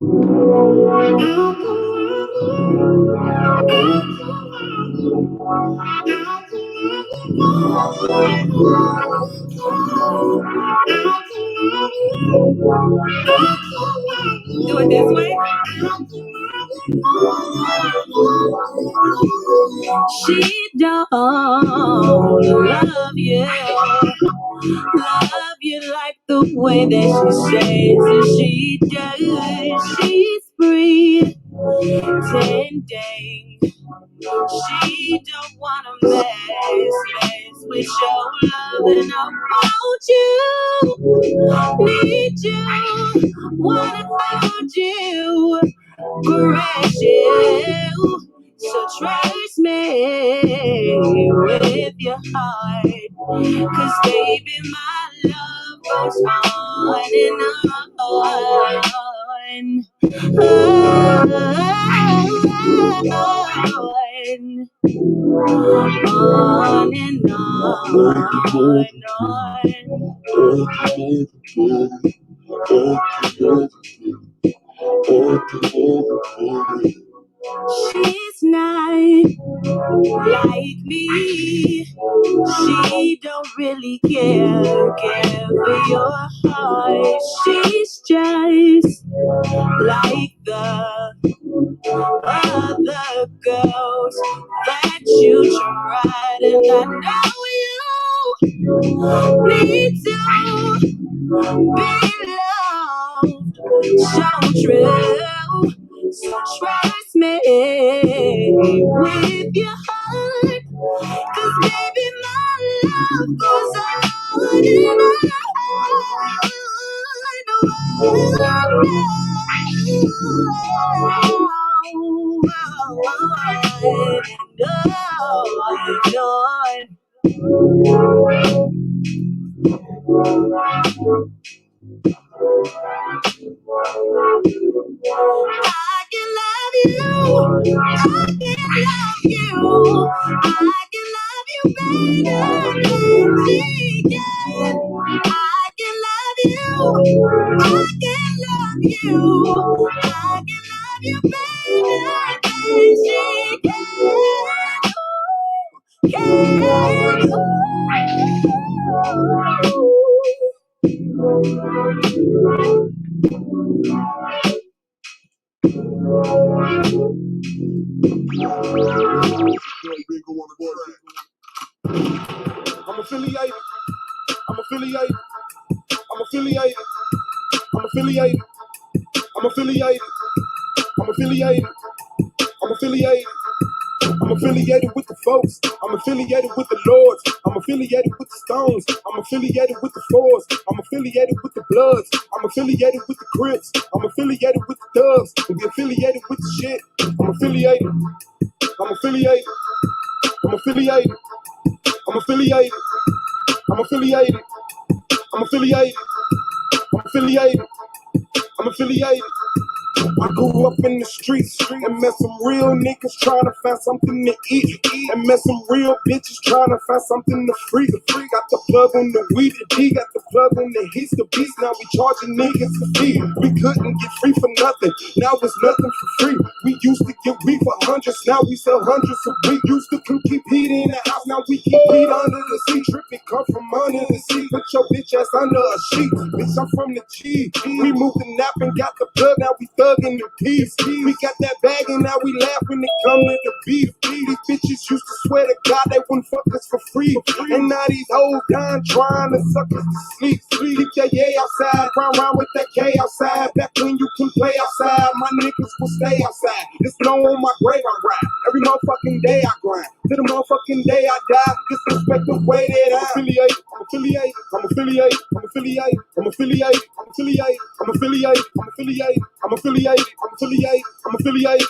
Do it this way. She don't love you. Love you like the way that she says that she does. She's pretending she don't wanna mess with your love, and I want you, need you, wanna hold you, caress you. So trust me with your heart. 'Cause baby, my love goes on and on. On and on. She's not like me. She don't really care for your heart. She's just like the other girls that you tried, and I know you need to be loved. So true. So trust me with your heart. 'Cause baby, my love goes on and I can love you. I can love you. I can love you better than she can. I can love you. I can love you. I can love you better than she can. I'm affiliated. I'm affiliated. I'm affiliated. I'm affiliated. I'm affiliated. I'm affiliated. I'm affiliated. I'm affiliated with the folks. I'm affiliated with the Lords. I'm affiliated with the Stones. I'm affiliated with the Fours. I'm affiliated with the Bloods. I'm affiliated with the Crips. I'm affiliated with the Thugs. And we affiliated with the shit. I'm affiliated. I'm affiliated. I'm affiliated. I'm affiliated. I'm affiliated. I'm affiliated. I'm affiliated. I'm affiliated. I grew up in the streets and met some real niggas trying to find something to eat. And met some real bitches trying to find something to free. Got the plug on the weed, the D got the plug on the heat. The beats, now we charging niggas to feed. We couldn't get free for nothing, now it's nothing for free. We used to get weed for hundreds, now we sell hundreds. So we used to keep heat in the house, now we keep heat under the seat. Tripping come from under the seat, put your bitch ass under a sheet. Bitch, I'm from the G. We moved the nap and got the plug, now we thugging the peace. We got that bag and now we laugh when it come to the beef. These bitches used to swear to God they wouldn't fuck us for free. And now these hoes dying trying to suck us to sleep. Keep that yay outside, round with that K outside. Back when you can play outside, my niggas will stay outside. It's snow on my grave I ride, every motherfucking day I grind. To the motherfucking day I die, disrespect the way that I'm affiliated. I'm affiliated. I'm affiliated. I'm affiliated. I'm affiliated. I'm affiliated. I'm affiliated. I'm affiliated. I'm affiliated. I'm affiliated. I'm affiliated. I'm affiliated.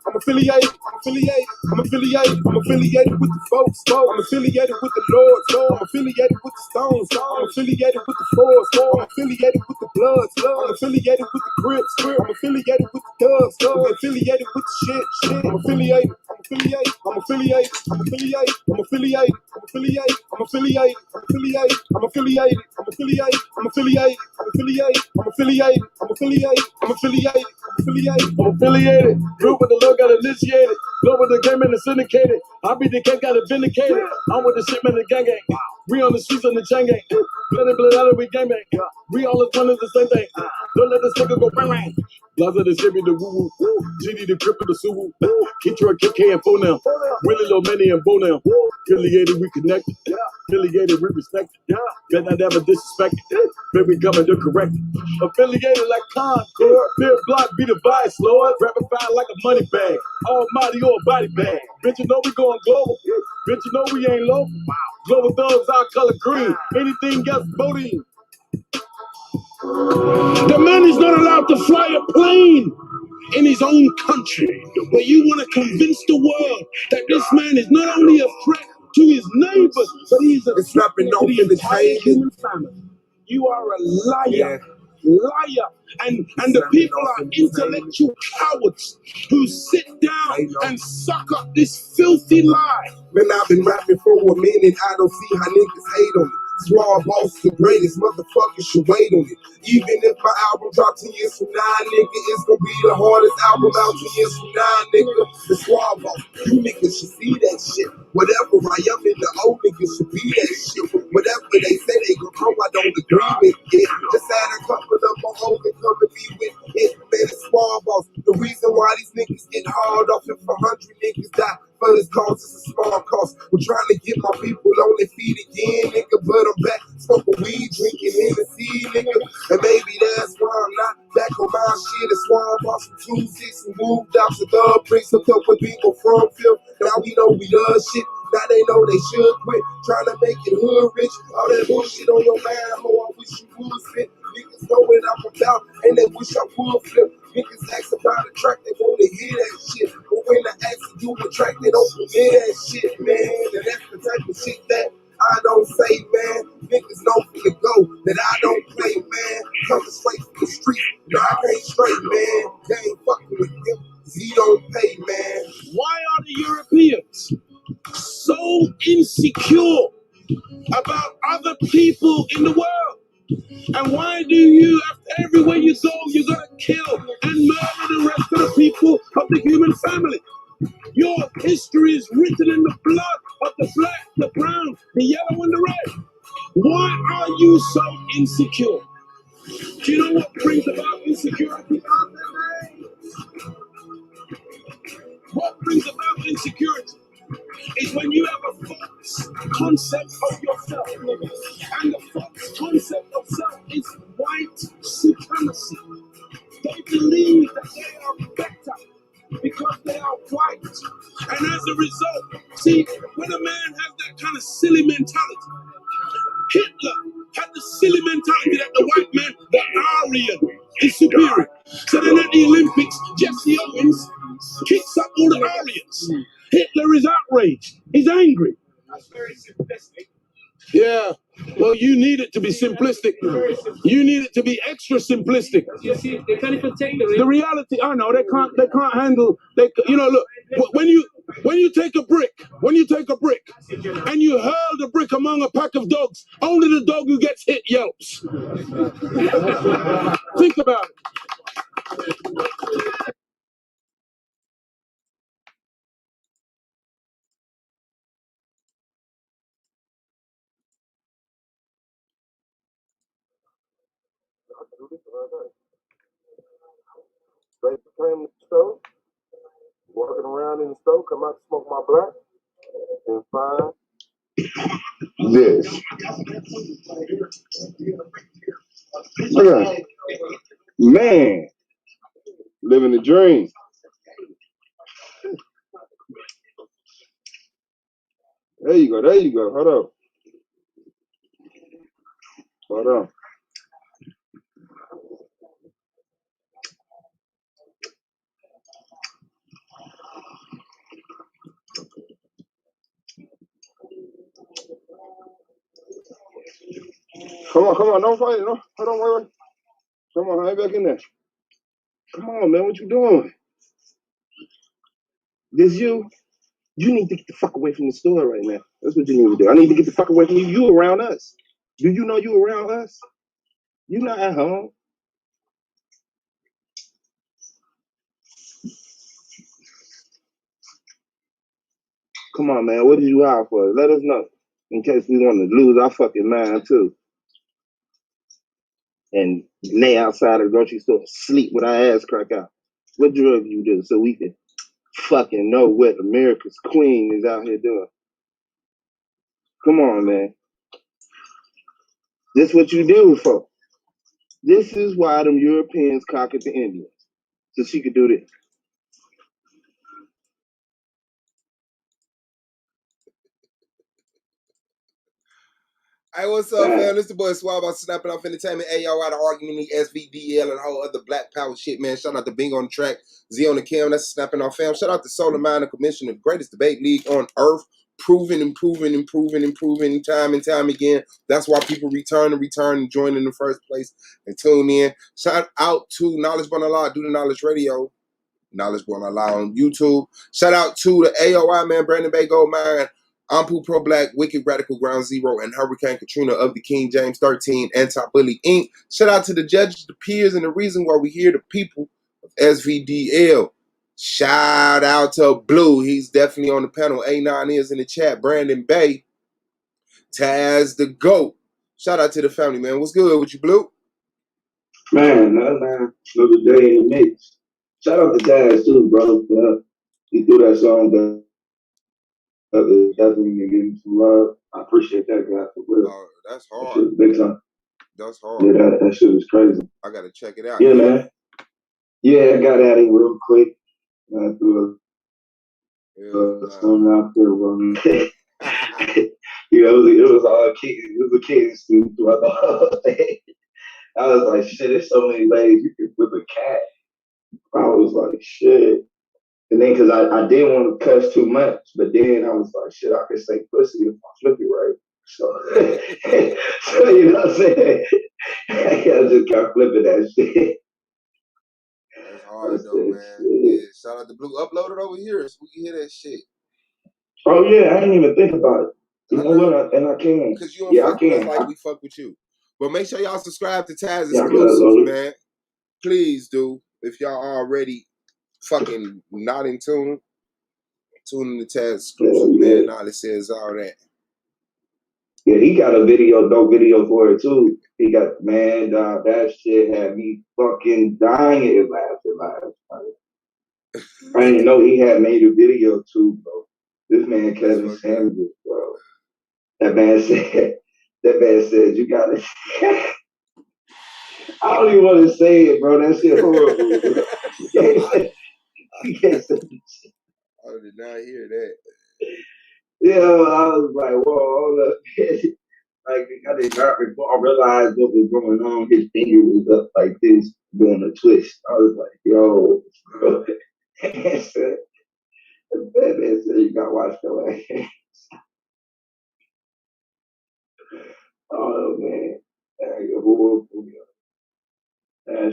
I'm affiliated. I'm affiliated. I'm affiliated. I'm affiliated with the folks. I'm affiliated with the Lords. I'm affiliated with the Stones. I'm affiliated with the Fours. I'm affiliated with the Bloods. I'm affiliated with the Crips. I'm affiliated with the Thugs. I'm affiliated with the shit. I'm affiliated. I'm affiliated. I'm affiliated. I'm affiliated. I'm affiliated. I'm affiliated. I'm affiliated. I'm affiliated. I'm affiliated. I'm affiliated. I'm affiliated. I'm affiliated. I'm affiliated. I'm affiliated. I'm affiliated. I'm affiliated. I'm affiliated. I'm affiliated. Group with the low got initiated. Blow with the game and the syndicated. I beat the cat, got it vindicated. I'm with the shit, man, the gang gang. We on the streets on the chain gang. Blood out of we gang bang. We all is one of the same thing. Don't let this nigga go bang bang. Blaza the shimmy, the woo woo. GD the cripple, the suwu. Keitra, KK, and phone now. Willie, Lil Manny, and Bo now. Affiliated, we connected. Affiliated, we respect it. Bet I never disrespect it. Bet we coming to correct it. Affiliated like Concord. Beer block, be the vice, Lord. Rapid fire like a money bag. Almighty or a body bag. Bitch, you know we going global. Bitch, you know we ain't local. Global thugs, our color green. Anything else, voting. The man is not allowed to fly a plane in his own country. But you want to convince the world that this man is not only a threat to his neighbors, but he's a threat to the entire human family. You are a liar. Liar. And the people are intellectual cowards who sit down and suck up this filthy lie. Man, I've been rapping for a minute. I don't see how niggas hate on it. Swab Boss, the greatest motherfucker, should wait on it. Even if my album drops 10 years from now, nigga, it's gonna be the hardest album out 10 years from now, nigga. The Swab Boss, you niggas should see that shit. Whatever I am in the old niggas should be that shit. Whatever they say they gon' come, I don't agree with it. Just had a couple of my own and come and be with it. Man, it's Swab Boss. The reason why these niggas get hard off if 100 niggas die. For this cause, it's a small cost. We're trying to get my people on their feet again, nigga. But I'm back smoking weed, drinking Hennessy, nigga. And maybe that's why I'm not back on my shit. It's why I'm off some 2-6 and moved out to the bricks. Hooked up with people from Phil. Now we know we love shit. Now they know they should quit. Trying to make it hood rich. All that bullshit on your mind, ho, I wish you would spit. Niggas know what I'm about, and they wish I would flip. Niggas ask about a track, they wanna hear that shit. But when I ask to do a track, they don't hear that shit, man. And that's the type of shit that I don't say, man. Niggas know from the go that I don't play, man. Coming straight from the street, nah, I can't straight, man. They ain't fucking with him, 'cause he don't pay, man. Why are the Europeans so insecure about other people in the world? And why do you, after everywhere you go, you're gonna kill and murder the rest of the people of the human family? Your history is written in the blood of the black, the brown, the yellow, and the red. Why are you so insecure? Do you know what brings about insecurity? What brings about insecurity is when you have a false concept of yourself. And the false concept of self is white supremacy. They believe that they are better because they are white. And as a result, see, when a man has that kind of silly mentality, Hitler had the silly mentality that the white man, the Aryan, is superior. So then at the Olympics, Jesse Owens kicks up all the Aryans. Hitler is outraged. He's angry. That's very simplistic. Yeah. Well, you need it to be simplistic. You need it to be extra simplistic. You see, they can't even take the reality. I know they can't. They can't handle. They. You know, look. When you take a brick, and you hurl the brick among a pack of dogs, only the dog who gets hit yelps. Think about it. Straight came to the stove, walking around in the stove, come out to smoke my black, and find this. Look at that. Man, living the dream. There you go, Hold up. Hold on. Come on, don't fight it. No, hold on, wait. Come on, hang back in there. Come on, man, what you doing? This you? You need to get the fuck away from the store right now. That's what you need to do. I need to get the fuck away from you. You around us. Do you know you around us? You not at home. Come on, man. What did you hire for? Let us know. In case we want to lose our fucking mind, too. And lay outside of the grocery store, sleep with our ass crack out. What drug you do so we can fucking know what America's queen is out here doing? Come on, man. This what you do for. This is why them Europeans conquered the Indians. So she could do this. Hey, what's up, fam? This the boy Swab about Snapping Off Entertainment. Hey, y'all out of arguing me, SVDL, and whole other black power shit, man. Shout out to Bing on the track, Z on the cam. That's Snapping Off, fam. Shout out to Solar Mind, the commissioner, the greatest debate league on earth. Proving time and time again. That's why people return and join in the first place and tune in. Shout out to Knowledge Born Allah, Do the Knowledge Radio. Knowledge Born Allah on YouTube. Shout out to the AOI, man, Brandon Bay Goldmine, Ampu Pro Black, Wicked Radical Ground Zero, and Hurricane Katrina of the King James 13, Anti-Bully Inc. Shout out to the judges, the peers, and the reason why we hear the people of SVDL. Shout out to Blue. He's definitely on the panel. A9 is in the chat. Brandon Bay. Taz the GOAT. Shout out to the family, man. What's good with you, Blue? Man, another day in the mix. Shout out to Taz too, bro. He threw that song definitely getting some love. I appreciate that guy for real. Oh, that's hard. That shit was big time. That's hard. Yeah, that shit was crazy. I gotta check it out. Yeah, man. Yeah, I got at it real quick. I threw a song out there, bro. You know, it was all kids. It was a kids throughout the whole thing. I was like, shit, there's so many ways you can whip a cat. I was like, shit. And then, because I didn't want to cuss too much, but then I was like, shit, I could say pussy if I flip it right. So you know what I'm saying? I just kept flipping that shit. That's hard, though, man. Yeah, shout out to Blue. Upload it over here so we can hear that shit. Oh, yeah, I didn't even think about it. You know what? And I can. Because you don't fuck with us like we fuck with you. But make sure y'all subscribe to Taz Exclusives, man. Please do. If y'all already fucking not in tune in to Taz Exclusives, man. Nolly says all that. Yeah, he got a dope video for it too. He got, man, that shit had me fucking dying laughing. I didn't know he had made a video too, bro. This man, Kevin Samuels, bro. That man said, you gotta. I don't even want to say it, bro. That shit horrible. I did not hear that. Yeah, I was like, whoa, hold up. Like, I did not, before I realized what was going on, his finger was up like this, doing a twist. I was like, yo, bro. That man said, you gotta watch your ass. Oh, man.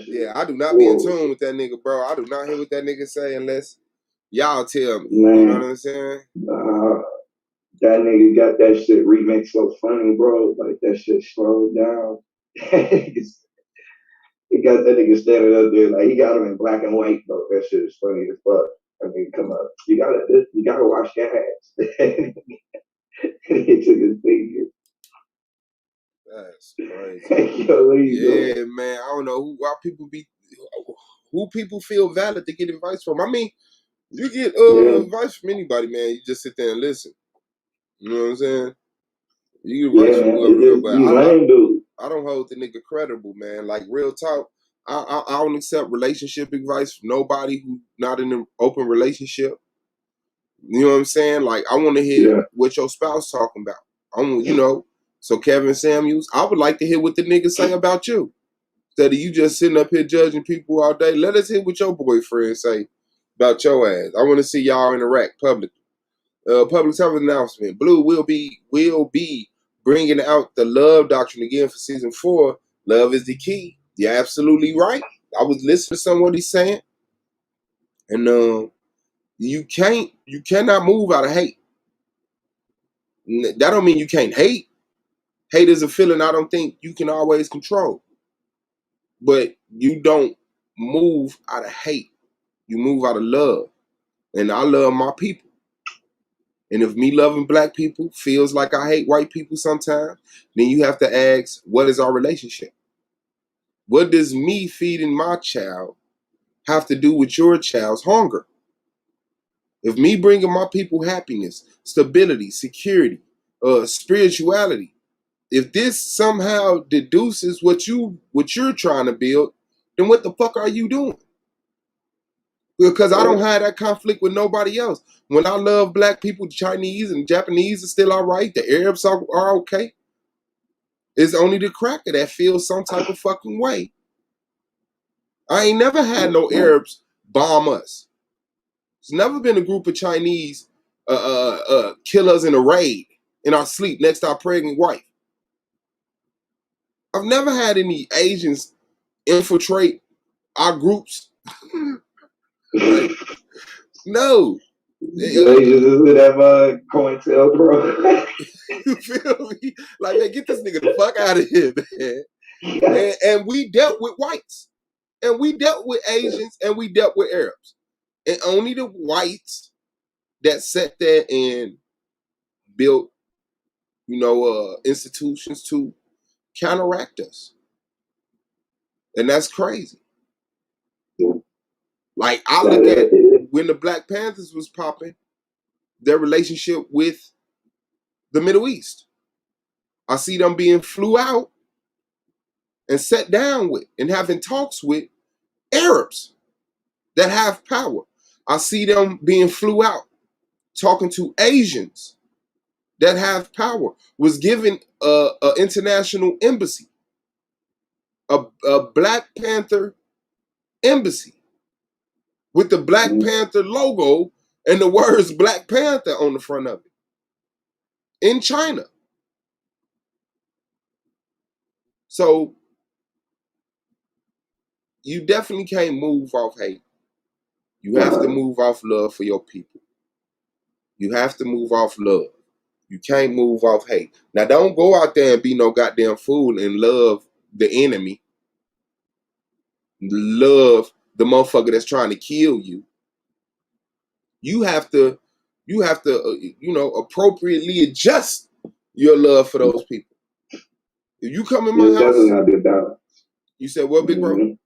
Yeah, I do not be in tune with that nigga, bro. I do not hear what that nigga say unless y'all tell me. Man, you know what I'm saying? That nigga got that shit remixed so funny, bro. Like, that shit slowed down. He got that nigga standing up there, like, he got him in black and white, bro. That shit is funny as fuck. I mean, come up. You gotta wash your hands. He took his finger. That's crazy. Yeah, man. I don't know who people feel valid to get advice from. I mean, you get advice from anybody, man. You just sit there and listen. You know what I'm saying? You get advice from whoever, but I don't hold the nigga credible, man. Like, real talk, I don't accept relationship advice from nobody who's not in an open relationship. You know what I'm saying? Like, I want to hear what your spouse talking about. So Kevin Samuels, I would like to hear what the nigga say about you. Instead of you just sitting up here judging people all day, let us hear what your boyfriend say about your ass. I want to see y'all interact publicly. Public service announcement. Blue will be bringing out the love doctrine again for season 4. Love is the key. You're absolutely right. I was listening to some of what he's saying. And you cannot move out of hate. That don't mean you can't hate. Hate is a feeling I don't think you can always control. But you don't move out of hate. You move out of love. And I love my people. And if me loving black people feels like I hate white people sometimes, then you have to ask, what is our relationship? What does me feeding my child have to do with your child's hunger? If me bringing my people happiness, stability, security, spirituality, if this somehow deduces what you're trying to build, then what the fuck are you doing? Because I don't have that conflict with nobody else. When I love black people, Chinese and Japanese are still all right. The Arabs are okay. It's only the cracker that feels some type of fucking way. I ain't never had no Arabs bomb us. There's never been a group of Chinese kill us in a raid in our sleep next to our pregnant wife. I've never had any Asians infiltrate our groups. Like, no. Asians is in that COINTELPRO. You feel me? Like, man, get this nigga the fuck out of here, man. And we dealt with whites. And we dealt with Asians. And we dealt with Arabs. And only the whites that sat there and built, institutions to counteract us. And that's crazy. Yeah. Like, I look at when the Black Panthers was popping, their relationship with the Middle East. I see them being flew out and sat down with and having talks with Arabs that have power. I see them being flew out, talking to Asians that have power, was given an international embassy, a Black Panther embassy with the Black Panther logo and the words Black Panther on the front of it in China. So you definitely can't move off hate. You have to move off love for your people. You have to move off love. You can't move off hate. Now, don't go out there and be no goddamn fool and love the enemy. Love the motherfucker that's trying to kill you. You have to, appropriately adjust your love for those people. If you come in my house, definitely gotta be a balance. You said what, big bro?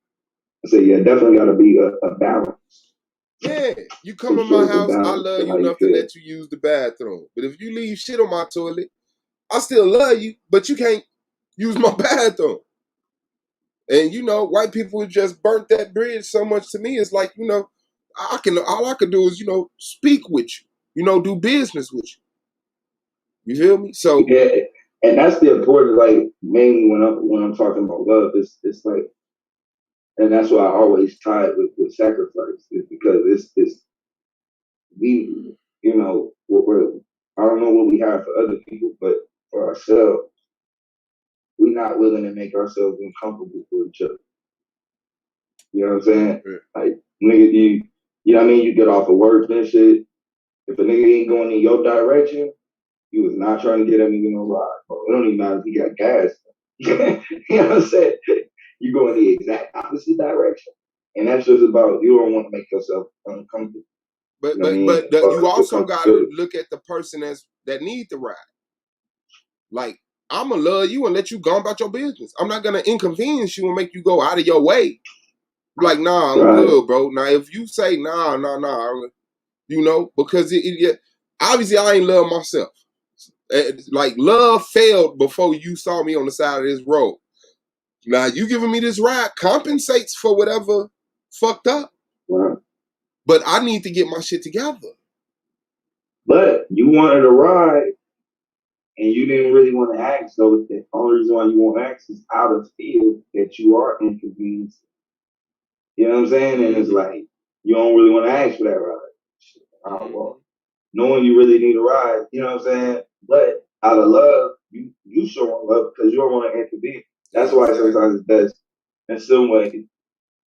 I said, yeah, definitely gotta be a balance. Yeah, you come in my house, I love you enough to let you use the bathroom. But if you leave shit on my toilet, I still love you, but you can't use my bathroom. And white people just burnt that bridge so much to me. It's like, all I could do is, speak with you, do business with you. You feel me? So yeah, and that's the important, like, mainly when I'm talking about love, it's like, and that's why I always tie it with sacrifice, is because it's we, what I don't know what we have for other people, but for ourselves, we're not willing to make ourselves uncomfortable for each other. You know what I'm saying? Yeah. Like, nigga, you know what I mean? You get off of work and shit. If a nigga ain't going in your direction, you was not trying to get him to ride. Bro. It don't even matter if he got gas. You know what I'm saying? You go in the exact opposite direction. And that's just about, you don't want to make yourself uncomfortable. But you also got to look at the person that need the ride. Like, I'm going to love you and let you go about your business. I'm not going to inconvenience you and make you go out of your way. Like, nah, I'm good, bro. Now, if you say, nah, because obviously I ain't love myself. Like, love failed before you saw me on the side of this road. Now, you giving me this ride compensates for whatever fucked up. Right. But I need to get my shit together. But you wanted a ride, and you didn't really want to ask. So the only reason why you won't ask is out of fear that you are inconvenienced. You know what I'm saying? And it's like, you don't really want to ask for that ride. Oh, well, knowing you really need a ride, you know what I'm saying? But out of love, you show love because you don't want to inconvenience. That's why sometimes it's best in some way.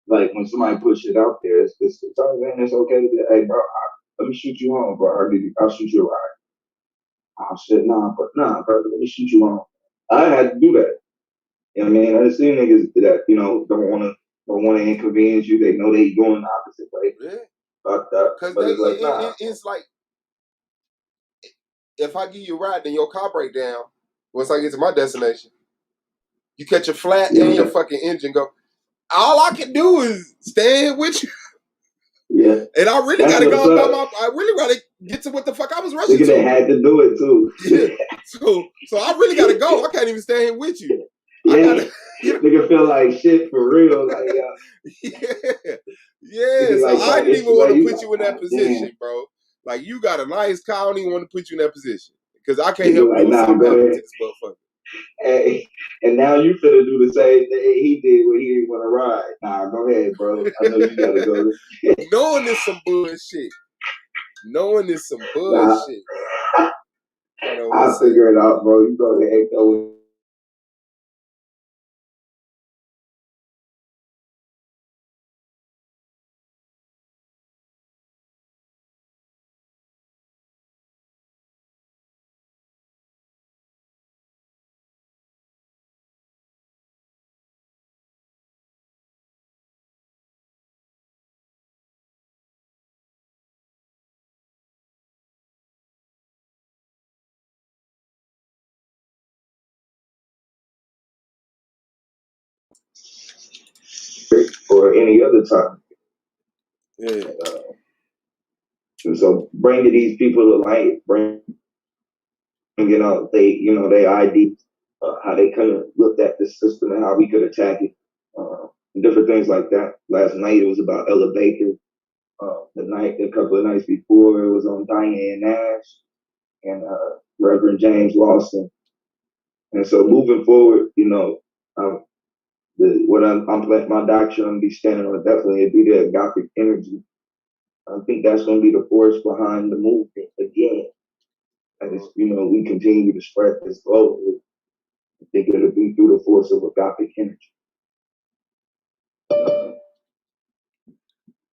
Like, when somebody puts it out there, it's okay to be, hey, bro, let me shoot you home, bro. I'll shoot you a ride. Oh, shit, nah, bro, let me shoot you home. I had to do that. You know what I mean? I just seen niggas that, don't want to inconvenience you. They know they going the opposite way. Yeah. Fuck that. But it's like, nah. It's like, if I give you a ride, then your car break down once I get to my destination. You catch a flat and your fucking engine go. All I can do is stand with you. Yeah. And I really gotta go about my. I really gotta get to what the fuck I was rushing to. They had to do it too. Yeah. So I really gotta go. I can't even stay here with you. Yeah. I gotta, nigga feel like shit for real. Like, yeah. So like, I didn't even want to put you in that position, bro. Like, you got a nice car. I don't even want to put you in that position because I can't help you if something happens to this motherfucker. Hey, and now you finna do the same thing he did when he didn't want to ride. Nah, go ahead, bro. I know you gotta go. Knowing this some bullshit. Knowing this some bullshit. I'll figure it out, bro. You go ahead and go. Or any other time. Yeah. And so bringing these people to light, bringing out their ID, how they kind of looked at the system and how we could attack it, and different things like that. Last night it was about Ella Baker. A couple of nights before it was on Diane Nash and Reverend James Lawson. And so moving forward, my doctrine I'm be standing on definitely would be the agape energy. I think that's going to be the force behind the movement again. And we continue to spread this globally. I think it'll be through the force of agape energy.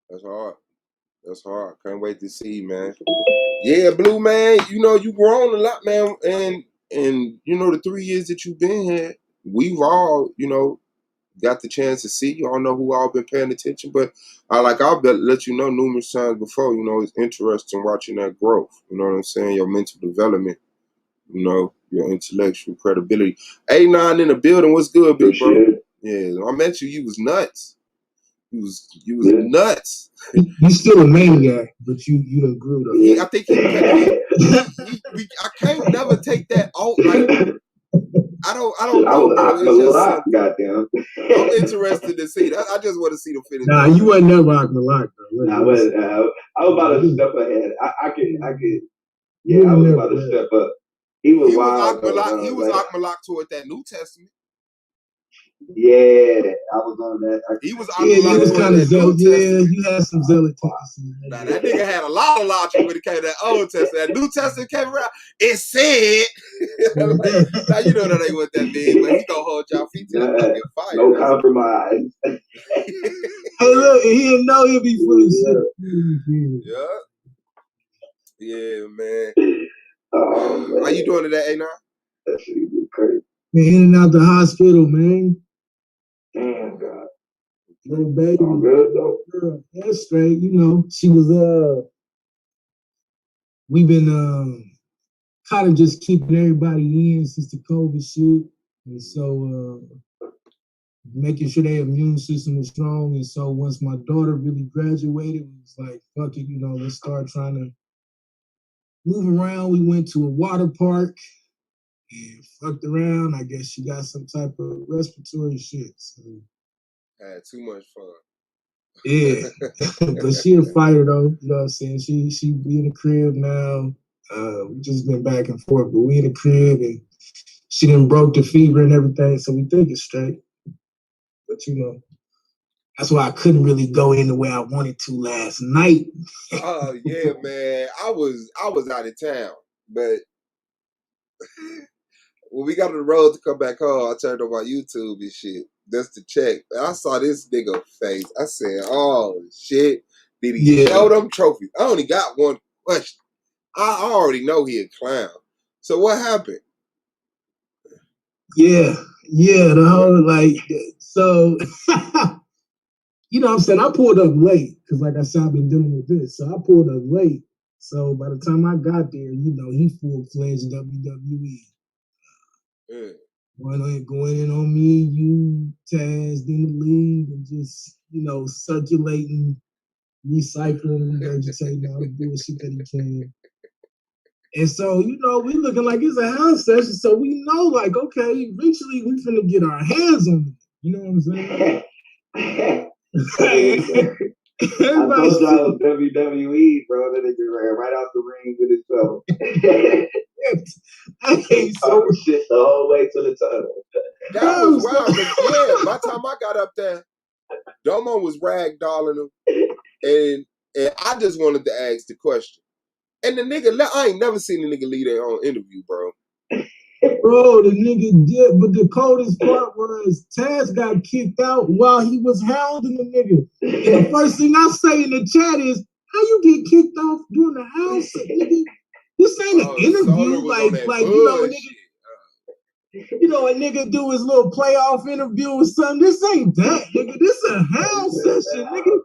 That's hard. That's hard. Can't wait to see, man. Yeah, Blue, man. You've grown a lot, man. And the 3 years that you've been here, we've all, got the chance to see. You all know who all been paying attention. But I'll let you know numerous times before, it's interesting watching that growth. You know what I'm saying? Your mental development, your intellectual credibility. A9 in the building. What's good, big bro? Yeah, I met you. You was nuts. You was nuts. You still a maniac, but you done grew though. Yeah, I think I can't never take that out. Like, I don't know, bro. It's just something. Goddamn. I'm interested to see that. I just want to see the finish. Nah, you wasn't never Akmalak though. Nah, I was about to step ahead. I could. Yeah, I was about to step up. He was wild. He was Akmalak toward that New Testament. Yeah, I was on that. He was kind of zealot. Yeah, you had some zealot tendencies. Now, that nigga had a lot of logic when it came to that Old Testament. That New Testament came around, it said. Now you know that ain't what that means, but he gonna hold y'all feet to the fucking fire. No compromise. Hey, look, he didn't know he'd be full of shit. Yeah, man. Man. How you doing today, A9? That shit be crazy. Man, in and out the hospital, man. Damn, God. Little baby. I'm good, though. Girl, that's straight. She was, we've been, kind of just keeping everybody in since the COVID shit. And so, making sure their immune system was strong. And so once my daughter really graduated, it was like, fuck it, let's start trying to move around. We went to a water park and fucked around. I guess she got some type of respiratory shit. So. Had too much fun. Yeah. But she a fighter though, you know what I'm saying? She be in the crib now. We just been back and forth, but we in the crib and she done broke the fever and everything, so we think it's straight. But that's why I couldn't really go in the way I wanted to last night. Oh yeah, man. I was out of town, but when we got on the road to come back home, I turned on my YouTube and shit just to check. And I saw this nigga face. I said, "Oh shit! Did he show them trophies?" I only got one question. I already know he a clown. So what happened? Yeah, the whole so. You know what I'm saying? I pulled up late because, like I said, I've been dealing with this. So I pulled up late. So by the time I got there, you know, he full-fledged WWE. Yeah. Going in on me, you, Taz, in the league, and just, you know, circulating, recycling, regurgitating all the bullshit that he can. And so, you know, we looking like it's a house session, so we know, like, okay, eventually we finna get our hands on it. You know what I'm saying? I told you I was WWE, bro. That nigga ran right out the ring with himself. Hey, so shit the whole way to the tunnel. That was wild. Yeah, by the time I got up there, Domo was ragdolling him, and I just wanted to ask the question. And the nigga, I ain't never seen a nigga leave their own interview, bro. Bro, the nigga did, but the coldest part was Taz got kicked out while he was hounding the nigga. And the first thing I say in the chat is, how you get kicked off during the house? Nigga, this ain't an interview. Like you know, a nigga, you know, a nigga do his little playoff interview or something. This ain't that, nigga. This a house session, nigga.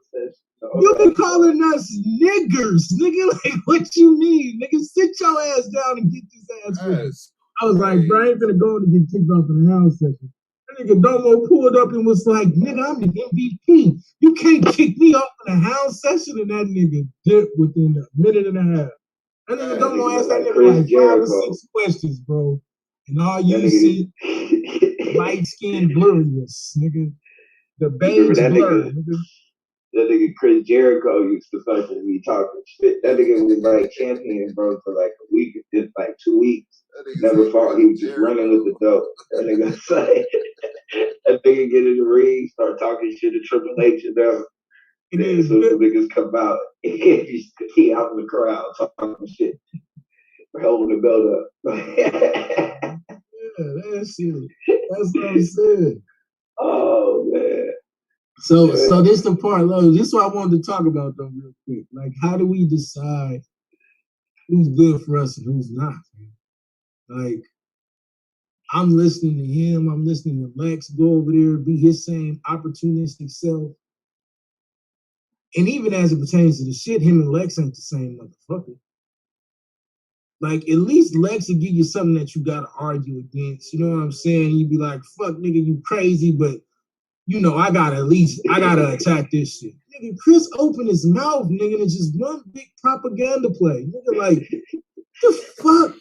You been calling us niggers, nigga. Like, what you mean, nigga? Sit your ass down and get this ass with. I was like, bro, I ain't finna go to get kicked off in the house session. That nigga Domo pulled up and was like, nigga, I'm the MVP. You can't kick me off in a house session. And that nigga dipped within a minute and a half. That nigga Domo asked that nigga like 5 or 6 questions, bro. And all you see, light-skinned blurriness, nigga. The beige blur, nigga. That nigga Chris Jericho used to fucking be talking shit. That nigga was like champion, bro, for like a week. It's like 2 weeks. Never fought. He was just running with the dope. That nigga say, that nigga get in the ring, start talking shit to Triple H and them. Then as soon as the niggas come out, he out in the crowd talking shit. Holding the belt up. Yeah, that shit. That's what I'm saying. Oh man. So this the part, look, this is what I wanted to talk about though real quick. Like, how do we decide who's good for us and who's not? Man? Like, I'm listening to him, I'm listening to Lex go over there, be his same opportunistic self. And even as it pertains to the shit, him and Lex ain't the same motherfucker. Like, at least Lex will give you something that you gotta argue against. You know what I'm saying? You'd be like, fuck nigga, you crazy, but you know, I gotta attack this shit. Nigga, Chris opened his mouth, nigga, and it's just one big propaganda play. Nigga, like, the fuck?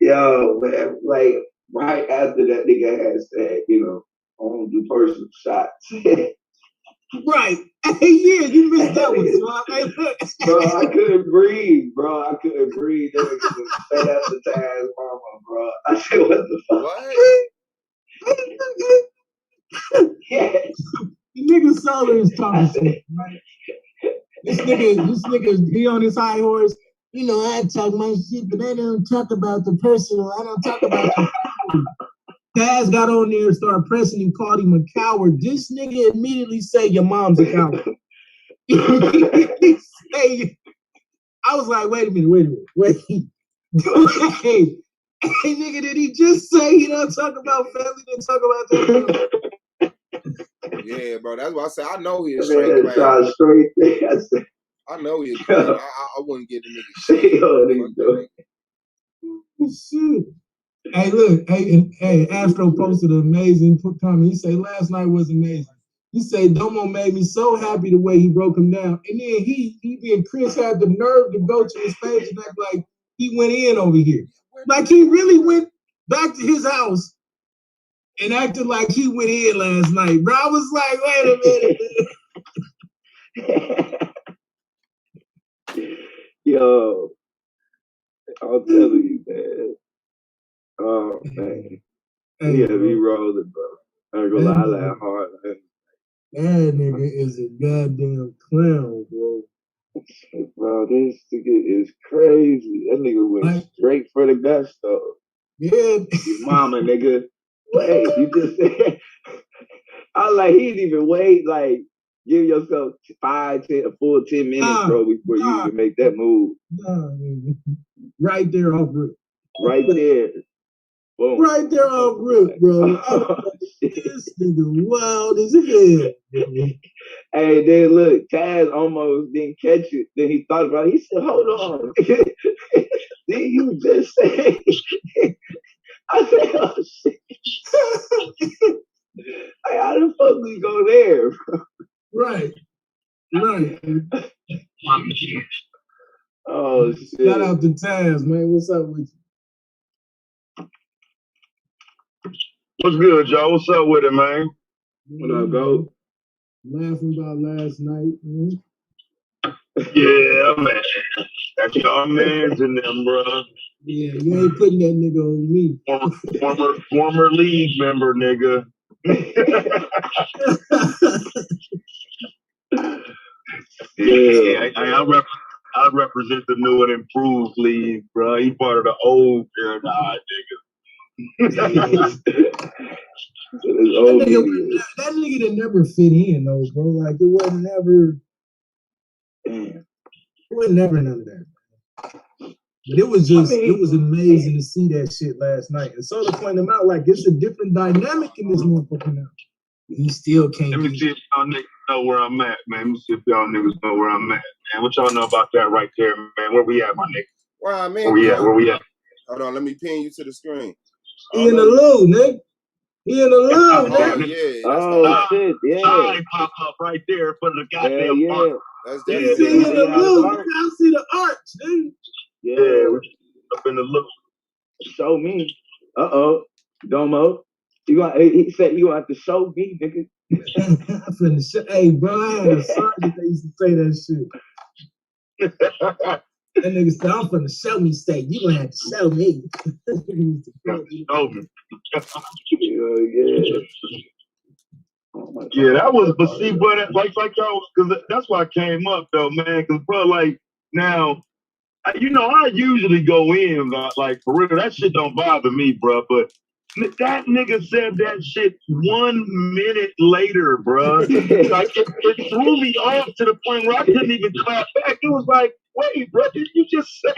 Yo, man, like, right after that nigga had said, you know, I don't do personal shots. Right. Hey, yeah, you missed that one. So bro, I couldn't breathe, bro. I couldn't breathe. That nigga just said that to Taz mama, bro. I said, what the fuck? What? Yes. Nigga Solar is talking shit, right? This nigga, he on his high horse. You know, I talk my shit, but I don't talk about the personal. I don't talk about the personal. Taz got on there and started pressing and called him a coward. This nigga immediately say your mom's a coward. I was like, wait a minute. Hey, nigga, did he just say he don't talk about family, didn't talk about that? Yeah, bro, that's why I said I know he's straight clown. I know he's clown. I wouldn't get the nigga shit. Hey, look, hey, Astro posted an amazing comment. He said, last night was amazing. He said, Domo made me so happy the way he broke him down. And then he and Chris had the nerve to go to his page and act like he went in over here. Like he really went back to his house and acted like he went in last night. Bro, I was like, wait a minute. Yo, I'll tell you, man. Oh, man. Hey, yeah, be rolling, bro. I ain't gonna lie, I laugh hard. That nigga is a goddamn clown, bro. Bro, this nigga is crazy. That nigga went straight for the gusto. Yeah. Your mama, nigga. Wait, you just said. I was like, he didn't even wait, like, give yourself 5, 10, a full 10 minutes, bro, before you even make that move. Right there off rip. Right there. Boom. Right there off rip, bro. Oh, this nigga wild as hell, bro. Hey, then look, Taz almost didn't catch it. Then he thought about it. He said, hold on. Then you just say, I said, oh shit. Like, how the fuck we go there? Right. Right. Oh shit. Shout out to Taz, man. What's up with you? What's good, y'all? What's up with it, man? What up, go? Laughing about last night. Man. Yeah, man. That's y'all mans in them, bro. Yeah, you ain't putting that nigga on me. Former league member, nigga. Yeah, I represent the new and improved league, bro. He part of the old paradigm, nigga. that nigga that never fit in though, bro. Like it wasn't never. It wasn't never none of that. But it was just, it was amazing to see that shit last night. And so to point him out, like it's a different dynamic in this motherfucker now. He still can't. Let me see if y'all niggas know where I'm at, man. Let me see if y'all niggas know where I'm at, man. What y'all know about that right there, man? Where we at, my nigga? Where I'm at, Where we at? Where we at? Hold on, let me pin you to the screen. He in the loo, nigga. He in the loo, nigga. Yeah. Oh shit, yeah. Sign pop up right there in front of the goddamn park. That's He's in the loo. I see the arch, dude. Yeah, we're up in the look. Show me. Domo. He said you gonna have to show me, nigga. Hey, bro, I had a son that they used to say that shit. That nigga said, I'm finna show me state. You gonna have to show me. Show me. Yeah. Yeah, that was, but see, but like y'all, because that's why I came up though, man. Because bro, like now, you know, I usually go in like for real. That shit don't bother me, bro. But that nigga said that shit 1 minute later, bro. Like it threw me off to the point where I couldn't even clap back. It was like, wait, bro, did you just say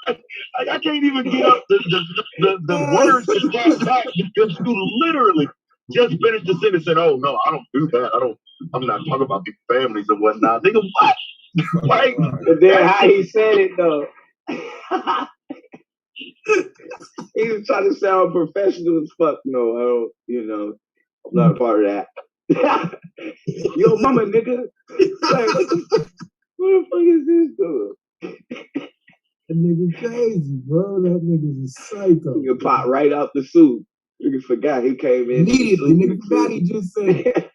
like, I can't even get up the words to clap back because you literally just finished the sentence and oh no, I don't do that. I'm not talking about big families and whatnot. Nigga, what? Like, but then how he said it though. He was trying to sound professional as fuck. No, I don't, I'm not a part of that. Yo, mama, nigga. Like, what the fuck is this dude? That nigga crazy, bro. That nigga's a psycho. Nigga pop right out the suit. Nigga forgot he came in. Immediately, nigga forgot he just said.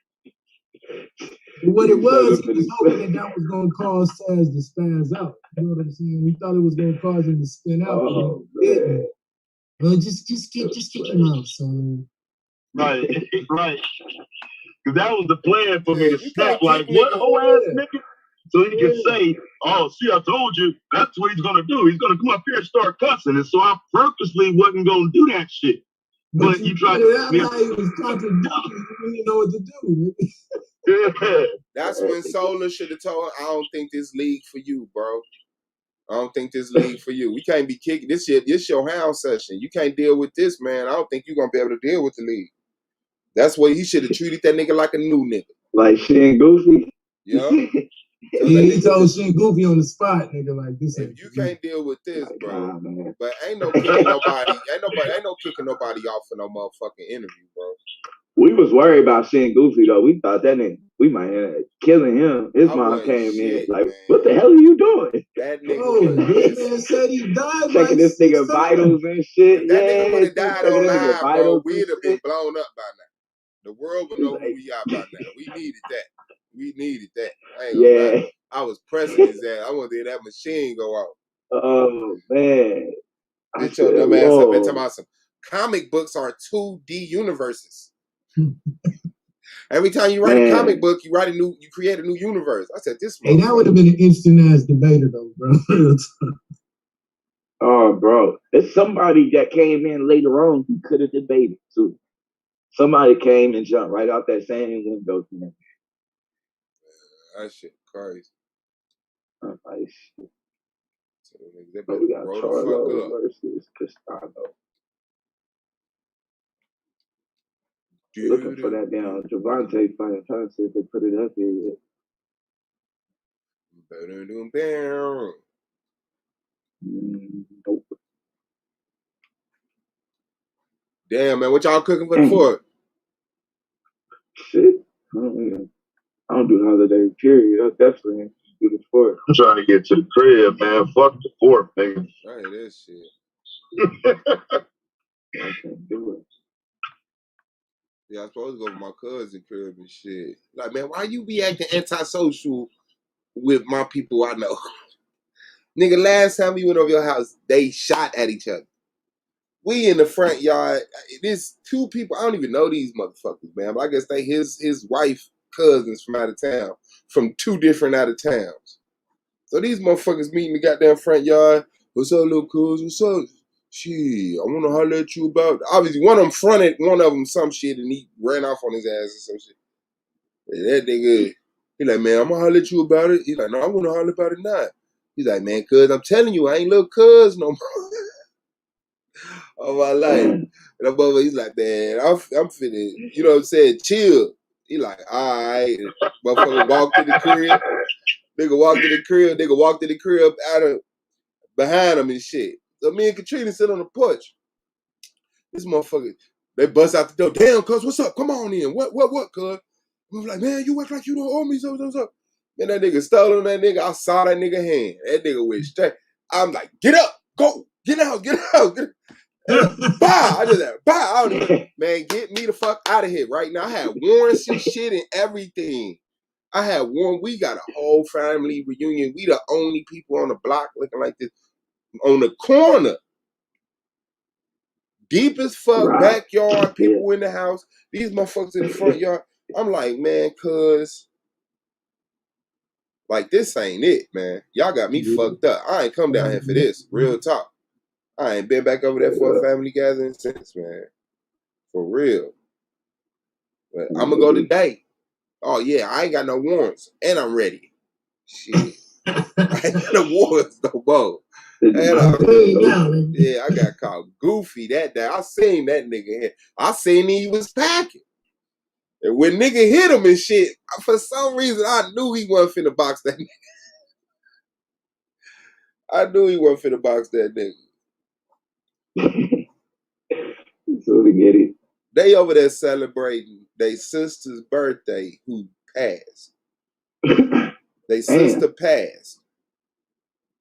What it was, he was hoping that was going to cause Taz to spaz out. You know what I'm saying? We thought it was going to cause him to spin out. Oh, man. Just keep him out, son. Right. Because that was the plan for me to snap like, what whole ass nigga? So he can say, oh, see, I told you, that's what he's going to do. He's going to come up here and start cussing. And so I purposely wasn't going to do that shit. But you tried to... That's how he was contradicting. You didn't know what to do. Yeah. That's when Solar should have told him, I don't think this league for you, bro. I don't think this league for you. We can't be kicking this shit. This your hound session. You can't deal with this, man. I don't think you're going to be able to deal with the league. That's why he should have treated that nigga like a new nigga. Like Shin Goofy? Yeah. He told Shin Goofy on the spot, nigga, like this. If you can't deal with this, bro, man. but ain't no kicking nobody. Ain't no kicking nobody off for no motherfucking interview, bro. We was worried about Shin Goofy though. We thought that nigga, we might end up killing him. His mom came in like, man. What the hell are you doing? That nigga this man said he died. Checking this nigga vitals and shit. If that nigga would have died on live, bro, we'd have been blown up by now. The world would know who we are by now. We needed that. I ain't gonna lie. I was pressing his ass. I wanted to hear that machine go off. Oh man. Bitch your dumb ass up and talking about some comic books are 2D universes. Every time you write a comic book, you create a new universe. I said this. Hey, that would have been an instant ass debater though, bro. Oh, bro, it's somebody that came in later on who could have debated too. Somebody came and jumped right out that same window. That shit crazy. Shit. So they better we got Charlo versus Castano. Looking for that damn Javante fight. I'm trying to see if they put it up here yet. Nope. Damn, man, what y'all cooking for the 4th? Shit. I don't do holiday, period. I definitely do the 4th. I'm trying to get to the crib, man. Fuck the 4th, nigga. I hate that shit. I can't do it. Yeah, I'm supposed to go to my cousin's crib and shit. Like, man, why you be acting antisocial with my people I know? Nigga, last time we went over your house, they shot at each other. We in the front yard. There's 2 people. I don't even know these motherfuckers, man. But I guess they his wife cousins from out of town, from 2 different out of towns. So these motherfuckers meet in the goddamn front yard. What's up, little cuz? What's up? Shit, I want to holler at you about. Obviously, one of them fronted one of them some shit, and he ran off on his ass or some shit. And that nigga, he like, man, I'm gonna holler at you about it. He's like, no, I want to holler about it now. He's like, man, cuz, I'm telling you, I ain't little cuz no more. All my life. And that motherfucker, he's like, man, I'm finna, you know what I'm saying, chill. He like, all right. Motherfucker walked in the crib. Nigga walked in the crib out of behind him and shit. So me and Katrina sit on the porch. This motherfucker, they bust out the door. Damn, cuz, what's up? Come on in. What, cuz? I was like, man, you act like you don't owe me something. Man, that nigga stole on that nigga. I saw that nigga hand. That nigga went straight. I'm like, get up, go, get out. Bye. I just said, bye. I don't even, man, get me the fuck out of here right now. I had warrants and shit and everything. I had one. We got a whole family reunion. We the only people on the block looking like this. On the corner. Deep as fuck, right. Backyard, people in the house. These motherfuckers in the front yard. I'm like, man, cuz, like, this ain't it, man. Y'all got me fucked up. I ain't come down here for this. Real talk. I ain't been back over there for a family gathering since, man. For real. But I'm gonna go today. Oh, yeah, I ain't got no warrants. And I'm ready. Shit. I ain't got no warrants no more. And yeah, I got called goofy that day. I seen that nigga hit. I seen he was packing. And when nigga hit him and shit, for some reason, I knew he wasn't finna box that nigga. I knew he wasn't finna box that nigga. So to get it. They over there celebrating their sister's birthday who passed. Their sister passed.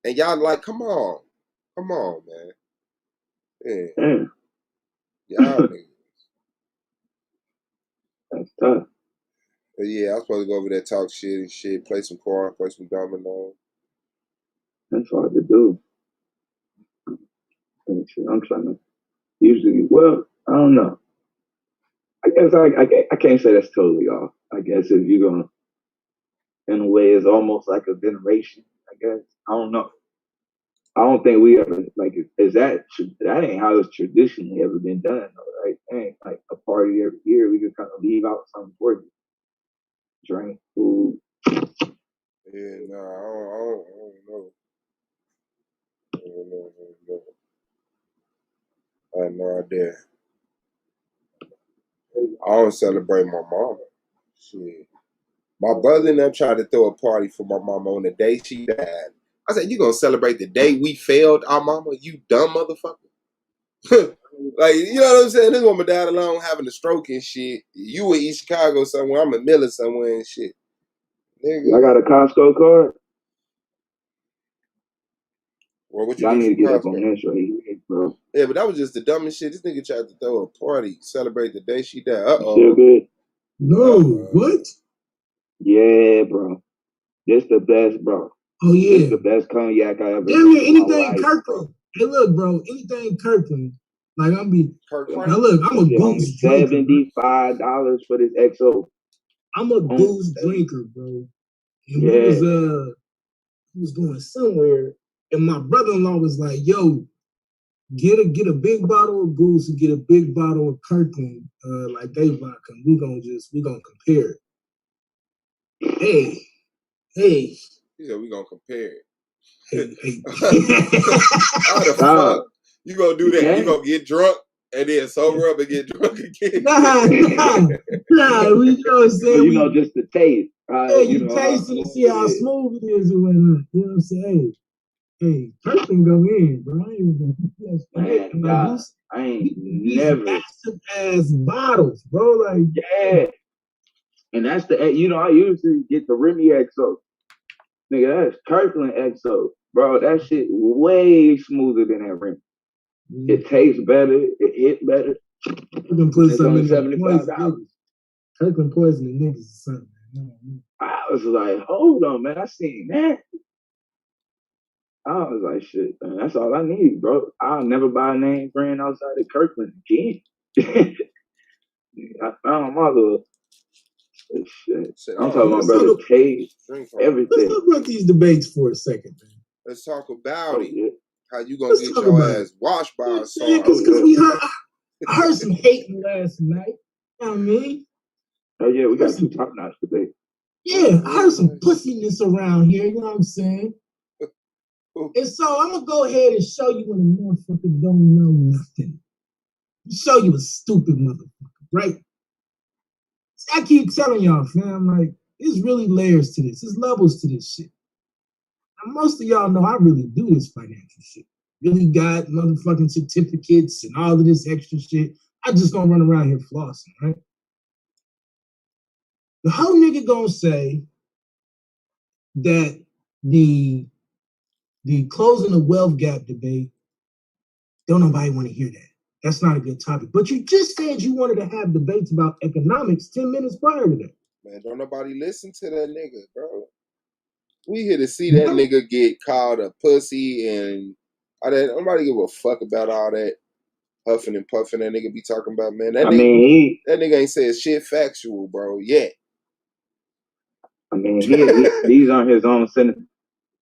And y'all like, come on. Come on, man. Yeah. Y'all niggas. That's tough. But yeah, I was supposed to go over there, talk shit and shit, play some cards, play some dominoes. That's hard to do. I'm trying to usually, well, I don't know. I guess I can't say that's totally off. I guess if you're gonna, in a way, it's almost like a veneration. I guess I don't know. I don't think we ever like. Is that ain't how it's traditionally ever been done, though, right? Ain't like a party every year. We just kind of leave out something for you, drink, food. Yeah, no, I don't know. I have no idea. I don't celebrate my mama. Shit. My brother and them tried to throw a party for my mama on the day she died. I said, you gonna celebrate the day we failed our mama? You dumb motherfucker. Like, you know what I'm saying? This woman died alone having a stroke and shit. You in East Chicago somewhere, I'm in Miller somewhere and shit. Nigga. I got a Costco card. Well, what you I need to get Costco? Up on this right here, bro. Yeah, but that was just the dumbest shit. This nigga tried to throw a party, celebrate the day she died. Still good? No, what? Yeah, bro. This the best, bro. Oh, yeah. This the best cognac I ever Damn it, anything Kirkland. Hey, look, bro, anything Kirkland. Like, now look, I'm a goose drinker. $75 for this XO. I'm a goose drinker, bro. And we was going somewhere, and my brother-in-law was like, yo, get a big bottle of Goose and get a big bottle of Kirkland, like they vodka. We gonna compare it. Hey. Yeah, we gonna compare it. Hey. How the fuck you gonna do that? You gonna get drunk And then sober up and get drunk again. Nah, we know what I'm saying. But, you know, just the taste. Yeah, you taste it and see how smooth it is and whatnot. You know what I'm saying? Hey, Kirkland go in, bro. I ain't even Man, God, I ain't never massive ass bottles, bro. Like, yeah. And that's the, you know, I usually get the Remy XO. Nigga, that's Kirkland XO. Bro, that shit way smoother than that Remy. It tastes better. It hit better. You can put something in $75. Kirkland poisoning niggas or something. I was like, hold on, man. I seen that. I was like, shit, man, that's all I need, bro. I'll never buy a name brand outside of Kirkland again. I found my little shit. I'm talking about, brother, taste, everything. Let's talk about these debates for a second, man. Let's talk about it. Yeah. How you gonna get your ass washed by a song? Because I heard some hating last night. You know what I mean? Oh, yeah, we got some top-notch debates. Yeah, I heard some pussiness around here, you know what I'm saying? And so I'm gonna go ahead and show you when a motherfucker don't know nothing. Show you a stupid motherfucker, right? I keep telling y'all, fam, like, there's really layers to this. There's levels to this shit. Now, most of y'all know I really do this financial shit. Really got motherfucking certificates and all of this extra shit. I just don't run around here flossing, right? The whole nigga gonna say that the closing the wealth gap debate, don't nobody want to hear that. That's not a good topic. But you just said you wanted to have debates about economics 10 minutes prior to that. Man, don't nobody listen to that nigga, bro. We here to see that nigga get called a pussy and nobody give a fuck about all that huffing and puffing that nigga be talking about, man. That nigga ain't said shit factual, bro, yet. I mean, these aren't his own sentiments.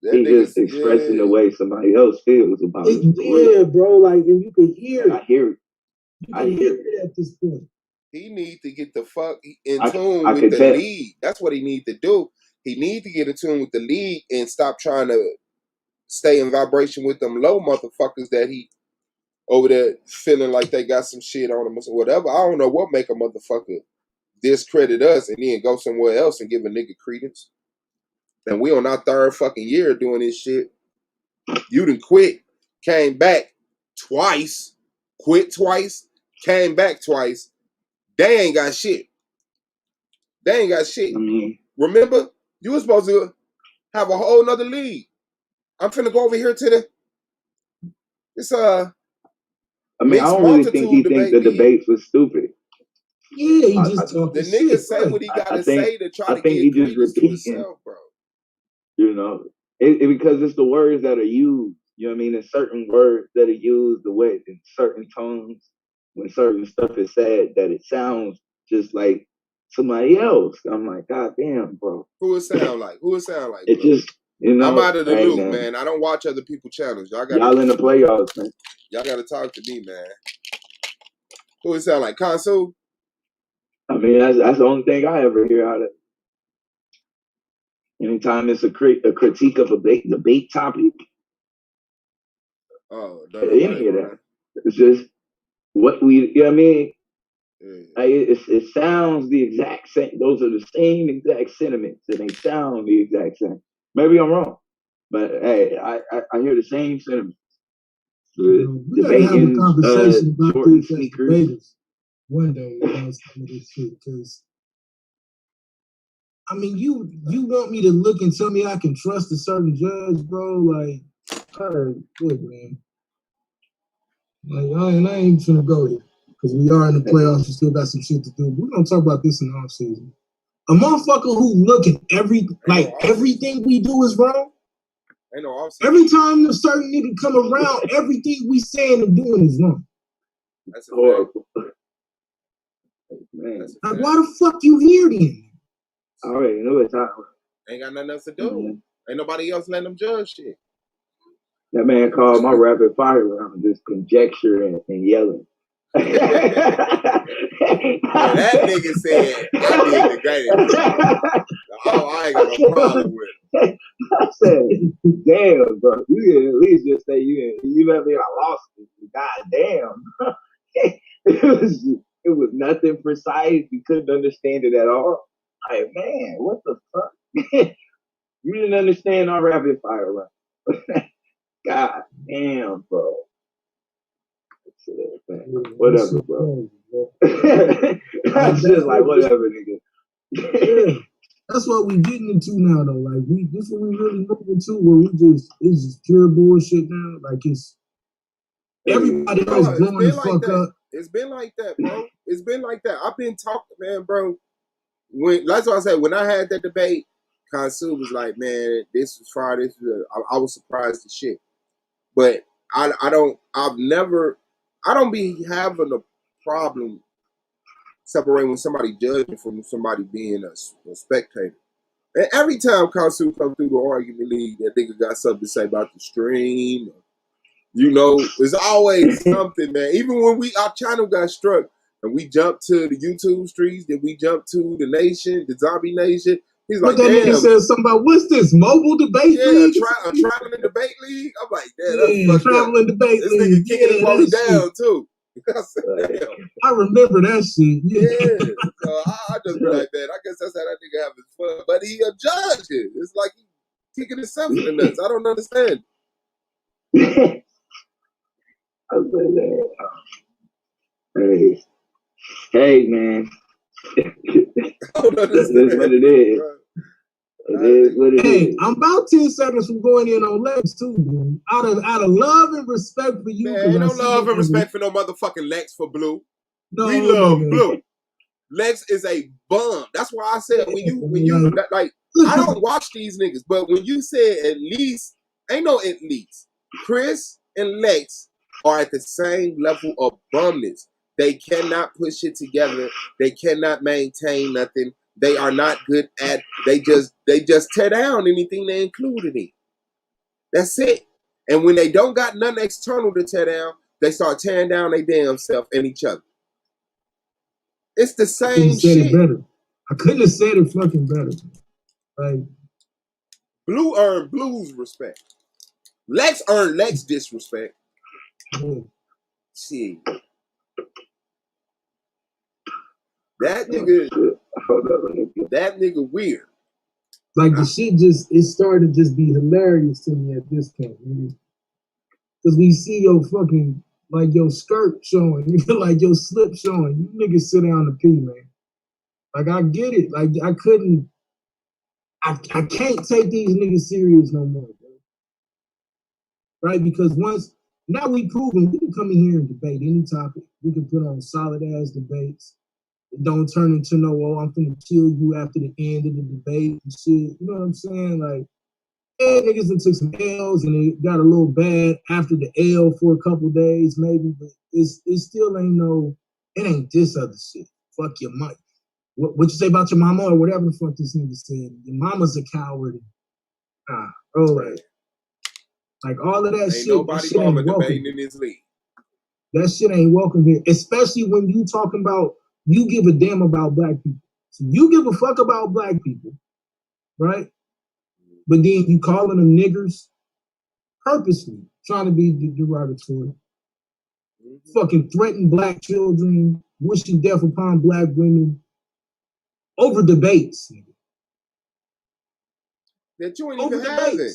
He's just expressing the way somebody else feels about it. Yeah, bro, like, and you can hear it. I hear it. I hear it at this point. He need to get the fuck in tune with the league. That's what he need to do. He need to get in tune with the league and stop trying to stay in vibration with them low motherfuckers that he over there feeling like they got some shit on them or whatever. I don't know what make a motherfucker discredit us and then go somewhere else and give a nigga credence. And we on our third fucking year doing this shit. You done quit, came back twice, quit twice, came back twice. They ain't got shit. They ain't got shit. I mean, remember, you were supposed to have a whole nother league. I'm finna go over here to this I mean, I don't really think he thinks the debates was stupid. Yeah, he just talking the nigga say what he gotta say to try to get credence to himself, bro. You know, because it's the words that are used. You know what I mean? There's certain words that are used the way in certain tones when certain stuff is said that it sounds just like somebody else. I'm like, God damn, bro. Who it sound like? It just, you know, I'm out of the loop, man. I don't watch other people channels. Y'all in the playoffs, man. Y'all gotta talk to me, man. Who it sound like? Konsu? I mean, that's the only thing I ever hear out of it. Anytime it's a critique of a debate topic. Oh, I didn't hear that. It's just what we, you know what I mean? Yeah. It sounds the exact same. Those are the same exact sentiments, and they sound the exact same. Maybe I'm wrong, but hey, I hear the same sentiments. We gotta have a conversation about Jordan these debaters one day about some of this shit, because I mean, you want me to look and tell me I can trust a certain judge, bro? Like, all right, good, man. Like, I ain't even finna go here because we are in the playoffs. We still got some shit to do. We're gonna talk about this in the offseason. A motherfucker who look at everything we do is wrong. Ain't no offseason. Every time a certain nigga come around, everything we saying and doing is wrong. That's horrible. Man, like, why the fuck you here then? I already know it's hot. Ain't got nothing else to do. Mm-hmm. Ain't nobody else letting them judge shit. That man called my rapid fire round just conjecture and yelling. Well, that nigga said, I did the greatest. Oh, I ain't got no problem with it. I said, damn, bro. You can at least just say you let me, I lost it. God damn. It was nothing precise. You couldn't understand it at all. Like, man, what the fuck? You didn't understand our rapid fire round. God damn, bro. Whatever, bro. That's just like whatever, nigga. Yeah. That's what we getting into now, though. Like this what we really moving to, where it's just pure bullshit now. Like it's everybody else blowing the fuck up. It's been like that, bro. It's been like that. I've been talking, man, bro. That's what I said. When I had that debate, Khonsu was like, man, this was fire. I was surprised as shit. But I don't be having a problem separating somebody judging from somebody being a spectator. And every time Khonsu comes through the argument league, that nigga got something to say about the stream. You know, there's always something, man. Even when our channel got struck and we jumped to the YouTube streets, then we jumped to the nation, the Zombie Nation. He's like, that nigga said something about, what's this, mobile debate league? A traveling debate league? I'm like, damn, that's traveling debate league. This nigga kicking the party down, too. I remember that shit. Yeah. So I just be like, man, I guess that's how that nigga having fun. But he a judge it. It's like he kicking himself in the nuts. I don't understand. Hey, man. That's what it is. It is what it is. I'm about 10 seconds from going in on Lex too, man. Out of love and respect for you. Man, ain't no love and respect for no motherfucking Lex for Blue. No, we love Blue. Lex is a bum. That's why I said when you like, I don't watch these niggas, but when you said at least, ain't no at least. Chris and Lex are at the same level of bumness. They cannot put shit together. They cannot maintain nothing. They are not good at. They just tear down anything they included in. That's it. And when they don't got nothing external to tear down, they start tearing down their damn self and each other. It's the same shit. I couldn't have said it fucking better. Like Blue earned Blue's respect. Lex earned Lex disrespect. Shit. That nigga weird. Like the shit it started to just be hilarious to me at this point, man. Cause we see your fucking, like your skirt showing, like your slip showing. You niggas sit down to pee, man. Like I get it. Like I can't take these niggas serious no more, bro. Right? Because now we proven we can come in here and debate any topic. We can put on solid ass debates. It don't turn into I'm finna kill you after the end of the debate and shit. You know what I'm saying? Like, yeah, niggas that took some L's and it got a little bad after the L for a couple days, maybe, but it still ain't this other shit. Fuck your mom. What you say about your mama or whatever the fuck this nigga said? Your mama's a coward. Like all of that shit. Nobody mama debating in this league. That shit ain't welcome here, especially when you talking about you give a damn about black people. So you give a fuck about black people, right? But then you calling them niggers purposely, trying to be derogatory. Fucking threaten black children, wishing death upon black women over debates. That you ain't even having.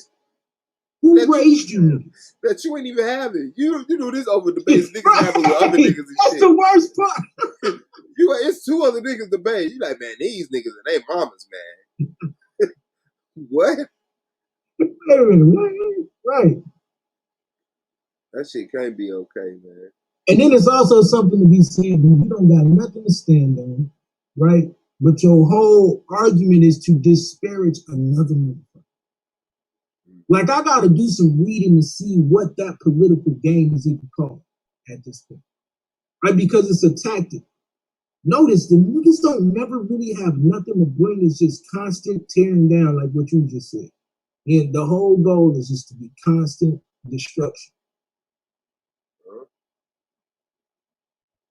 Who raised you niggas? That you ain't even having. You do this over debates niggas having with other niggas and That's shit. The worst part. It's two other niggas debate. You like, man, these niggas and they mamas, man. What? Wait a minute, right. That shit can't be okay, man. And then it's also something to be said when you don't got nothing to stand on, right? But your whole argument is to disparage another motherfucker. Like, I got to do some reading to see what that political game is even called at this point, right? Because it's a tactic. Notice the niggas don't never really have nothing to bring. It's just constant tearing down, like what you just said. And the whole goal is just to be constant destruction.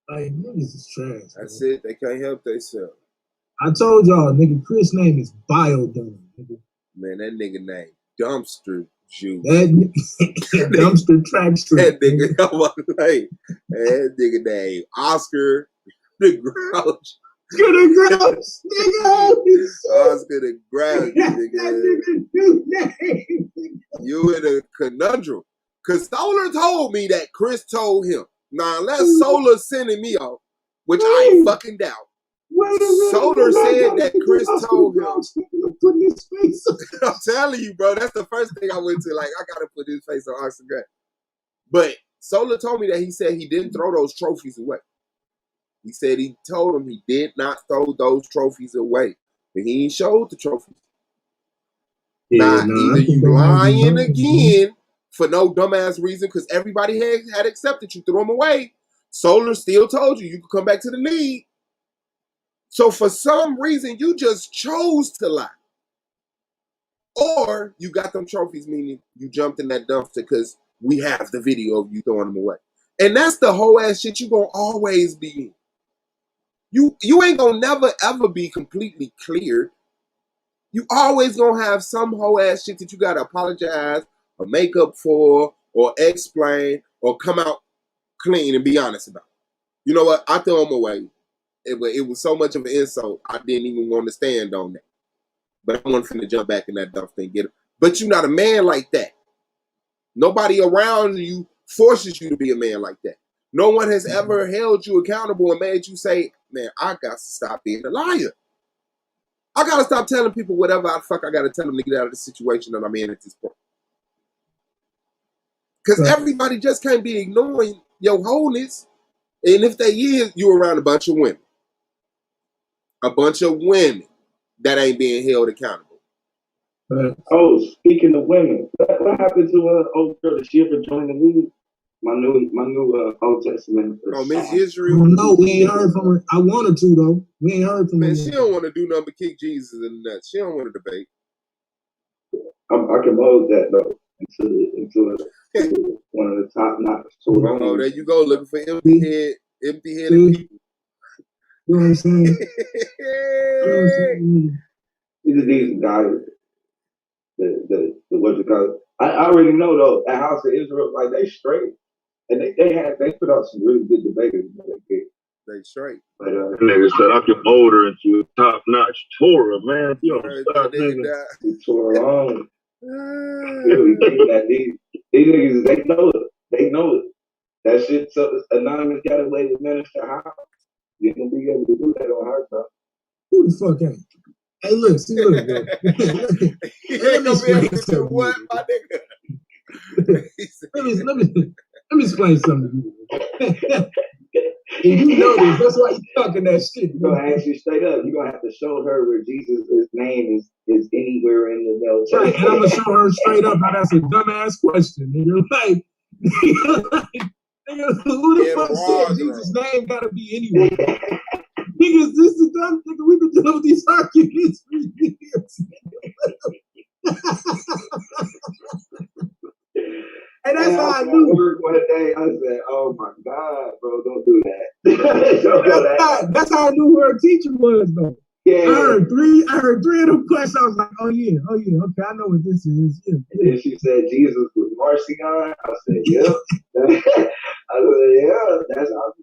Like, niggas is trash. That's it. They can't help themselves. I told y'all, nigga, Chris' name is Biodome, nigga. Man, that nigga name Dumpster Juice. That dumpster trackster. That nigga, that nigga named Oscar the Grouch. Oscar the Grouch, Oscar the Grouch, nigga. You in a conundrum. Because Solar told me that Chris told him. Now, unless Solar sending me off, which I fucking doubt. Solar said that Chris told him. I'm telling you, bro, that's the first thing I went to. Like, I got to put his face on Oscar Grouch. But Solar told me that he said he didn't throw those trophies away. He said he told him he did not throw those trophies away. But he ain't showed the trophies. Yeah, either you lying again for no dumbass reason because everybody had accepted you, threw them away. Solar still told you could come back to the league. So for some reason, you just chose to lie. Or you got them trophies, meaning you jumped in that dumpster because we have the video of you throwing them away. And that's the whole ass shit you gonna always be in. You ain't gonna never ever be completely cleared. You always gonna have some whole ass shit that you gotta apologize or make up for or explain or come out clean and be honest about. You know what? I threw them away. It was so much of an insult, I didn't even want to stand on that. But I wasn't finna jump back in that dumpster and get it. But you're not a man like that. Nobody around you forces you to be a man like that. No one has ever held you accountable and made you say, man, I got to stop being a liar. I got to stop telling people whatever the fuck I got to tell them to get out of the situation that I'm in at this point. Because everybody just can't be ignoring your wholeness. And if they is, you around a bunch of women. A bunch of women that ain't being held accountable. Oh, speaking of women, what happened to old girl? Did she ever join the league? My new Old Testament. Oh, Miss Israel. No, we ain't heard from her. I wanted to though. We ain't heard from her. Man, she don't want to do nothing but kick Jesus in the nuts. She don't want to debate. I can hold that though into one of the top notch. Oh, there you go, looking for empty-headed people. You know what I'm saying? He's a decent guy. The what you call it? I already know though. At House of Israel, like they straight, and they put out some really good debaters. They straight. But nigga said I can mold her into a top notch Torah, man. You don't stop, nigga. Torah on. These niggas, they know it. They know it. That shit. So Anonymous got away with Minister House. You gonna be able to do that on her stuff. Who the fuck ain't? Hey, look, bro. Let me explain something. What, my nigga? let me explain something to you. And you know this. That's why you talking that shit. I'm gonna ask you straight up. You're gonna have to show her where Jesus' name is anywhere in the Bible. Right, and I'm gonna show her straight up how that's a dumbass question. And you're like, nigga, who the fuck said Jesus' name gotta be anywhere? Niggas, this is dumb. Nigga, we've been dealing with these arguments for years. And that's how I knew. One day I said, "Oh my God, bro, don't do that." That's how I knew who her teacher was, though. Yeah. I heard three of them questions. I was like, oh yeah, okay, I know what this is. Yeah. And then she said Jesus was Marcion. I said, yeah. I said, yeah, that's how.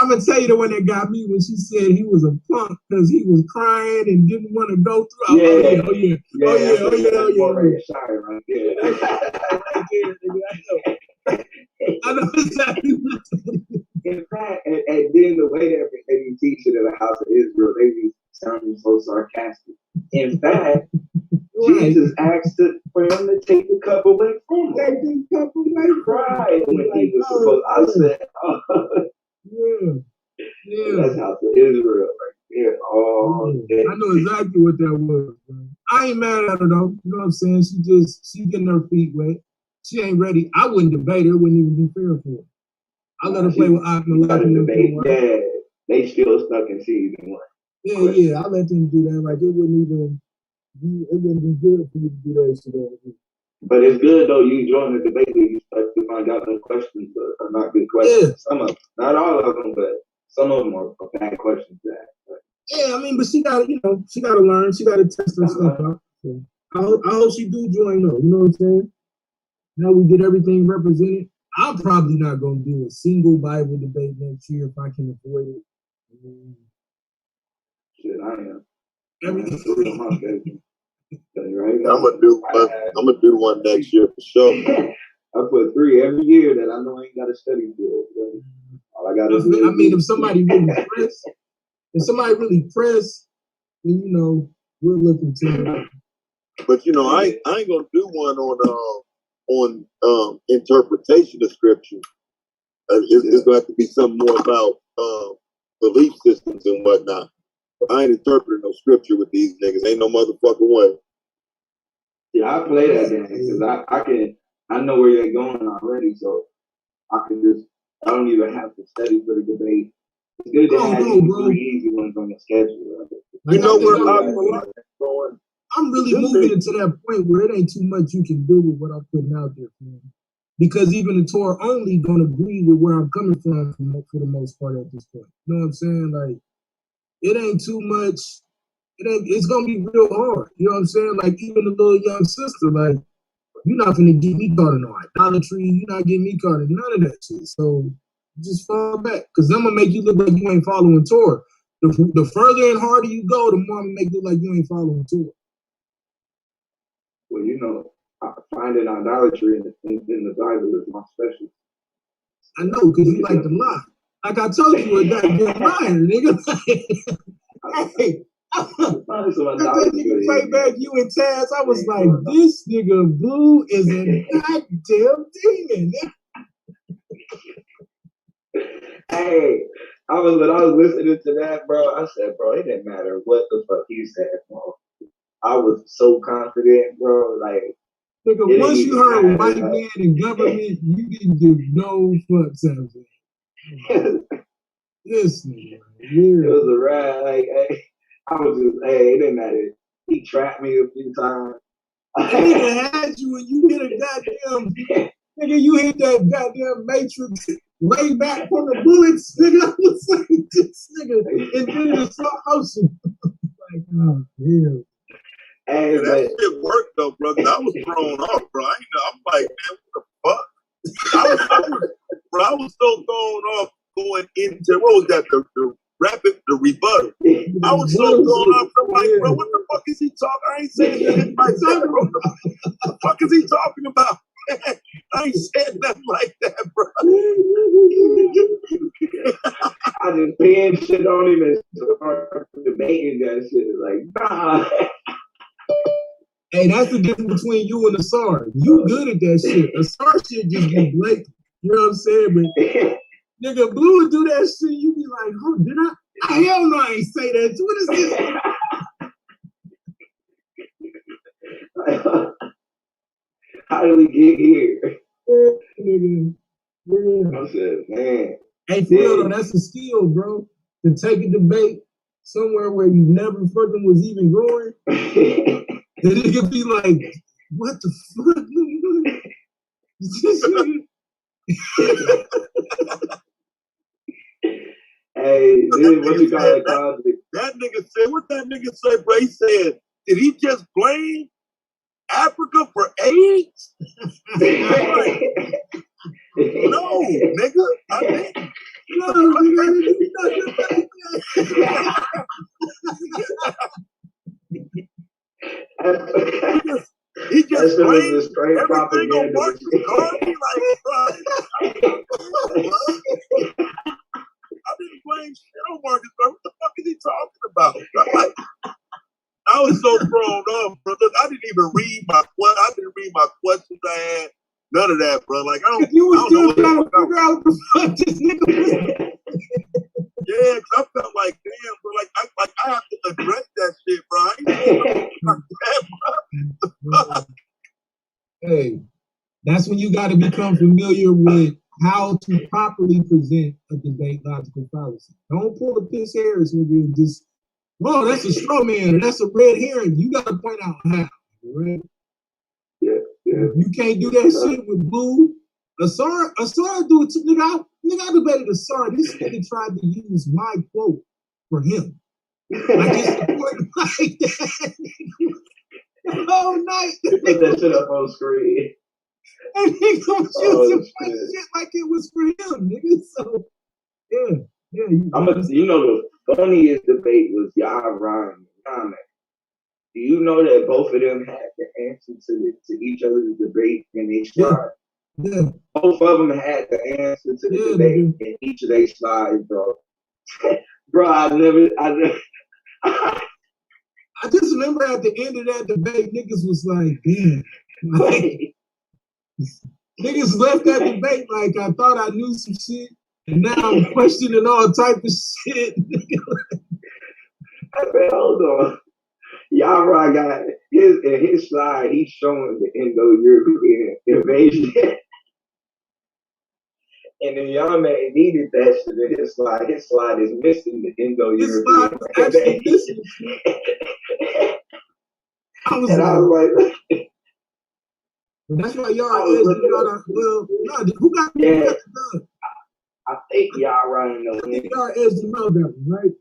I'm gonna tell you the one that got me when she said he was a punk because he was crying and didn't want to go through. Oh yeah. I know exactly what that is. In fact, and then the way that they teach it in the House of Israel, they be sounding so sarcastic. In fact, Jesus asked for him to take the cup away from him. Take the cup away. Cried when he was supposed. I said, yeah. That's House of Israel right there. I know exactly what that was, man. I ain't mad at her though. You know what I'm saying? She getting her feet wet. She ain't ready. I wouldn't debate her. Wouldn't even be fair for her. I let her play with Akma. Yeah, they still stuck in season one. Yeah. I let them do that. Like it wouldn't be good for you to do that shit. But it's good though. You join the debate when you start to find out the questions are not good questions. Yeah. Some of them, not all of them, but some of them are bad questions to ask. Yeah, I mean, but she gotta learn. She gotta test her stuff out. So. I hope she do join though. You know what I'm saying? Now we get everything represented. I'm probably not gonna do a single Bible debate next year if I can avoid it. Shit, I am. Everything. Right? I'm gonna do one next year for sure. I put 3 every year that I know I ain't got to study for. Right? All I got to do. I mean, if somebody really press, then you know we're looking to. But you know, I ain't gonna do one on interpretation of scripture. It's gonna have to be something more about belief systems and whatnot. I ain't interpreting no scripture with these niggas. Ain't no motherfucking way. Yeah, I play that game because I know where you're going already, so I don't even have to study for the debate. It's good to have 3 easy ones on the schedule. Right? Like, you know where I'm really moving into that point where it ain't too much you can do with what I'm putting out there for them. Because even the Torah only gonna agree with where I'm coming from for the most part at this point. You know what I'm saying? Like, it ain't too much. It's gonna be real hard. You know what I'm saying? Like, even the little young sister, like, you're not gonna get me caught in no idolatry. You're not getting me caught in none of that shit. So just fall back, because I'm gonna make you look like you ain't following Torah. The further and harder you go, the more I'm gonna make you look like you ain't following Torah. Well, you know, finding idolatry in the Bible is my specialty. I know, because you like to lie. Like I told you, a goddamn liar, nigga. Hey, that nigga play back you and Taz. I was like, this nigga Blue is a goddamn demon. Hey, when I was listening to that, bro, I said, bro, it didn't matter what the fuck he said, bro. I was so confident, bro. Like, nigga, once you heard white man and government, you didn't give no fucks out of it. This nigga, it was a ride. Like, hey, I was just, it didn't matter. He trapped me a few times. That nigga had you and you hit a goddamn, nigga, you hit that goddamn matrix way back from the bullets, nigga. I was like, this nigga invented a slow motion. Like, oh, damn. Hey, yeah, that shit worked though, bro. I was thrown off, bro. I'm like, man, what the fuck? I was so thrown off going into what was that? The rebuttal. I was so thrown off. I'm like, bro, what the fuck is he talking? I ain't saying nothing like that, bro. What the fuck is he talking about? I ain't said nothing like that, bro. I just pinned shit on him and start debating that shit. Like, nah. Hey, that's the difference between you and Asar. You good at that shit. Asar shit just be blatant. You know what I'm saying? But nigga, Blue would do that shit. You be like, oh, did I? Hell no, I ain't say that. What is this? How did we get here? Nigga. I said, man. Hey, for real though, that's a skill, bro. To take a debate somewhere where you never fucking was even going. The nigga be like, what the fuck? Hey, dude, what you call it? That nigga said, what that nigga say, bro? He said, did he just blame Africa for AIDS? Like, no, nigga. I didn't. No, nigga, he just blamed everything on Marcus Garvey. Like, bro, I didn't blame shit on Marcus Garvey. What the fuck is he talking about? Like, I was so thrown off, bro. Look, I didn't even read my questions I had. None of that, bro. Like, I don't. You were still trying to figure out what the fuck this nigga was. Yeah, because I felt like, damn, bro. Like I have to address that shit, bro. I ain't saying like that, bro. Hey, that's when you got to become familiar with how to properly present a debate logical fallacy. Don't pull a piss Harris, nigga. Just, oh, that's a straw man, or that's a red herring. You got to point out how, right? Yeah. You can't do that shit with Blue. Asar do it too. Nigga, I debated Asar. This nigga tried to use my quote for him. Like it's important like that. the whole night. Put that shit up on screen. And he gonna choose shit like it was for him, nigga. So yeah. You know, the funniest debate was Ryan and Yame. Do you know that both of them had the answer to each other's debate in each slide? Yeah. Both of them had the answer to the debate in each of their slides, bro. Bro, I just remember at the end of that debate, niggas was like, damn. Like, niggas left that debate like I thought I knew some shit, and now I'm questioning all type of shit. I said, hold on. Yara got his slide, he's showing the Indo-European invasion. And then Yame needed that shit in his slide. His slide is missing the Indo-European invasion. I was like, that's why y'all is who got the done? I think Yara and I think y'all is the know that one, right?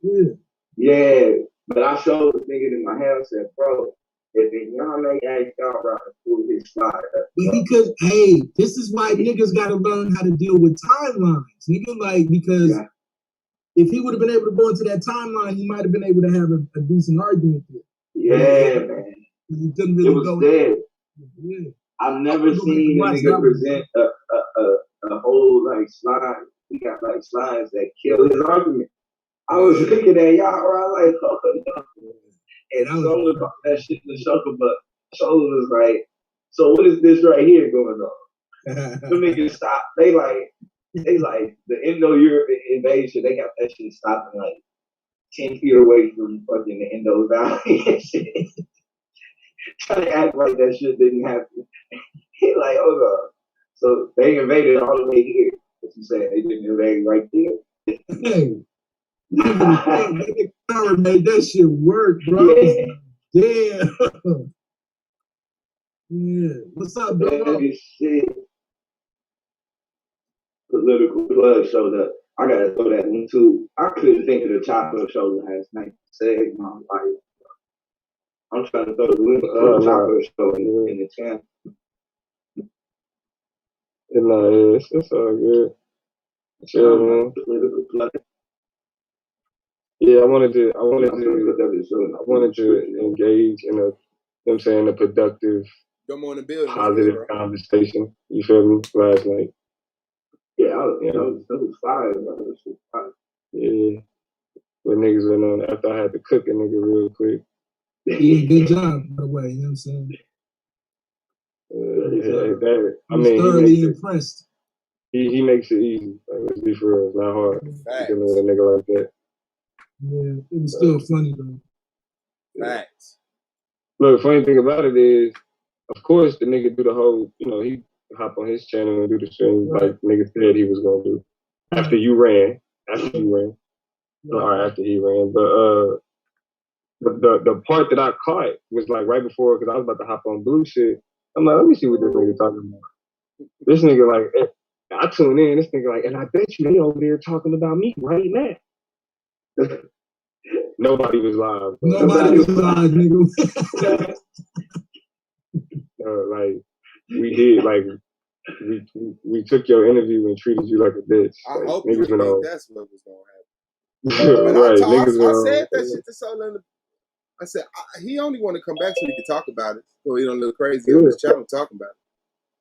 Yeah, but I showed the nigga in my house and said, bro, if Yame asked Yara to pull his slide up. But he could, hey, this is why niggas gotta learn how to deal with timelines. Nigga, like, because if he would have been able to go into that timeline, he might have been able to have a decent argument there. Yeah, man. He couldn't really go dead. Yeah. I've never seen a nigga present a whole like slide. He got like slides that kill his argument. I was looking at y'all like, oh no. And Shola brought that shit to Shola, but Shola was like, so what is this right here going on? The niggas stop. They like the Indo-European invasion. They got that shit stopping like 10 feet away from fucking the Indo Valley and shit. Trying to act like that shit didn't happen. He like, hold on. So they invaded all the way here. What you saying? They didn't invade right there? Hey. Power made that shit work, bro. Yeah. Yeah. What's up, bro? Shit. Political blood showed up. I gotta throw that one too. I couldn't think of the chocolate show last night. Say my life. I'm trying to throw the link to the chocolate show in the channel. It's all good. Chill, man. Political blood. Yeah, I wanted to engage in a productive, positive conversation. You feel me? Last night. Yeah, that was fire. Yeah. But niggas went on after I had to cook a nigga real quick. Yeah, good job, by the way. You know what I'm saying? I mean, thoroughly impressed. He makes it easy. Like, let's be for real. It's not hard dealing with a nigga like that. Yeah, it was still funny though. Facts. Look, funny thing about it is, of course, the nigga do the whole, he hop on his channel and do the stream like nigga said he was gonna do. After he ran. Or after he ran. But the part that I caught was like right before, because I was about to hop on Blue shit. I'm like, let me see what this nigga talking about. This nigga like, I tune in, this nigga like, and I bet you they over there talking about me right now. Nobody was live. Nobody was live, nigga. Like, we did, like, we took your interview and treated you like a bitch. I like, hope you think that's what was going to happen. Right, I said that shit to Sola. I said, he only want to come back so he can talk about it, so he don't look crazy on his channel talking about it.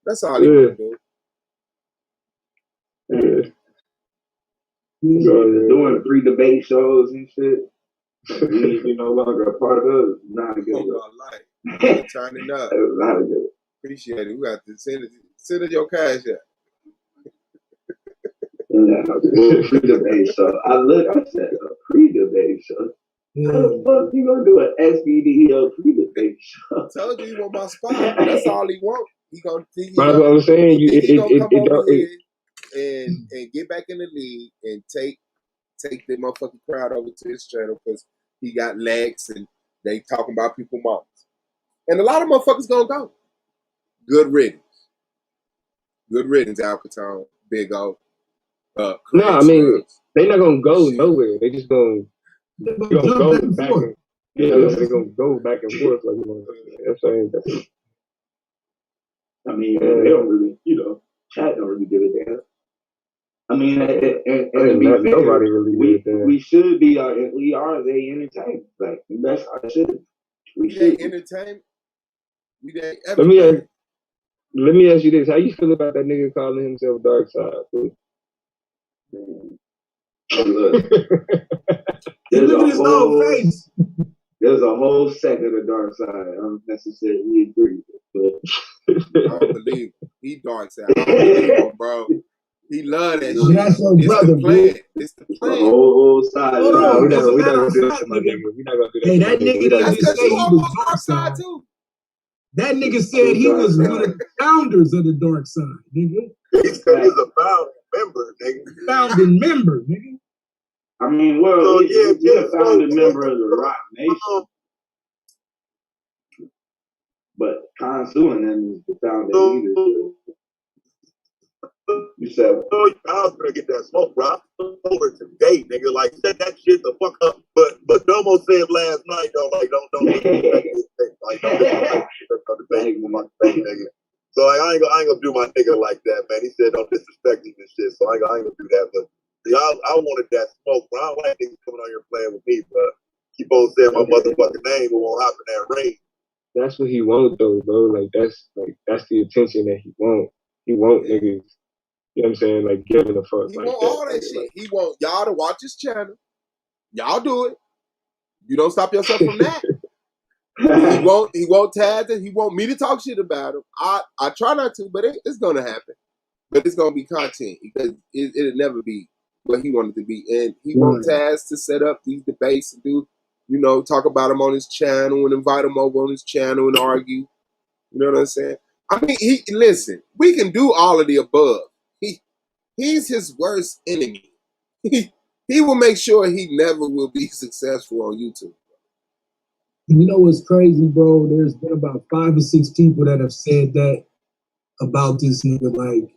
That's all he want to do. Yeah. Doing pre-debate shows and shit. You no longer a part of it. Not a good life. Turning up. Not a good. Appreciate it. We got to send it your cash yet. Pre-debate show. I said a pre-debate show. How the fuck you gonna do an SBDL pre-debate show? I told you he want my spot. That's all he want. He gonna I'm saying he gonna come over here and get back in the league and take the motherfucking crowd over to his channel because he got legs and they talking about people moms. And a lot of motherfuckers gonna go. Good riddance. Good riddance, Al Capone, Big O. No, I mean, they not gonna go nowhere. They just gonna go back. Yeah, they're gonna go back and forth like that's ain't. I mean, they don't really, chat don't really give a damn. I mean, and to be fair, nobody really we should be, we are they entertainment. Like, that's our shit. We should entertainment. Let me ask you this: how you feel about that nigga calling himself Dark Side? Look, there's a whole set of the Dark Side. I don't necessarily agree with, but I don't believe him. He Dark Side. I don't believe him, bro. He love that shit. That's your brother, bro. It's the plan. The whole side. Hold on, we're not gonna do that to my nigga. We're not gonna do that. Hey, that nigga didn't just say he was Dark Side too. That nigga said he was one of the founders of the Dark Side, nigga. He said he's a founding member, nigga. Founding member, nigga. I mean, well, he's a founding member of the Rock Nation. But Khonsu and them is the founding leader. You said, I was gonna get that smoke, bro. Over today, nigga. Like, set that shit the fuck up. But Domo said last night, though, like, don't disrespect this thing. Like, don't disrespect the thing, nigga. So like, I ain't gonna do my nigga like that, man. He said don't disrespect him and shit. So I ain't gonna do that. But I wanted that smoke, bro. I don't like niggas coming on here playing with me, but keep on saying my motherfucking name, it won't happen that rain. That's what he want though, bro. Like that's the attention that he want. He want niggas. You know what I'm saying? Like giving a fuck. He like want that. all that shit. He want y'all to watch his channel. Y'all do it. You don't stop yourself from that. He won't tag it. He want me to talk shit about him. I try not to, but it's gonna happen. But it's gonna be content because it'll never be what he wanted to be. And he wants Taz to set up these debates and do, talk about him on his channel and invite him over on his channel and argue. You know what I'm saying? I mean, listen, we can do all of the above. He's his worst enemy. He will make sure he never will be successful on YouTube. You know what's crazy, bro? There's been about 5 or 6 people that have said that about this nigga, like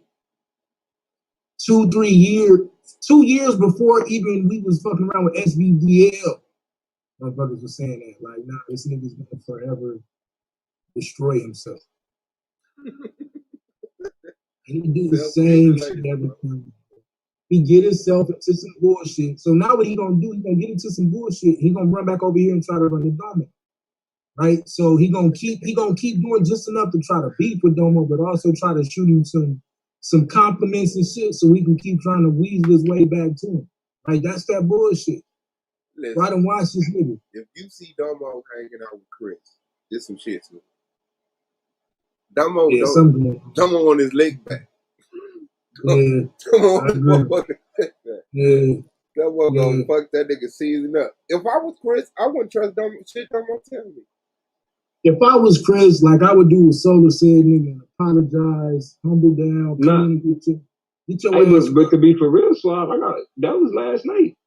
2 years before even we was fucking around with SBDL. Motherfuckers were saying that, like, nah, this nigga's gonna forever destroy himself. And he do the same shit every time. He get himself into some bullshit. So now what he gonna do? He gonna get into some bullshit. He gonna run back over here and try to run the Domo, right? So he gonna keep doing just enough to try to beef with Domo, but also try to shoot him some compliments and shit, so we can keep trying to weasel his way back to him. Like that's that bullshit. Listen, Why don't watch this nigga? If you see Domo hanging out with Chris, there's some shit to him. Domo on his leg back. Yeah, That was gonna fuck that nigga season up. If I was Chris, I wouldn't trust Domo telling me. If I was Chris, like I would do what Solar said, nigga, apologize, humble down, come in and get your ass. But to be for real, Swab, that was last night.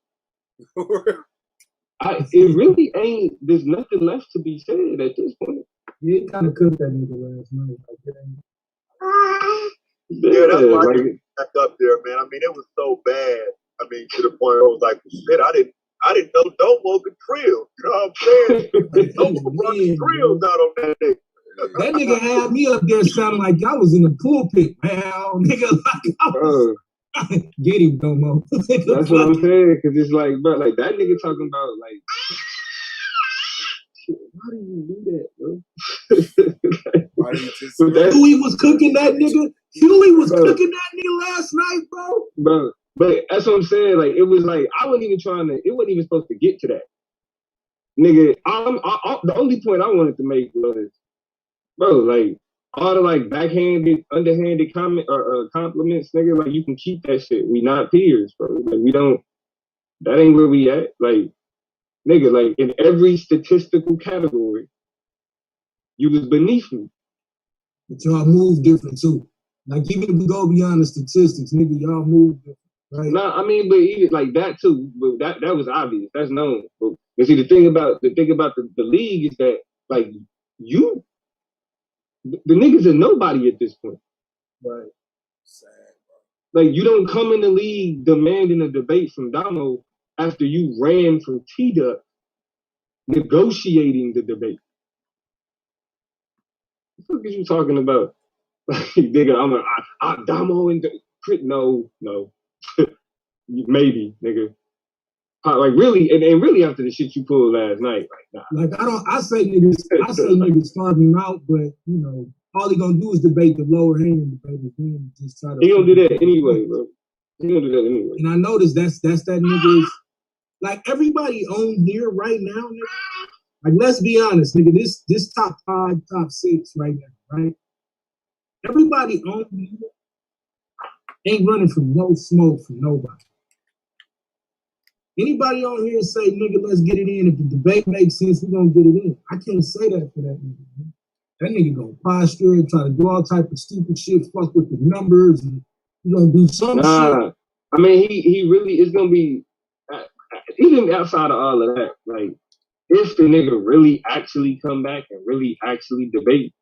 It really ain't. There's nothing left to be said at this point. Yeah, he kind of cooked that nigga last night. Yeah, that's why I back up there, man. I mean, it was so bad. I mean, to the point where I was like, shit, I didn't know Domo could trill. You know what I'm saying? Domo running trills out on that nigga. That nigga had me up there sounding like I was in the pulpit, man. Nigga, like I was. Get him, Domo. That's what I'm saying, because it's like, bro, like that nigga talking about, like, shit, why do you do that, bro? Huey was cooking that nigga. Huey was cooking that nigga last night, bro. Bro, but that's what I'm saying. Like, it was like, it wasn't even supposed to get to that. Nigga, the only point I wanted to make was, bro, like, all the like backhanded, underhanded compliments, nigga, like you can keep that shit. We not peers, bro. Like that ain't where we at. Like, nigga, like in every statistical category, you was beneath me. But y'all move different too. Like even if we go beyond the statistics, nigga, y'all move different, right? Nah, I mean, but even like that too, but that was obvious. That's known. But see, the thing about the league is that like the niggas are nobody at this point. Right. Sad, bro. Like, you don't come in the league demanding a debate from Domo after you ran from T-Duck. negotiating the debate. What the fuck is you talking about? Nigga, I'm Damo and no. Maybe, nigga. Like really, and really after the shit you pulled last night, like nah. Like I say niggas starving out, but you know, all he gonna do is debate the lower hanging debaters. Just try to. He gonna do that anyway, bro. He gonna do that anyway. And I noticed that's that niggas. Like everybody on here right now, nigga. Like let's be honest, nigga. This top 5, top 6 right now, right? Everybody on here ain't running from no smoke from nobody. Anybody on here say, nigga, let's get it in. If the debate makes sense, we're gonna get it in. I can't say that for that nigga. Man. That nigga gonna posture and try to do all type of stupid shit, fuck with the numbers, and he gonna do some shit. I mean, he really is gonna be, even outside of all of that, like, if the nigga really actually come back and really actually debate,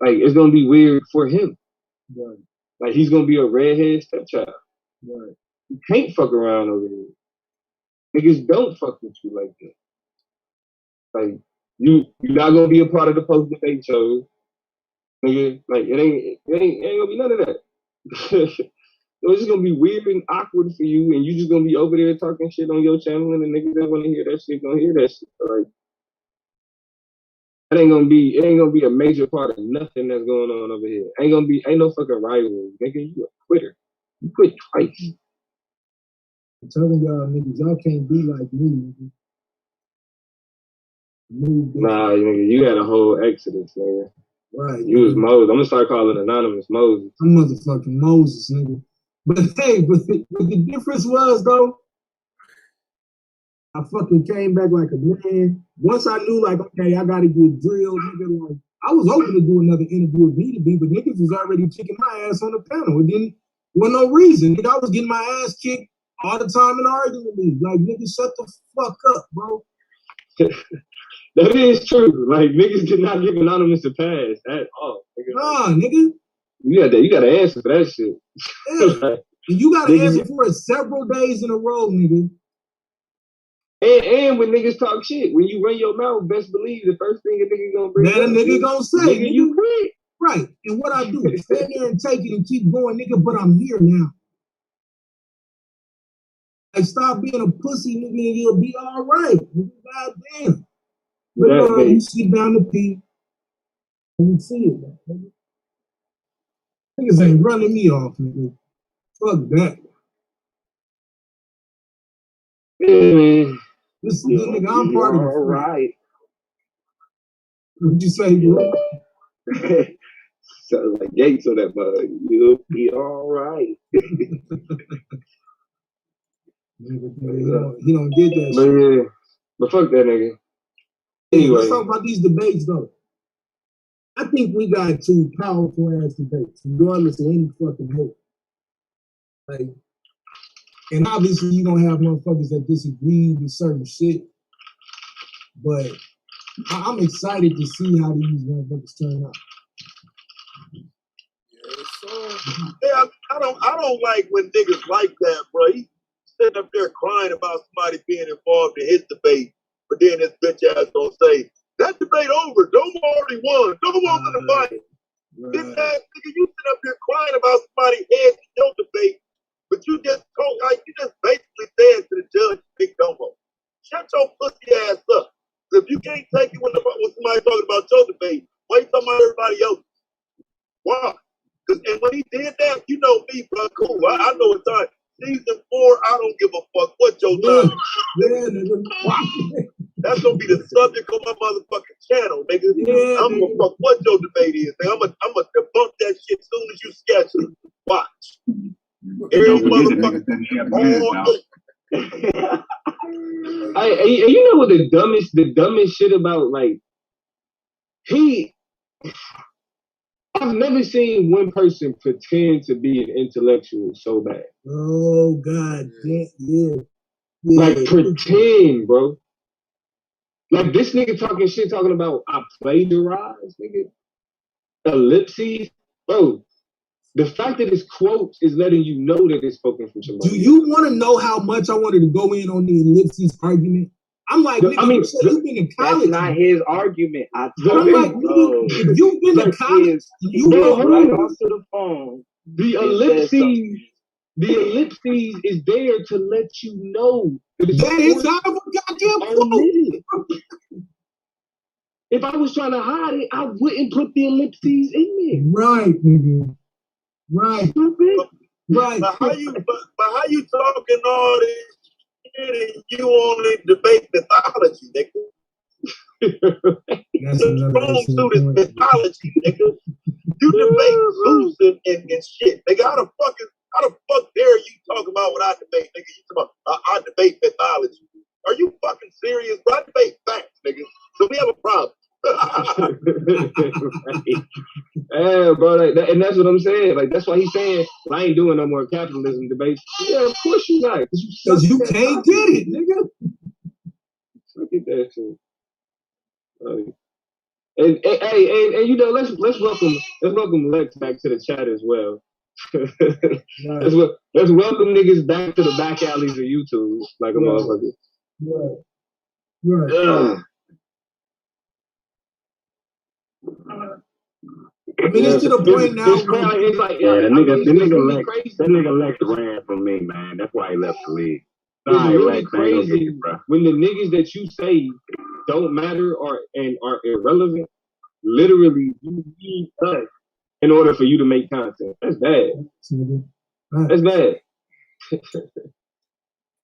like, it's gonna be weird for him. Right. Like, he's gonna be a redhead stepchild. Right. You can't fuck around over here. Niggas don't fuck with you like that. Like, you're not gonna be a part of the post debate shows. Nigga, like, it ain't gonna be none of that. So it's just gonna be weird and awkward for you, and you just gonna be over there talking shit on your channel, and the niggas that wanna hear that shit gonna hear that shit. So, like, it ain't gonna be a major part of nothing that's going on over here. Ain't no fucking rivalry. Nigga, you a quitter. You quit twice. I'm telling y'all niggas, y'all can't be like me, nigga. Nah, nigga, you had a whole exodus, nigga. Right. You was Moses. I'm gonna start calling Anonymous Moses. I'm motherfucking Moses, nigga. But hey, but the difference was though, I fucking came back like a man. Once I knew, like, okay, I gotta get drilled, nigga. Like, I was hoping to do another interview with B2B, but niggas was already kicking my ass on the panel. It wasn't no reason. Nigga, I was getting my ass kicked all the time in argument league. Like, nigga, shut the fuck up, bro. That is true. Like, niggas did not give Anonymous a pass at all. Nigga. Nah, nigga. You gotta answer for that shit. Yeah. Like, and you gotta answer for it several days in a row, nigga. And when niggas talk shit, when you run your mouth, best believe the first thing a nigga gonna bring that up, a nigga gonna say, nigga, you quit. Right. And what I do, stand there and take it and keep going, nigga, but I'm here now. Like, stop being a pussy, nigga, and you'll be all right. Goddamn. But no, you sit down to pee and you see it, nigga. Niggas ain't running me off, nigga. Fuck that. Man. Listen, nigga, I'm part of the all right. What'd you say, bro? Sounds like Gates on that mug. You'll be all right. Nigga, he don't get that but shit. Yeah. But fuck that nigga. Anyway, let's talk about these debates, though. I think we got 2 powerful ass debates, regardless of any fucking hope. Like, and obviously you're gonna have motherfuckers that disagree with certain shit. But I'm excited to see how these motherfuckers turn out. Yeah, I don't like when niggas like that, bro. He sitting up there crying about somebody being involved in his debate, but then his bitch ass gonna say, that debate over, Domo already won. Domo was in the fight. This ass nigga, you sit up here crying about somebody heads in your debate, but you just basically said to the judge, Big Domo, shut your pussy ass up. If you can't take it when somebody talking about your debate, why you talking about everybody else? Why? And when he did that, you know me, bro. Cool. I know it's time. Season 4, I don't give a fuck what your time. Yeah, nigga. That's gonna be the subject of my motherfucking channel, nigga. Yeah, I'm gonna fuck what your debate is. I'm gonna debunk that shit as soon as you sketch it. Watch. Every motherfucker. You know what the dumbest shit about, like, I've never seen one person pretend to be an intellectual so bad. Oh, God. Yeah. Like, pretend, bro. Like, this nigga talking about I plagiarized, nigga. Ellipses. Bro, the fact that it's quotes is letting you know that it's spoken from somebody. Do you want to know how much I wanted to go in on the ellipses argument? I'm like, nigga, I mean, you said you've been in That's college. not his argument. I I'm told like, him, nigga, if you've been in college, you Bro, know hold right on. onto the phone. The ellipses is there to let you know that it's that is out of a goddamn quote. omitted. If I was trying to hide it, I wouldn't put the ellipses in Right, nigga. Right. Right. But how you talking all this shit and you only debate mythology, nigga? That's another Strong excellent suit is point. mythology, nigga. You debate Zeus and shit, nigga. How the fuck dare you talk about what I debate, nigga? You talk about I debate mythology. Are you fucking serious, bro? I debate facts, nigga. So we have a problem. Yeah, bro, and that's what I'm saying. Like, that's why he's saying, I ain't doing no more capitalism debates. Yeah, of course you're not. Because you can't get it, nigga. Look at that shit. And you know, let's welcome Lex back to the chat as well. Right. Let's welcome niggas back to the back alleys of YouTube, like a motherfucker. Right. I mean, it's to the point now. It's like, that nigga Lex ran from me, man. That's why he left the league. It's Sorry, really Lex, I ain't gonna get crazy you, bro. when the niggas that you say don't matter or are irrelevant, literally you need us in order for you to make content. That's bad. That's bad.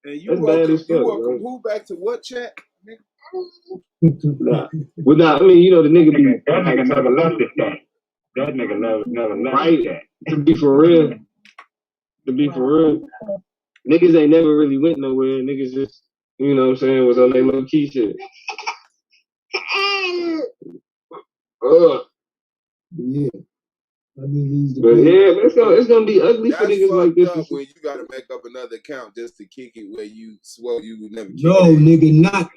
And you welcome who back to what chat? Nah. Well, nah, I mean, you know, the nigga that nigga never left the chat. That nigga never left the chat. To be for real. Niggas ain't never really went nowhere. Niggas just, you know what I'm saying, was on their low key shit. Yeah. I mean, but yeah, it's gonna be ugly for niggas like this. Up when you gotta make up another account just to kick it where you swore you would never kick no, it. nigga, not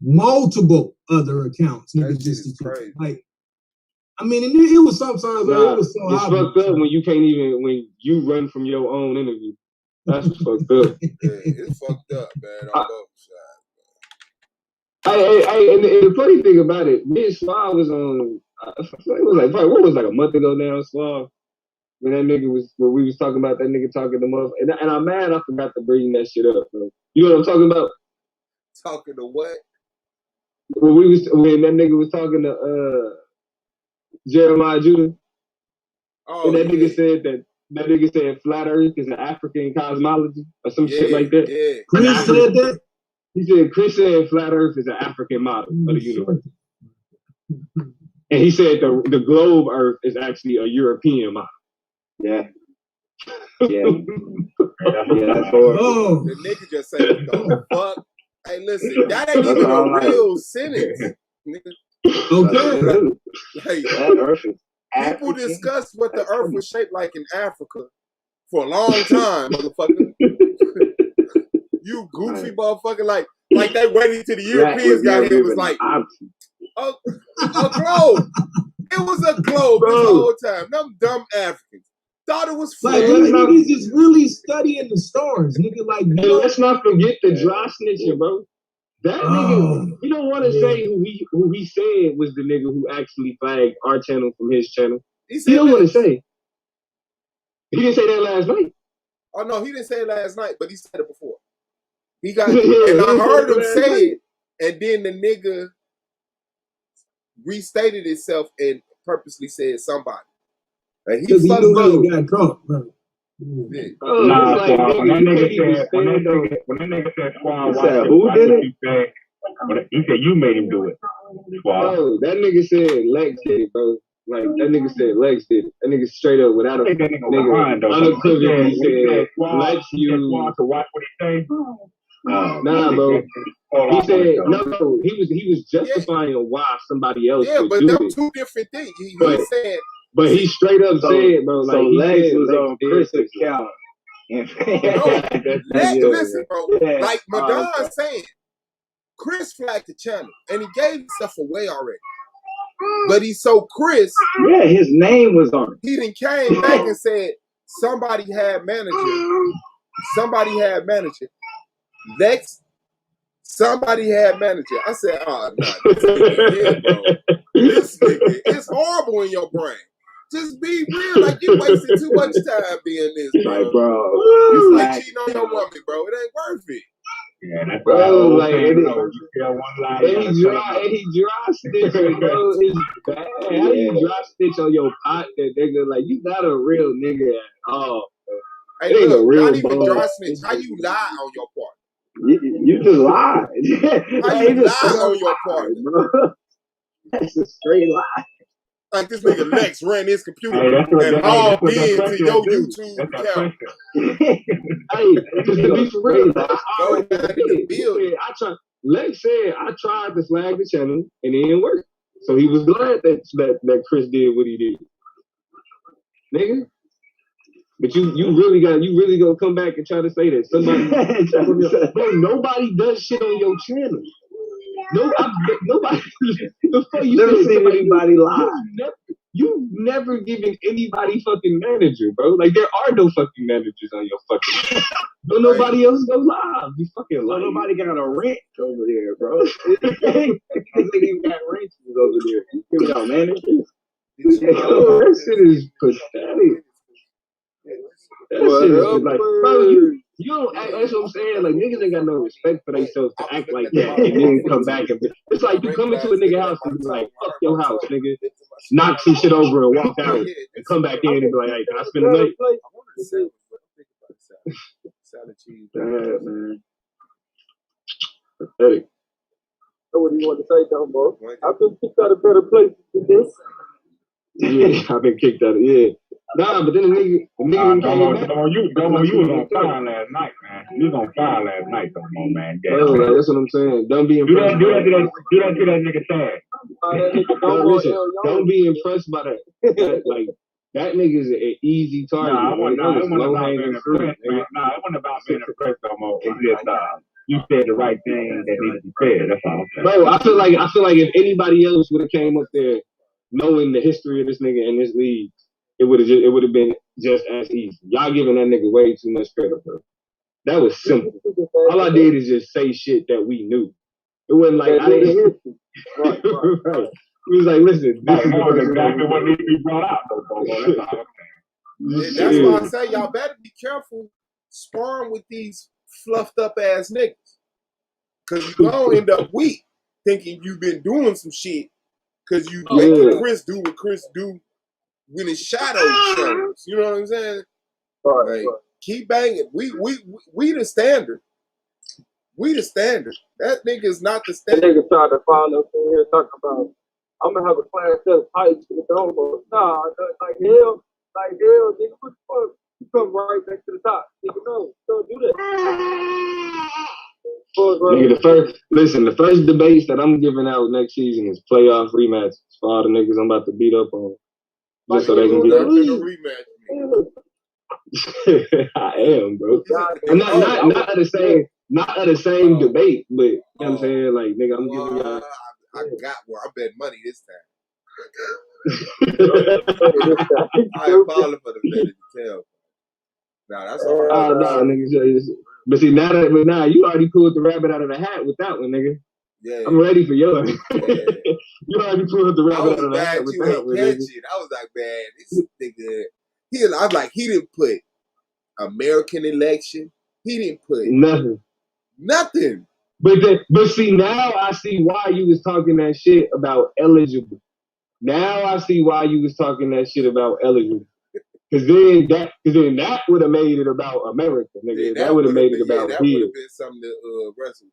multiple other accounts. Nigga, that just is crazy. Like, I mean, it was sometimes it was so it's obvious. fucked up when you can't even when you run from your own interview. That's fucked up. Yeah, it's fucked up, man. On both sides. And the funny thing about it, me and Suave was on. It was like probably, what was like a month ago now, Suave. When that nigga when we was talking about that nigga talking to motherfuckers, and I'm mad I forgot to bring that shit up, bro. You know what I'm talking about? Talking to what? When that nigga was talking to Jeremiah Judah. Oh, and that nigga said flat Earth is an African cosmology or some shit like that. Yeah. Chris said that? He said Chris said flat Earth is an African model of the universe. And he said the globe Earth is actually a European model. Yeah. That's horrible. Oh. The nigga just say, what the fuck? Hey, listen, that ain't even a real sentence. Okay. Like, that Earth is people discussed what the Earth was shaped like in Africa for a long time, motherfucker. You goofy motherfucker. Like they waited till the Europeans got here. It was like a globe. It was a globe this whole time. Them dumb Africans thought it was flat. Like, niggas is really studying the stars, nigga. Like, let's not forget the dry snitching, bro. That nigga, you don't want to say who he said was the nigga who actually flagged our channel from his channel. You don't want to say. He didn't say that last night. Oh no, he didn't say it last night, but he said it before. He got, and I heard him say it, and then the nigga restated itself and purposely said somebody. And he knew he got caught, bro. When that nigga said Squad, who did it? He said you made him do it. Bro, that nigga said Lex did it, bro. Like that nigga said Lex did it. That nigga straight up without a nigga unequivocally said Lex you to watch what he say. Nah, bro. He said no. He was justifying why somebody else. Yeah, would but do them it. two different things. He said. But he straight up said, bro, like Lex was on Chris' account. Listen, bro. Like Madon's saying, Chris flagged the channel and he gave himself away already. But he Chris. Yeah, his name was on it. He then came back and said somebody had manager. Lex Somebody had manager. I said, oh, no, this nigga here, bro. This nigga, it's horrible in your brain. Just be real. Like, you wasted too much time being this, bro. Like, bro. It's like cheating on your woman, bro. It ain't worth it. Yeah, that's Bro, like, you tell one lie. And he dry stitch, bro. It's bad. How you dry stitch on your partner, nigga? Like, you not a real nigga at all. Hey, look, not even dry snitch. How you lie on your partner? You just lied. How you lie on your partner, bro? That's a straight lie. Like this nigga Lex ran his computer and logged in to your YouTube account. Hey, just to be for real, Lex said I tried to flag the channel and it didn't work. So he was glad that Chris did what he did. Nigga. But you really gonna come back and try to say that somebody bro, nobody does shit on your channel. Nobody before you never seen anybody lie. You've never given anybody fucking manager, bro. Like there are no fucking managers on your fucking don't nobody else go live. You fucking lie. Nobody got a rent over there, bro. You got rents over there. You giving out managers? That shit is pathetic. That shit is like, bro, you don't act, that's what I'm saying. Like, niggas ain't got no respect for themselves to act like that and then come back and it's like you come into a nigga house and be like, fuck your house, nigga. Knock some shit over and walk out and come back in and be like, hey, can I spend the night? Bad, man. Pathetic. What do you want to say, though, bro? I've been kicked out of better places than this. Yeah, I've been kicked out of Nah, but then the nigga you was on fire last night, man. You was on fire last night, come on, man. Bro, that's what I'm saying. Don't be impressed. Do that to that nigga tag. Don't be impressed by that. Like that nigga's an easy target. It wasn't about being impressed, man. Nah, it wasn't about being impressed no more. It's just you said the right thing that needed to be said. That's all I'm saying. Bro, I feel like if anybody else would have came up there knowing the history of this nigga in this league, it would have been just as easy. Y'all giving that nigga way too much credit, bro. That was simple. All I did is just say shit that we knew. It wasn't like I didn't. Right. It was like, listen, this is exactly what needs to be brought out, though. That's all I'm saying. That's why I say y'all better be careful sparring with these fluffed up ass niggas, cause you gonna end up weak, thinking you've been doing some shit, cause you making Chris do what Chris do. When his shadow shows, you know what I'm saying? Right. Keep banging. We the standard. We the standard. That nigga's not the standard. That nigga tried to follow up in here talking about I'm gonna have a class test height to the homo. Nah, like hell, nigga, what the fuck? You come right back to the top. Nigga, no, don't do that. Nigga, the first debates that I'm giving out next season is playoff rematches for all the niggas I'm about to beat up on. Just so they can get a rematch. I am, bro. Not at the same debate, but you know what I'm saying? Like, nigga, I'm giving y'all. I got one. I bet money this time. I ain't falling for the bet to tell. Nah, that's all right. Nah, nigga. But see, now you already pulled the rabbit out of the hat with that one, nigga. Yeah. I'm ready for yours. You already pulled the rabbit out of the hat with that one, nigga. I was like, man, this nigga. I was like, he didn't put American election. He didn't put nothing. But see, now I see why you was talking that shit about eligible. Now I see why you was talking that shit about eligible. Cause then that would have made it about America, nigga. That would have made it about that would have been something to wrestle.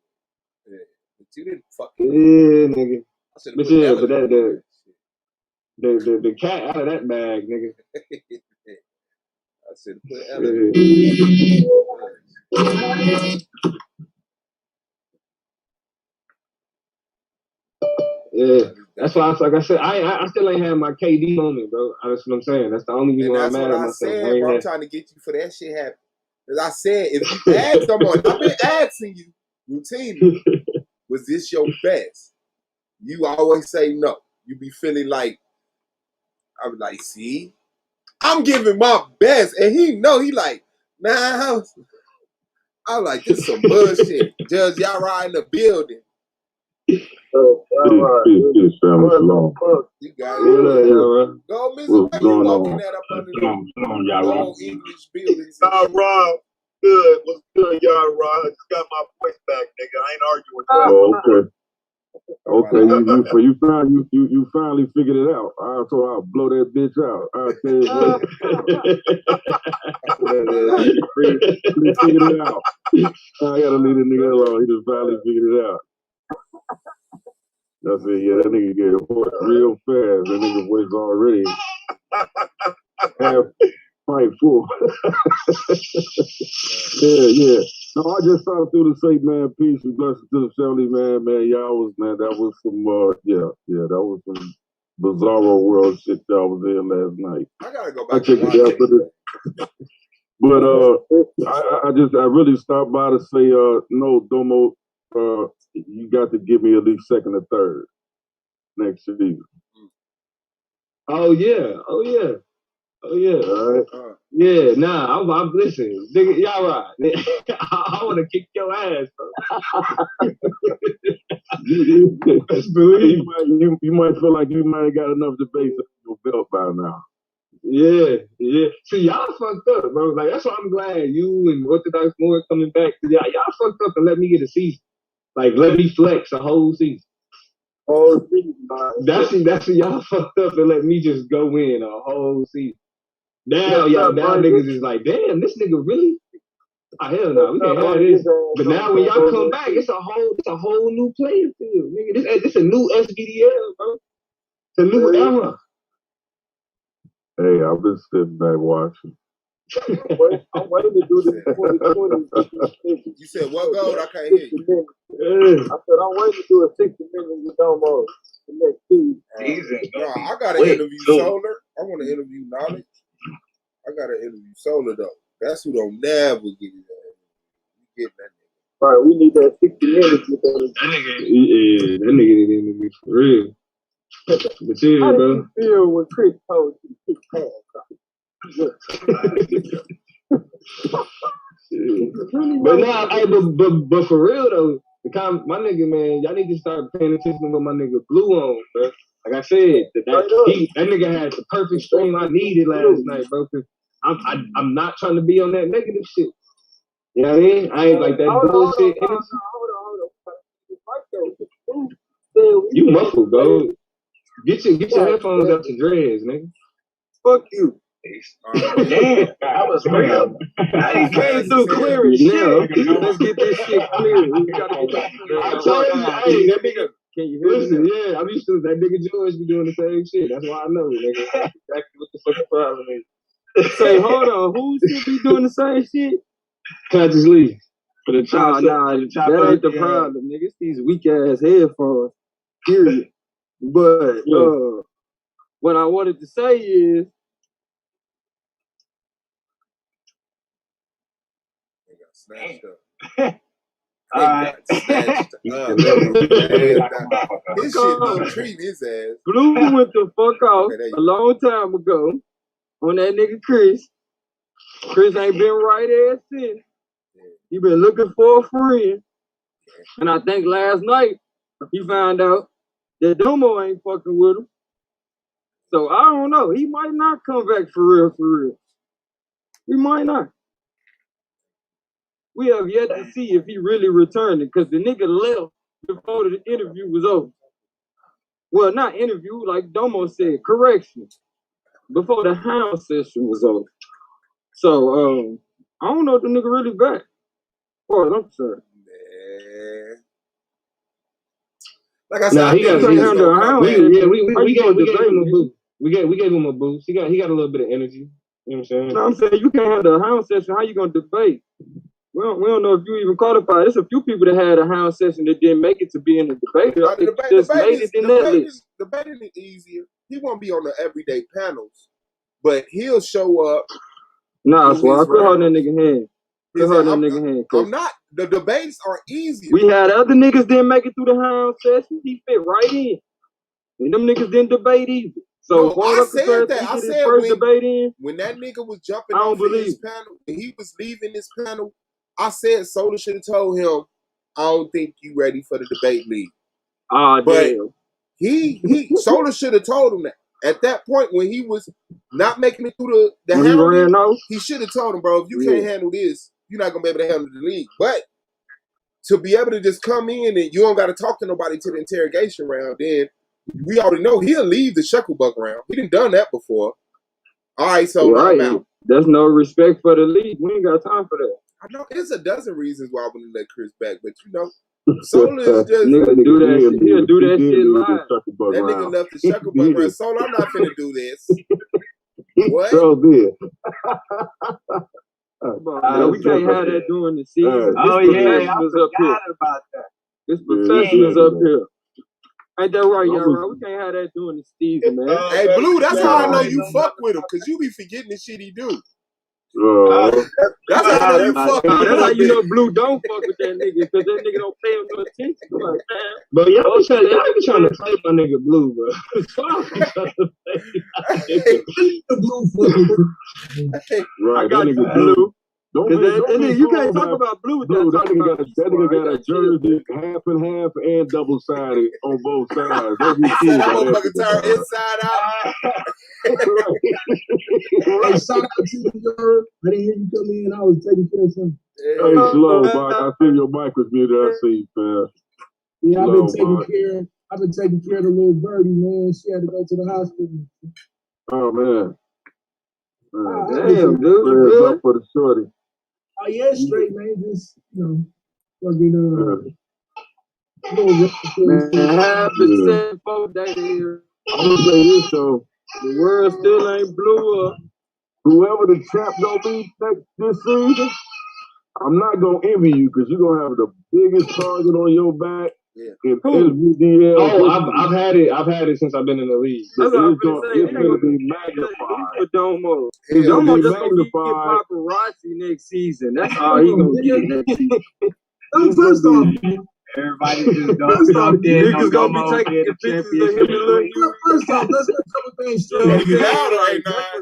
Yeah. But you didn't fucking. Yeah, nigga. But yeah, but that the cat out of that bag, nigga. I said put eligible. Yeah, that's why like I said, I still ain't had my KD moment, bro. That's what I'm saying. That's the only reason I'm mad at myself. Said, bro, I'm trying to get you for that shit happen. As I said, if you ask someone, I've been asking you routinely, was this your best? You always say no. You be feeling like, I was like, see, I'm giving my best, and he like, nah, I like this some bullshit. Judge Yara in the building. Peace, family. Shalom. You got What up, Yara? Go, Mr. What's Why you going walking on? that up under the Y'all old English buildings? Y'all Rob, good. What's good, y'all Rob? I just got my voice back, nigga. I ain't arguing. Oh, okay. Okay, you finally figured it out. So I'll blow that bitch out. I'll tell you what. He figured it out. I gotta leave the nigga alone. He just finally figured it out. I said, yeah, that nigga get hoarse real fast. That nigga voice already half pipe full. Yeah. No, I just started through to say, man, peace and blessings to the family, man. Y'all was, man, that was some, that was some bizarro world shit y'all was in last night. I gotta go back and watch it. But I really stopped by to say, no, Domo, you got to give me at least second or third next season. Oh yeah. All right. Yeah, nah, I'm listen, nigga, y'all right. I want to kick your ass, bro. you might feel like you might have got enough debate on your belt by now. Yeah. See, y'all fucked up, bro. Like, that's why I'm glad you and Orthodox Moore coming back. Y'all fucked up and let me get a season. Like, let me flex a whole season. Oh, that's y'all fucked up and let me just go in a whole season. Now niggas is like, damn, this nigga really? Oh, hell no, we can't have this. But now when y'all come back, it's a whole new playing field, nigga. This a new SBDL, bro. It's a new era. Hey, I've been sitting back watching. I'm waiting to do this 2020. You said what, Gold? I can't hear you. I said I'm waiting to do a 60 minutes with Domo the next season. I gotta interview Solar. I want to interview Knowledge. I gotta interview Solar though. That's who don't never get it. Get that nigga. All right, we need that 60 minutes with that nigga. Yeah, that nigga didn't interview for real. But yeah, how bro. How did you feel when Chris told you to kick ass? But nah, but for real though, my nigga, man, y'all need to start paying attention to what my nigga Blue on, bro. Like I said, that nigga had the perfect stream I needed last night, bro. Cause I'm not trying to be on that negative shit. You know what I mean? I ain't like that bullshit. Hold on. You muffled, bro. Get your headphones out your dreads, nigga. Fuck you. Damn, that was real. I came through clear as shit. Let's get this shit clear. We gotta get that. I told you, hey, that nigga. Can you hear me? Yeah, I'm used to that nigga George be doing the same shit. That's why I know, nigga. Exactly what the fucking problem is. Say, hold on, who should be doing the same shit? Consciously. For the chop. Nah, that ain't the problem, nigga. It's these weak ass headphones. Period. But what I wanted to say is, snatched up. His shit be treating his ass. Blue went the fuck off a long time ago on that nigga Chris. Chris ain't been right ass since. He been looking for a friend. And I think last night he found out that Domo ain't fucking with him. So I don't know. He might not come back for real. He might not. We have yet to see if he really returned it, because the nigga left before the interview was over. Well, not interview, like Domo said, correction. Before the hound session was over. So, I don't know if the nigga really back. Oh, I'm sorry. Man. Like I said, we gave him a boost. We gave him a boost. He got a little bit of energy. You know what I'm saying? No, I'm saying you can't have the hound session. How you gonna debate? We don't know if you even qualified. There's a few people that had a hound session that didn't make it to be in the debate. Debating is easier. He won't be on the everyday panels, but he'll show up. Nah, so I put her in that nigga hand. I'm not. The debates are easier. We had other niggas didn't make it through the hound session. He fit right in. And them niggas didn't debate either. So no, I said that. I said when that nigga was jumping off his panel and he was leaving this panel, I said Solar should have told him, I don't think you ready for the debate league. Ah, But damn. Solar should have told him that. At that point, when he was not making it through the When he ran off? he should have told him, bro, if you can't handle this, you're not going to be able to handle the league. But to be able to just come in and you don't got to talk to nobody to the interrogation round, then we already know he'll leave the Shucklebuck round. He done done that before. All right, so right. I'm out. There's no respect for the league. We ain't got time for that. I know there's a dozen reasons why I wouldn't let Chris back, but you know, Solar is just nigga do that shit. He'll do that shit live. That nigga left the Shucklebuck round. Solar, I'm not finna do this. What? So did. We can't have that during the season. Oh yeah, I forgot about that. This professionals up here. Ain't that right, y'all? We can't have that during the season, man. Hey, Blue, that's how I know you fuck with him, because you be forgetting the shit he do. That's how I know you fuck with him. That's how you know Blue don't fuck with that nigga, because that nigga don't pay him no attention. Like, but y'all be trying to play my nigga Blue, bro. Right, I got you, Blue. You can't talk about Blue. That nigga got a jersey half and half and double sided on both sides. Don't be fooled by that. Motherfucker turn inside out. Hey, shout out to you, I didn't hear you come in. I was taking care of something. Hey, slow, Mike. I see your mic was muted. I see, man. Yeah, I've been taking care of the little birdie, man. She had to go to the hospital. Oh man. Damn, dude. Prayers up for the shorty. Oh yeah, straight, man. Just fucking happy 4 days here. I'm gonna say this though. The world still ain't blew up. Whoever the champ gonna be this season, I'm not gonna envy you because you're gonna have the biggest target on your back. Yeah. I've had it. I've had it since I've been in the league. It's gonna be magnified. Domo. It's gonna be Get magnified. paparazzi next season. That's all he gonna get next season. First off, everybody just don't niggas gonna be taking pictures of him and Lil First off, let's get a couple things straight.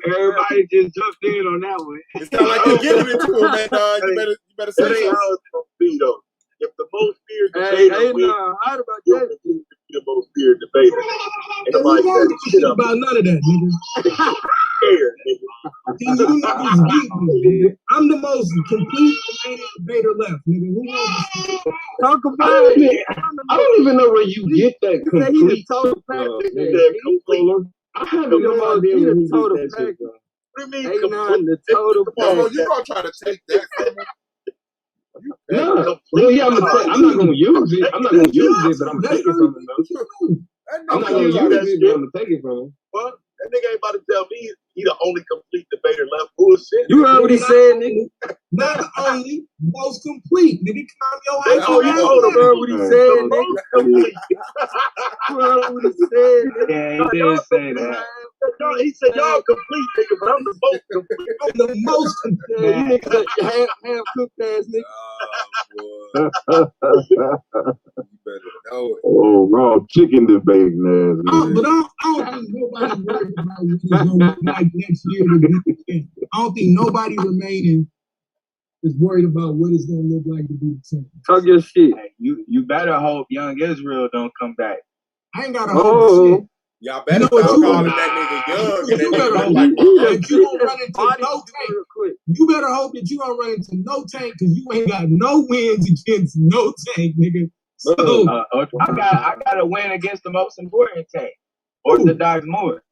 Everybody just jumped in on that one. It sounds like you're giving it to him, man. You better say That's something. how it's gonna be though. If the most feared debater wins, how about you'll that? continue to be the most feared debater. We don't give a shit about none of that, nigga. Scared, nigga. You niggas beat me, nigga. I'm the most complete debater left, nigga. Who wants to talk about it? I don't even know where you get that complete. He's a total package. I haven't no idea where he total package. What do you mean complete? The total package. You gonna try to take that from him? No, yeah, I'm not gonna use it. I'm not gonna use it, but I'm gonna take it from him though. I'm not gonna use it, but I'm gonna take it from him. Well, that nigga ain't about to tell me he the only complete debater left. Bullshit. You heard what he said, nigga. Not only most complete, nigga. Calm your ass. Oh, you heard what he said, nigga. You heard what he said, nigga. Yeah, he did say that. No, he said y'all complete, nigga, but I'm the most complete. I'm the most complete. Yeah, you niggas half cooked ass nigga. You better know it. Oh, raw chicken debating ass. But I don't think nobody worried about what it's gonna look like next year. I don't think nobody remaining is worried about what it's gonna look like to be the champion. Talk your shit. Hey, you better hope Young Israel don't come back. I ain't got to hope shit. Y'all better stop calling that nigga young. And You that better nigga hope like that you don't run into no tank. You better hope that you don't run into no tank because you ain't got no wins against no tank, nigga. So I got a win against the most important tank, Orthodox Moore.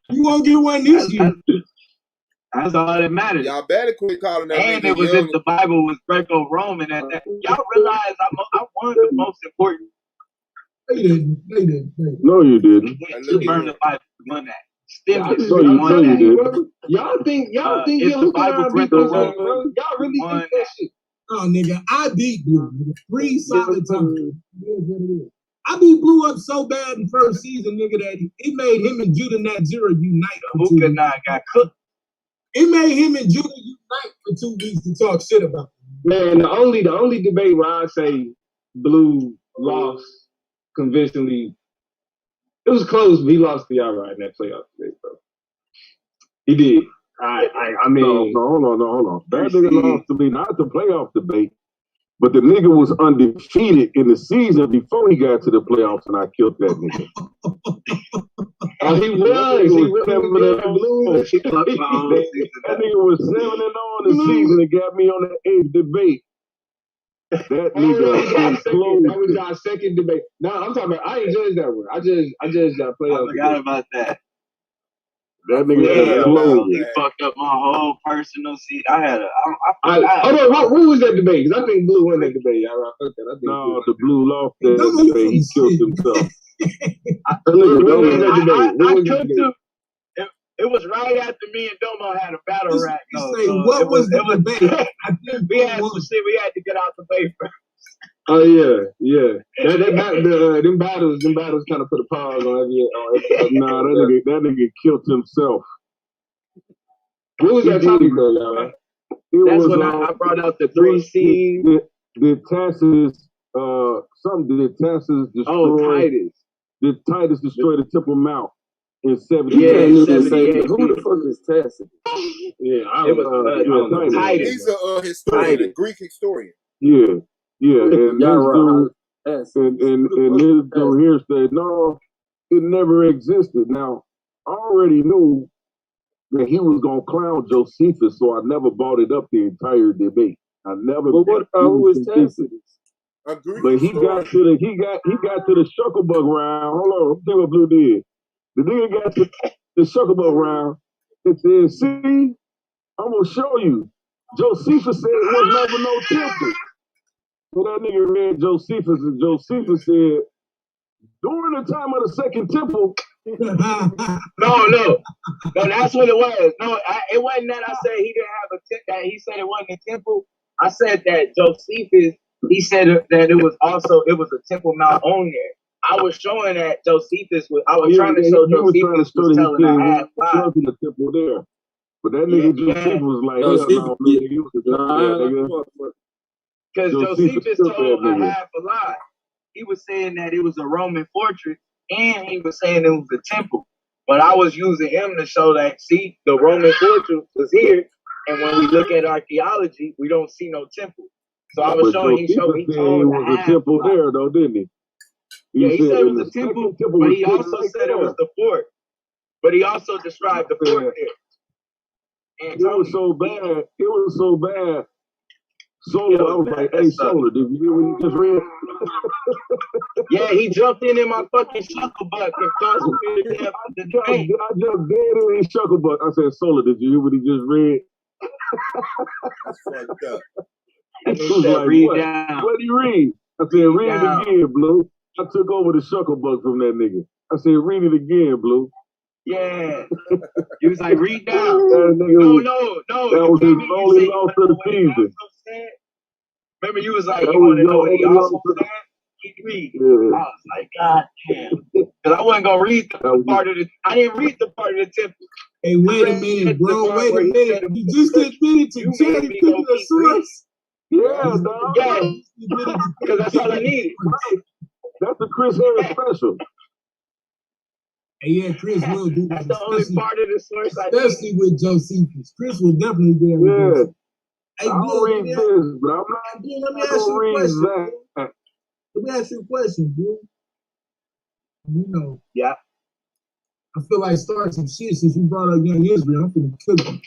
You won't get one this year. That's all that matters. Y'all better quit calling that and nigga it was young. if the Bible was Greco-Roman at that. Y'all realize I won the most important. They didn't. No, you didn't. You burned the Bible, won that. Stimulus, No, you didn't. Y'all think it's the Bible Greco-Roman. Y'all really think that shit? Oh, nigga, I beat Blue. Nigga. 3 solid times. It is what it is. I beat Blue up so bad in first season, nigga, that it made him and Judah Nazira unite. Hookah Nine got cooked. It made him and Judah unite for 2 weeks to talk shit about him. Man, the only debate where I say Blue lost convincingly, it was close, but he lost to y'all right in that playoff debate, bro. He did. I mean, hold on. That nigga lost to me, not the playoff debate, but the nigga was undefeated in the season before he got to the playoffs, and I killed that nigga. Oh, he was. He was 7-0. That nigga was 7-0 in the season and got me on the 8th debate. That nigga that was our second debate. No, I'm talking about. I ain't judged that one. I judged that playoff. I forgot about that. That nigga exploded. He fucked up my whole personal seat. I had a. Hold on, what was that debate? Because I think Blue won that debate. No, the Blue lost that debate. He killed himself. It was right after me and Domo had a battle rap. What was the debate? We had some shit we had to get out the way first. Oh yeah. Them battles kind of put a pause on every. Nah, that nigga killed himself. What was that topic though, y'all? That's when I brought out the 3 seed. Did Tacitus destroy? Oh, Titus. Did Titus destroy the Temple Mount in 70? Yeah, 78. Who the fuck is Tacitus? Yeah, it was Titus. He's a historian, a Greek historian. Yeah. And this dude here said, no, it never existed. Now, I already knew that he was gonna clown Josephus, so I never brought it up the entire debate. I never. But what about who was Tacitus? But he got to the Shucklebuck round. Hold on, let's see what Blue did. The nigga got to the Shucklebuck round and said, "See, I'm gonna show you." Josephus said it was never no temple. So that nigga read Josephus, and Josephus said, during the time of the Second Temple. No, that's what it was. No, it wasn't that I said he didn't have a temple. That he said it wasn't a temple. I said that Josephus. He said that it was a Temple Mount on there. I was showing that Josephus was. I was trying to show Josephus was telling a half lie. There wasn't a temple there, but that nigga Josephus was like, because Josephus told a half a lie. He was saying that it was a Roman fortress, and he was saying it was a temple. But I was using him to show that, see, the Roman fortress was here, and when we look at archaeology, we don't see no temple. So I was showing he told it was a temple there, though, didn't he? He said it was a temple, but he also said it was the fort. But he also described the fort there. And it was so bad. Solar, I was like, "Hey, Solar, did you hear what you just read?" Yeah, he jumped in my fucking Shucklebuck and caused me to death. I just dead in his Shucklebuck. I said, "Solar, did you hear what he just read?" That's fucked up. He was like, read what? Down. What did he read? I said, read it again, Blue. I took over the Shucklebuck from that nigga. I said, read it again, Blue. Yeah. He was like, read down. No. That was his only loss of the season. Remember, you was like, you want to know what he also said? He read. Yeah. I was like, God damn. Because I wasn't going to read the part of the, I didn't read the part of the temple. Hey, wait a minute, bro. Wait a minute. You just admitted to cherry picking the source. Yeah, dog. Yeah. Because that's all I needed. That's the Chris Harris special. Hey, yeah, Chris will do that. That's the only part of the source I need. Especially with Josephus. Chris will definitely do that with Josephus. Hey, I'll read this, but I'm not let me ask you a question. Let me ask you a question, dude. You know. Yeah. I feel like starting some shit since you brought up Young Israel. I'm finna cook him.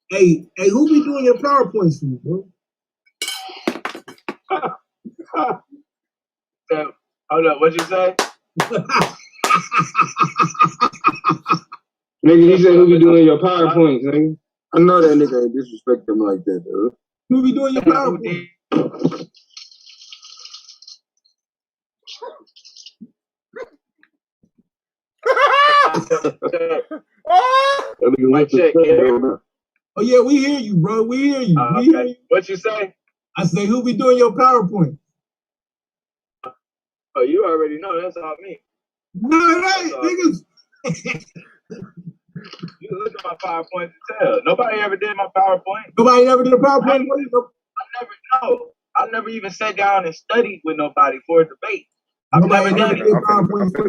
Hey, who be doing your PowerPoints for you, bro? Hold up, what'd you say? Nigga, he said who be doing your PowerPoints, nigga? I know that nigga ain't disrespect him like that, dude. Who be doing your PowerPoint? Oh yeah, we hear you, bro. We hear you. We hear you. What you say? I say, who be doing your PowerPoint? Oh, you already know. That's all me. No, right, niggas. You look at my PowerPoint to tell. Nobody ever did my PowerPoint. Nobody ever did a PowerPoint? I never even sat down and studied with nobody for a debate. I'm finna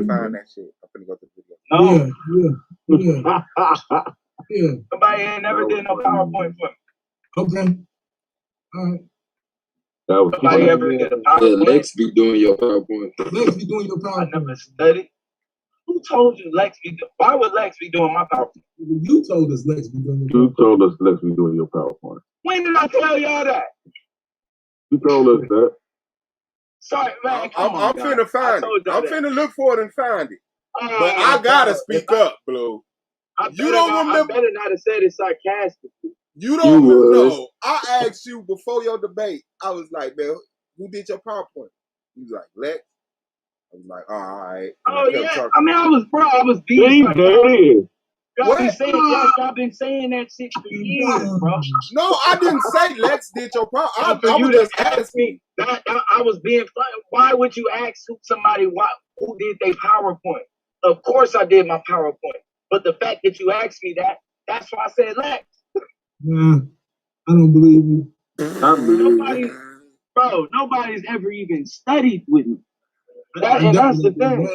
find that shit. I'm finna go to the video. Yeah. Yeah. Somebody ain't never did no PowerPoint for me. Okay. All right. That was Somebody funny. ever did a Yeah, PowerPoint? Lex be doing your PowerPoint. Lex be doing your I never PowerPoint. studied. Who told you Lex be doing? Why would Lex be doing my PowerPoint? You told us Lex be doing your You told us Lex be doing your PowerPoint. When did I tell y'all that? You told us that. Sorry, man. I'm finna find it. I'm finna look for it and find it. But I gotta speak up, Blue. You don't remember? I better not have said it sarcastically. You don't know. I asked you before your debate. I was like, man, who did your PowerPoint? You was like, Lex. I was like, all right. Oh yeah. I mean, I was being sarcastic. Y'all been saying that shit for years, bro. No, I didn't say Lex did your PowerPoint. I was just asking. I was being funny. Why would you ask somebody who did their PowerPoint? Of course I did my PowerPoint. But the fact that you asked me that, that's why I said Lex. Nah, I don't believe you. Nobody's ever even studied with me. And that's the thing.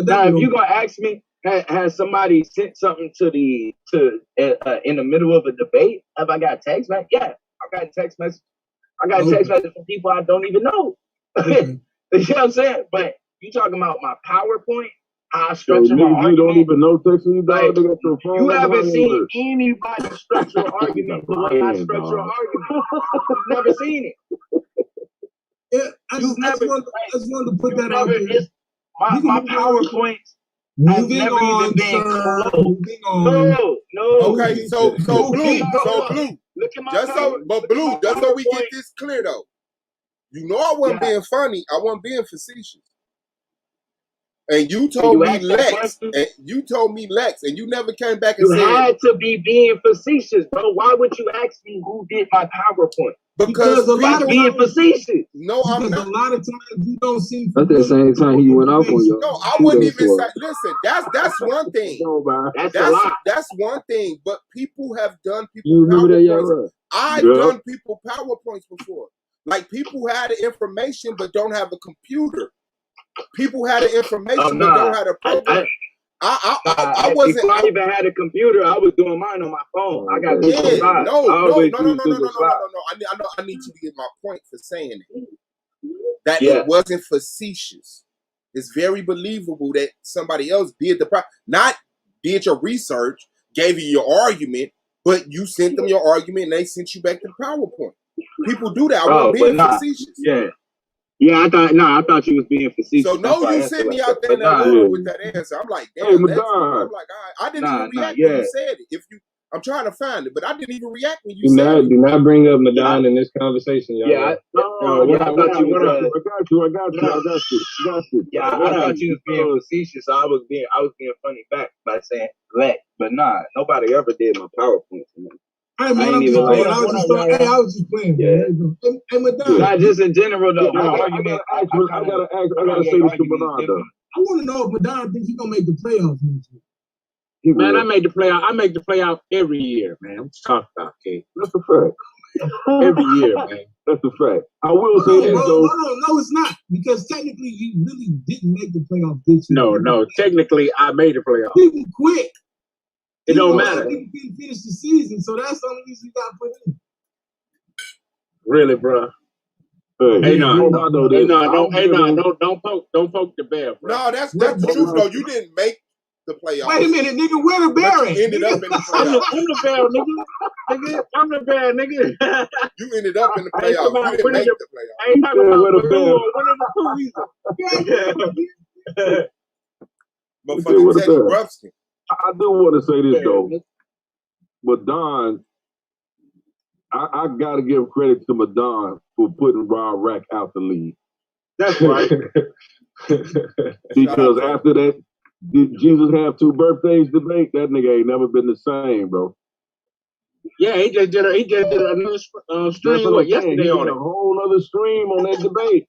Now, if you're gonna ask me, has somebody sent something in the middle of a debate? Have I got text message? Yeah, I got text message. I got text message from people I don't even know. You know what I'm saying? But you talking about my PowerPoint? How I structure my argument? You don't even know texting you, dog. They got your phone. You haven't seen anybody structure an argument the way I structure an argument. You've never seen it. Yeah, I just wanted to put that out there. My PowerPoints have never even been close. No. Okay, so Blue. Look at my Blue, just so we get this clear though. You know I wasn't being funny. I wasn't being facetious. And you told me Lex, and you never came back and said you had to be being facetious, bro. Why would you ask me who did my PowerPoint? Because a lot of being facetious. No, I'm not. A lot of times you don't seem. At the same time, he went off on you. No, I wouldn't even say. Listen, that's one thing. That's a lot. That's one thing. But people have done people. You remember that, y'all? I've done people PowerPoints before. Like people had the information but don't have a computer. People had the information but don't have a program. I wasn't. Before I even had a computer, I was doing mine on my phone. I got No. I need you to get my point for saying it. That it wasn't facetious. It's very believable that somebody else did not did your research, gave you your argument, but you sent them your argument and they sent you back to the PowerPoint. People do that. I wasn't being facetious. Yeah, I thought you was being facetious. So you sent me out there in that world with that answer. I'm like, damn, I'm like, all right. I didn't even react when you said it. I'm trying to find it, but I didn't even react when you said it. Do not bring up Madon in this conversation, y'all. Yeah, I thought you was. I got you. Yeah, I thought you was being facetious. So I was being funny back by saying Lex, but nobody ever did my PowerPoint for me. Hey man, I was just playing. Yeah. Hey, Madon. Not just in general though. My argument. I gotta say this to Madon though. I want to know if Madon thinks he's gonna make the playoffs next year. Man, I make the playoff every year, man. What you talking about, Kate? That's a fact. Every year, man. That's a fact. I will say this though. No, it's not. Because technically you really didn't make the playoff this year. No. Technically I made the playoff. People quit. It don't matter. People didn't finish the season, so that's the only reason you got put in. Really, bro. Don't poke the bear, bro. No, that's true though. You didn't make the playoffs. Wait a minute, nigga, where the bear at? You ended up in the playoffs. I'm the bear, nigga. I'm the bear, nigga. You ended up in the playoffs. You didn't make the playoffs. I ain't talking about one of the two either. Motherfucker Teddy Ruxpin. I do want to say this though, Madon. I gotta give credit to Madon for putting Rob Rack out the league. That's right. Because after that, did Jesus have two birthdays debate? That nigga ain't never been the same, bro. Yeah, he just did another stream yesterday on it. A whole other stream on that debate,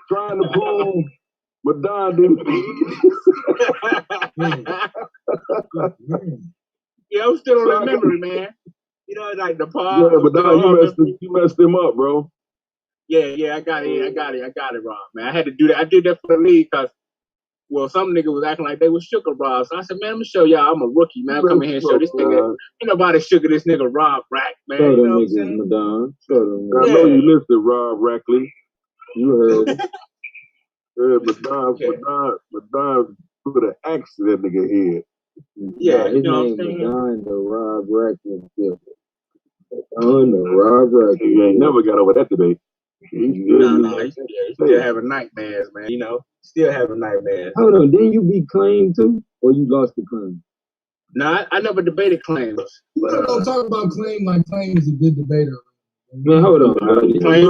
trying to prove Madon didn't. Yeah, I'm still on that memory, man. You know, like the pod. Yeah, but you messed him up, bro. Yeah, I got it, Rob, man. I had to do that. I did that for the league because well, some nigga was acting like they was Sugar Rob. So I said, man, I'm gonna show y'all I'm a rookie, man. Come in here and show this nigga. Ain't nobody sugar this nigga Rob Rack, man. Show You them know what I'm niggas, saying? Madonna. Show them. I know you listed Rob Rackley. You heard it. Madonna put an axe to that nigga head. Yeah, his you know name what I'm saying? Madonna Rob Rackley. Rob Rackley. He ain't never got over that debate. No, he still having nightmares, man. You know, still having nightmares. Hold on, didn't you be claimed too, or you lost the claim? No, I never debated claims. We're not gonna talk about Claim like Claim is a good debater. Man, hold on. Claims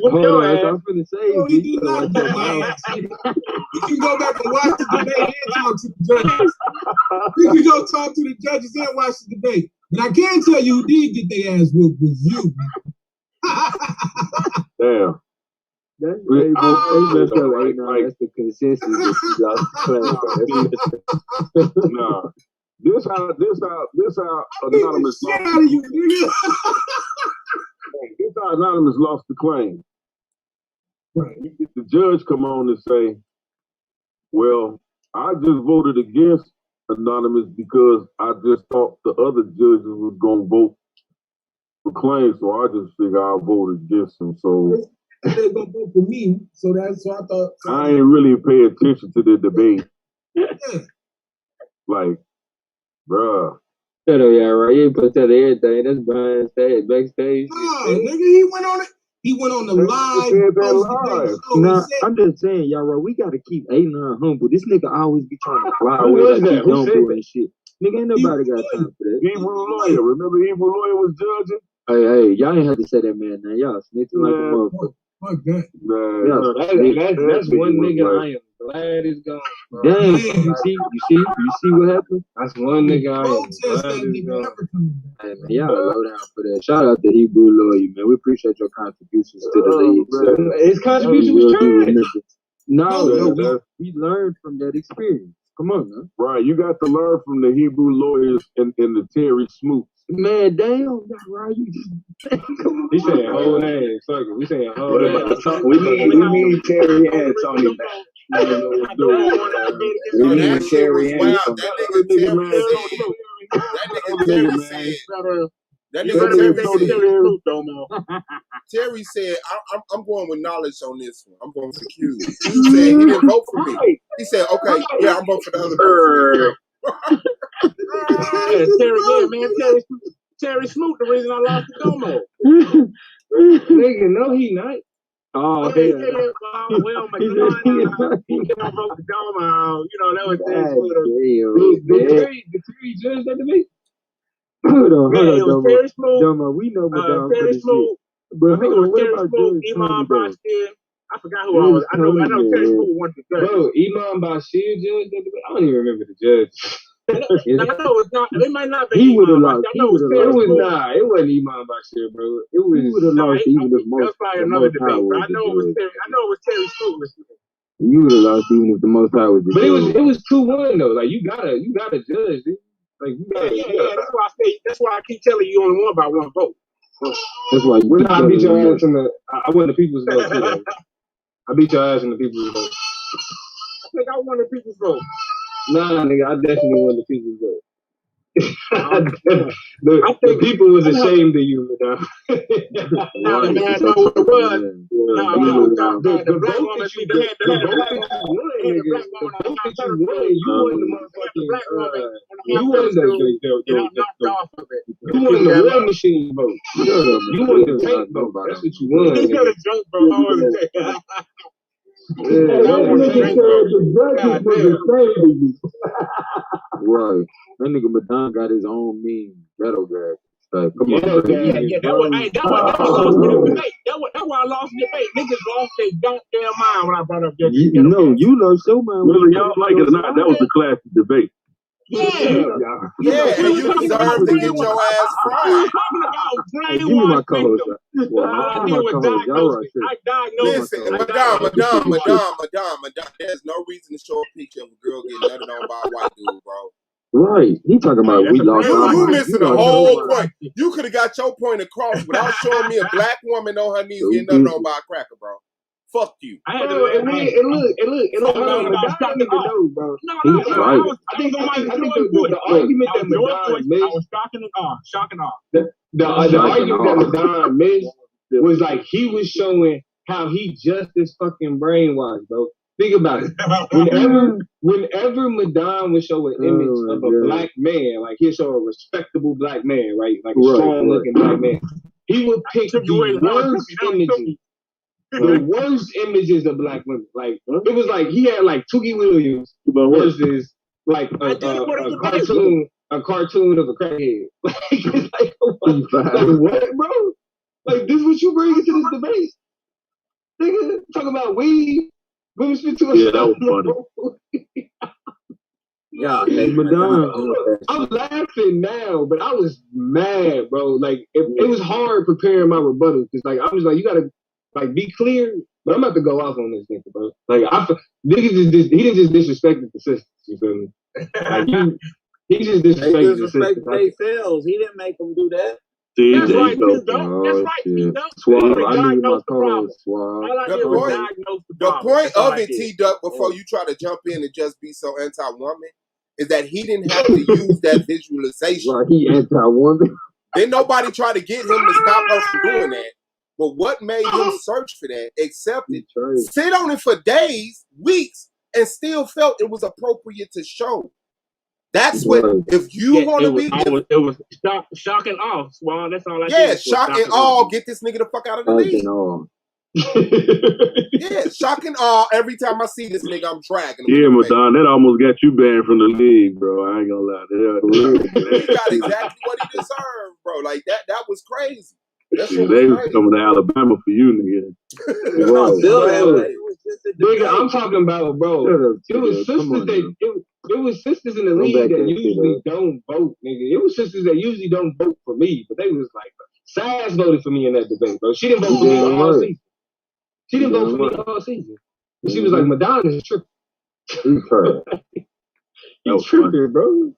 whoop your ass. I'm finna say, No, he did not whoop my ass. You can go back and watch the debate and talk to the judges. You can go talk to the judges and watch the debate. But I can tell you who did get their ass whooped was you. Damn. That's the consensus that you lost the claim. Nah. This how Anonymous lost. This how Anonymous lost the claim. Right. The judge come on and say, well, I just voted against Anonymous because I just thought the other judges was gonna vote for claim, so I just figured I'll vote against him. So they're gonna vote for me, so I thought. I ain't really pay attention to the debate. Yeah. Like, bruh. Shut up, yeah, right? You ain't supposed to tell everything. That's behind stage, backstage. No, nigga, he went on it. He went on the live. Nah, I'm just saying, y'all, right? We gotta keep A9 humble. This nigga always be trying to fly away like he don't do and shit. Nigga, ain't nobody got time for that. Hebrew Lawyer. Remember Hebrew Lawyer was judging? Hey, y'all ain't have to say that man now. Y'all snitching like a motherfucker. Fuck that. That's one nigga I am glad is gone. Bro. Damn, you see what happened? That's one nigga I am glad is gone. Hey, man, y'all low down for that. Shout out to Hebrew Lawyer, man. We appreciate your contributions to the league. His contribution was trash. No, we learned from that experience. Come on, man. Right, you got to learn from the Hebrew lawyers and the Terry Smoots. Man, damn, right? You just he saying whole name. Fuck it. We saying whole name. We need Terry and Tony back. We need Terry and Tony. Terry said, I'm going with knowledge on this one. I'm going for Q. He said he didn't vote for me. He said, okay, yeah, I'm voting for the other person. Terry Smoot, the reason I lost the Domo. Nigga, no, he not. Oh, well, he cannot vote the Domo. You know, that was the Terry judge that debate. Hold on, Terry Smoot. Domo, we know Madonna for Terry this Smoot. shit. But I think it was Terry Smoot, Imam Bashir. I forgot who I was. I know Terry Smoot wanted to judge. Bro, Imam Bashir judge that debate? I don't even remember the judge. I know it's not. It might not be. He would have lost. It wasn't Imam Bashir, bro. It was. He would have lost even if most. That's probably another debate. But I know it was Terry. I know it was Terry Smoot. You would have lost even if the most high was. But it was 2-1 though. Like you gotta judge, dude. Like you gotta. Yeah. That's why I say. That's why I keep telling you only won by one vote. That's why you. I beat your ass in the. I won the people's vote too. I beat your ass in the people's vote. I think I won the people's vote. Nah, nigga, I definitely won the people's vote. the people was ashamed of you, man. Now the man know what it was. The black woman, she had the black woman. You won the motherfucking black woman. You won You won the war machine vote. You won the tank vote. That's what you won. You got a joke, bro. Right. That nigga Madonna got his own mean ghetto gag. Like, come on. That was debate. That's why I lost the debate. Niggas lost their goddamn mind when I brought up that. You lost your mind. Whether y'all like it or not, that was a classic debate. Yeah, and you deserve to get your ass fried. Give me my co-host. Listen, Madame, there's no reason to show a picture of a girl getting nutted on by a white dude, bro. Right. He talking about we lost our mind. You missing the whole point. You could have got your point across without showing me a black woman on her knees getting nutted on by a cracker, bro. Fuck you. I had to Bro, and look, Fuck, hold on, man, Madonna stop don't it even off. know, bro. No, He's I right. was the argument that Madonna missed, I was shocking and awe. the argument that Madonna missed was like he was showing how he just as fucking brainwashed, bro. Think about it. Whenever Madonna would show an image of a black man, like he'll show a respectable black man, right? Like a strong looking black man, he would pick the worst images of black women. Like it was like he had like Tookie Williams versus like a cartoon of a crackhead. Like what, bro? Like this is what you bring into this debate? Nigga, talk about weed. Women spit to Yeah, that was funny. Yeah, Madonna. I'm laughing now, but I was mad, bro. Like it was hard preparing my rebuttal because like I was like, you gotta like be clear. But I'm about to go off on this nigga, bro. Like he didn't just disrespect the sisters. You feel me? Like he just disrespected the sisters. themselves. He didn't make them do that. See, That's there right, you go. P. Dunk. That's right, P. Dunk. Suave, He I knew my diagnosed the problem. co-host, Suave. All I The did was point- diagnose the The problem. point That's all of I it, did. T-Duck, before you try to jump in and just be so anti-woman, is that he didn't have to use that visualization. Right, he anti-woman. Then nobody tried to get him to stop her from doing that. But what made him search for that, accept it, sit on it for days, weeks, and still felt it was appropriate to show? That's what, if you want to be... It was shock and awe, Swan. That's all I did. Yeah, shock and awe. Get this nigga the fuck out of the league. Yeah, shock and awe. Every time I see this nigga, I'm dragging him. Yeah, Madonna, that almost got you banned from the league, bro. I ain't gonna lie. He got exactly what he deserved, bro. Like that was crazy. That shit They was was crazy. coming to Alabama for you, nigga. Nigga, I'm talking about, bro. It was sisters in the league that usually don't vote, nigga. It was sisters that usually don't vote for me, but they was like, Sass voted for me in that debate, bro. She didn't vote for me all season. She didn't vote for me all season. But she was like, Madonna's tripping. You tripping, bro.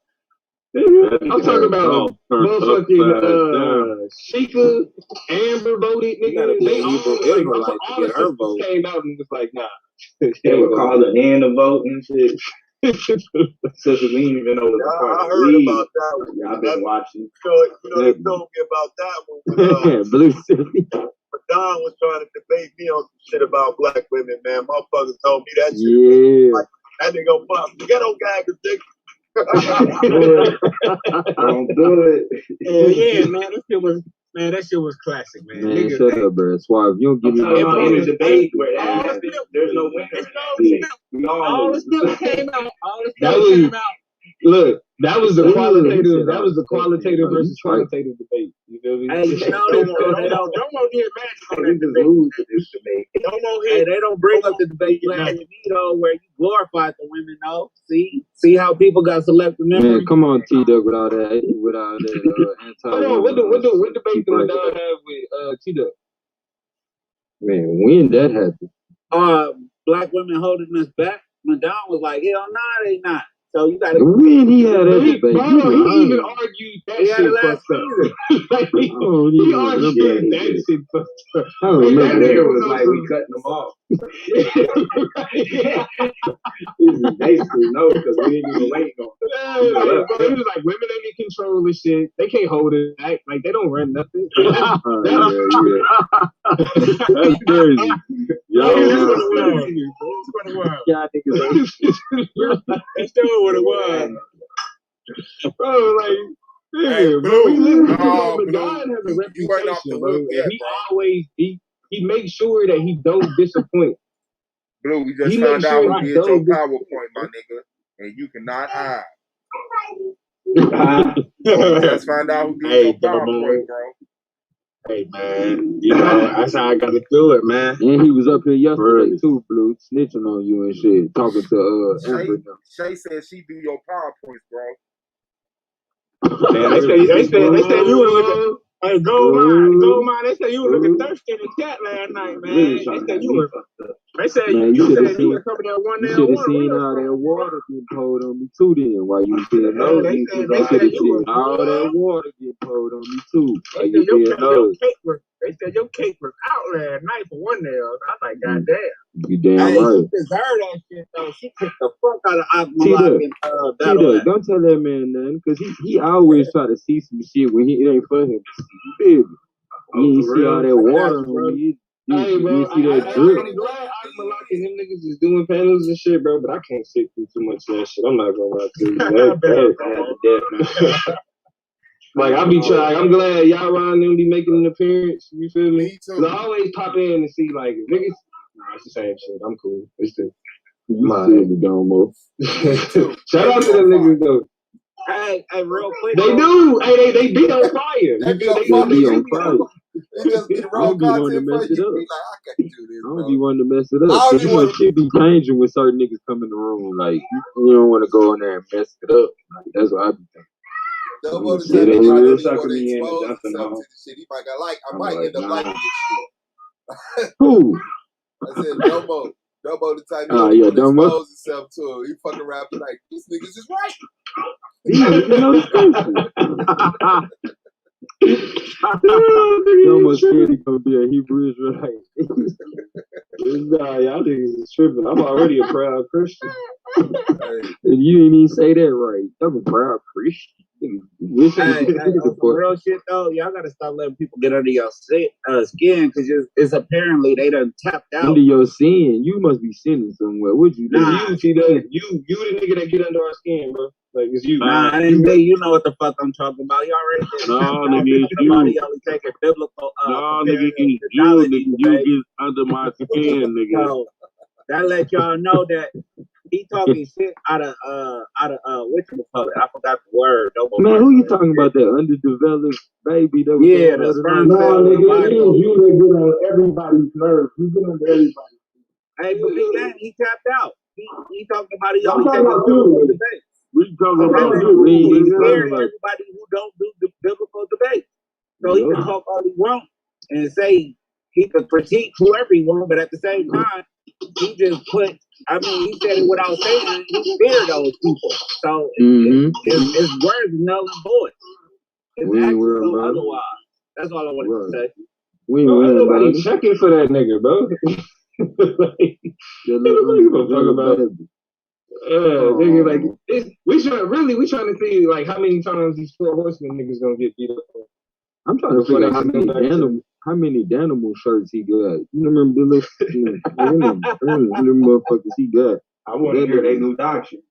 I'm talking about motherfucking Sheikah, Amber voted, nigga. They all the sisters came out and was like, nah. They would call the end of vote and shit. Since we didn't even know what the fuck I heard about that one. Y'all been watching. They told me about that one. Blue City. Don was trying to debate me on some shit about black women, man. Motherfuckers told me that shit. Yeah. Like, that nigga pop. Ghetto gag is dick. Don't do it. Yeah, man. That shit was classic, man. Man, Nigga, shut up, bro. Suave, you don't give me I'm my in a debate where there's no winner. all the stuff came out. All the That stuff was- came out. Look, that was the qualitative. That was the qualitative versus quantitative debate. You feel me? Hey, you know Don't want to get magic on that debate. Lose to this debate. Don't want Hey, hit. they don't bring up the debate you had with me though, where you glorified the women though. See how people got selective memory. Man, come on, T-Duck, without that anti. Hold on, what debate did Madonna have with T-Duck? Man, when that happened? Black women holding us back. Madonna was like, hell nah, they not. So you gotta When he had that He debate, even argued that He had shit it last fucked up. Like, he argued that shit fucked up. I don't That remember nigga that. was like, we cutting them off. Yeah. He was basically no, because we didn't even wait on it. Bro, he was like, women ain't in control of shit. They can't hold it back. Like, they don't run nothing. Yeah. That's crazy. That's Yo, what it was. Y'all niggas That's still what it was. Bro, like, yeah, Hey, bro. We Blue. literally No, Madonna has a Blue, you ain't off the reputation, bro. hook And yet, he bro. always, he makes sure that he don't disappoint. Blue, we just He found makes out sure who he did your don't PowerPoint, my nigga. And you cannot hide. Ah, Just found out who did Hey, your Double PowerPoint, bro. Hey, man. You know, that's how I got to do it, man. And he was up here yesterday Really? too, Blue, snitching on you and shit, talking to Shay, Amber. now. Shay said she do your PowerPoints, bro. Man, they said you were looking. Hey, Gold Mine, they said you were looking thirsty in the chat last night, man. really They trying to said have you me were. fucked up. They said Man, you you should have said you seen. were coming down one You day should on have one. seen Where all you that from? water getting poured on me too. Then while you being Man, nosy, they you said should have you seen were. all that water getting poured on me too. While They you said your being nosy. cake was. They said your cake was out last night for one nail. I was like, God damn. You damn Hey, right. she deserved that shit though. She kicked the fuck out of Aqualock and Battle T-Duck, Act. don't tell that man nothing, because he always try to see some shit when it ain't for him to see. You feel me? You ain't see all that water on me. You Hey, bro, see that I'm drip. glad Aqualock and them niggas is doing panels and shit, bro, but I can't sit through too much of that shit. I'm not gonna lie to you. Like, I be trying. I'm glad y'all around them be making an appearance. You feel me? Me too. Cause I always pop in and see, like, niggas. Nah, it's the same shit. I'm cool. It's the. You see the Domo. Shout out to them niggas, though. Hey, real quick. They do. Hey, they be on fire. They be on fire. They just be the wrong content for you. Be like, I can't do this, I bro. don't be wanting to mess it up. I don't You be know, wanting shit be changing when certain niggas come in the room. Like, you don't want to go in there and mess it up. Like, that's what I be thinking. Double the Yeah, time they he might will not even sucker want to me in and expose jumping himself on. to the shit. He might got I I'm might like, end up nah. liking this shit. Who? I said, Dumbo the type he don't yeah, even Dumbo. expose himself to him. He fucking around be like, these niggas is right. Almost scared he gonna be a Hebrew Israelite. Nah, y'all niggas is tripping. I'm already a proud Christian. And you didn't even say that right. I'm a proud Christian. Hey, on some real shit though, y'all gotta stop letting people get under your skin because it's apparently they done tapped out. Under your sin, you must be sinning somewhere. Would you? Nah, you see that? You the nigga that get under our skin, bro. Like it's you. Nah, I didn't say you know what the fuck I'm talking about. You already did. No, nigga, it's Somebody you. only taking biblical. No, nigga, it's you, nigga. You get under my skin, nigga. So that let y'all know that he talking shit out of what you call it? I forgot the word. Man, who you talking about? That underdeveloped baby that was Yeah, the sperm cell. nigga, it is you that get on everybody's nerves. You get on everybody. Hey, but Big Dan, he tapped out. He talking about he I'm only talking taking about biblical you. debate. We talking So about that you. he's talking scared about- everybody who don't do the biblical debate. So he can talk all he wants and say he can critique whoever he wants, but at the same time, he just put. I mean, he said it without saying. He feared those people. So his words null and void. His We ain't actions worried so about it. otherwise. That's all I wanted to say. We ain't Bro, ain't worried about nobody it. checking for that nigga, bro. Like, nobody gonna talk about it. Nigga, like we trying to see like how many times these 4 horsemen niggas gonna get beat up. I'm trying to figure out how many Danimal shirts he got. You remember the little them motherfuckers he got? I want to hear their new doctrine.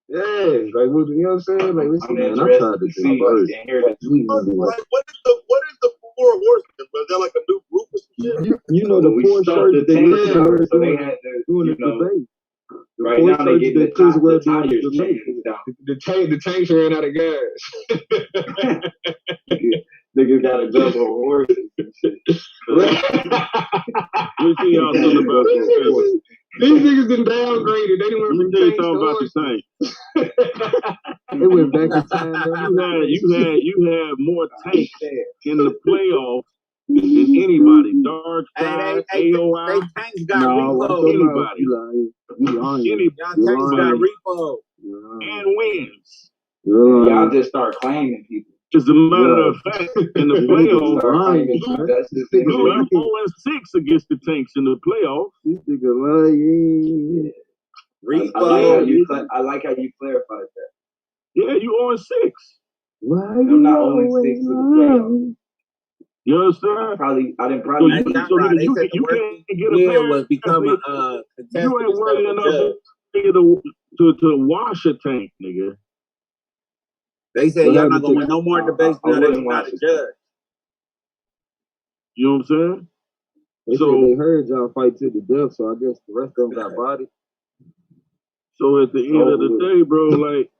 Yeah, like what you know what I'm saying? Like listen, Man, I'm trying to see What is the 4 horsemen? Was that like a new group or some shit? You know the we 4 stopped shirts the they thing, were so they had to, doing you the know, debate. The right 4 now they shirts get that Chris Webb the doing the tires debate. changed down. the tanks ran out of gas. Niggas got to jump on horses and shit. We see y'all something about this. These niggas been downgraded. They didn't went from tanks to about the horses. tank. They went back in time. You had more tanks in the playoffs than anybody. Dark Side, AOI. They tanks got repo. Anybody. You lying. Y'all tanks got repo. And wins. Y'all just start claiming people. As a matter of fact, in the playoffs, That's just Luke 0-6 against the tanks in the playoffs. This nigga lying. I like how you clarified that. Yeah, you 0-6. Why I'm not only 6 to the playoffs. You understand? I didn't probably. You can't get a pair was become a contestant. You ain't worthy enough to wash a tank, nigga. They said y'all not gonna win no more debates now that you're not a judge. You know what I'm saying? They said they heard y'all fight to the death, so I guess the rest of them got bodied. So at the end of the day, bro, like,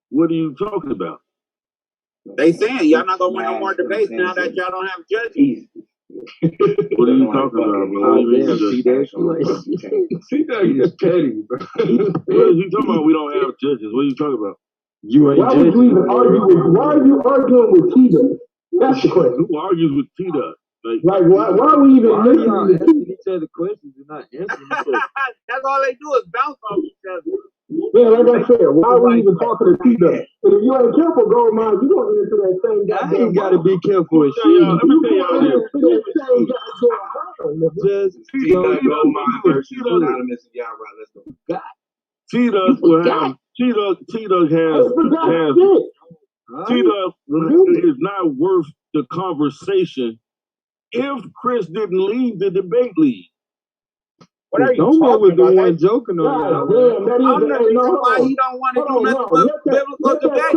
what are you talking about? They saying y'all not gonna win no more debates now that y'all don't have judges. What are you talking about, bro? See that is petty, bro. What is he talking about? We don't have judges. What are you talking about? You ain't judging. Why are you arguing with T-Duck? That's the question. Who argues with T-Duck? Like why are we even listening to asking each other questions and not answering each other? That's all they do is bounce off each other. Yeah, like I said, why are we even talking to T-Dub? And if you ain't careful, Gold Mine, you gonna get into that same I ain't gotta be careful with shit. Let me tell y'all this. Just T-Dub, Gold Mine versus Anonymous and Y'all Right. Let's go. T-Dub will have T-Dub is not worth the conversation if Chris didn't leave the debate league. What are you Domo was talking the about? one joking on y'all. I'm the reason why he don't want to do nothing but biblical debate.